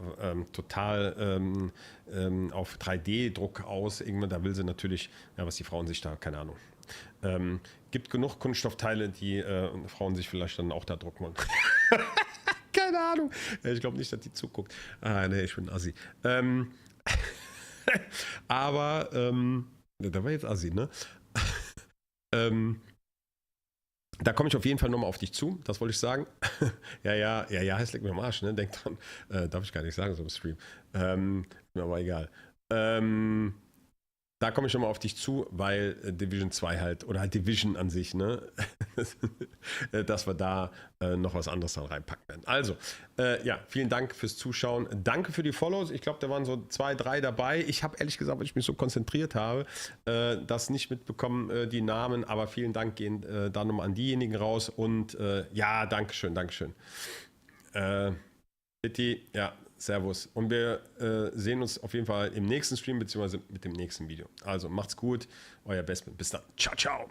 total auf 3D-Druck aus, irgendwann, da will sie natürlich, ja, was die Frauen sich da, keine Ahnung, gibt genug Kunststoffteile, die Frauen sich vielleicht dann auch da drucken wollen. Keine Ahnung, ich glaube nicht, dass die zuguckt. Nee, ich bin Assi. Aber da war jetzt Assi, ne? Da komme ich auf jeden Fall nochmal auf dich zu, das wollte ich sagen. ja, es liegt mir am Arsch, ne? Denk dran, darf ich gar nicht sagen so im Stream. Mir aber egal. Da komme ich nochmal auf dich zu, weil Division 2 halt, oder halt Division an sich, ne? Dass wir da noch was anderes dann reinpacken werden. Also, ja, vielen Dank fürs Zuschauen. Danke für die Follows. Ich glaube, da waren so 2, 3 dabei. Ich habe ehrlich gesagt, weil ich mich so konzentriert habe, das nicht mitbekommen, die Namen. Aber vielen Dank gehen da nochmal an diejenigen raus. Und ja, Dankeschön. Bitte, ja. Servus. Und wir sehen uns auf jeden Fall im nächsten Stream, beziehungsweise mit dem nächsten Video. Also macht's gut, euer Bestman. Bis dann. Ciao, ciao.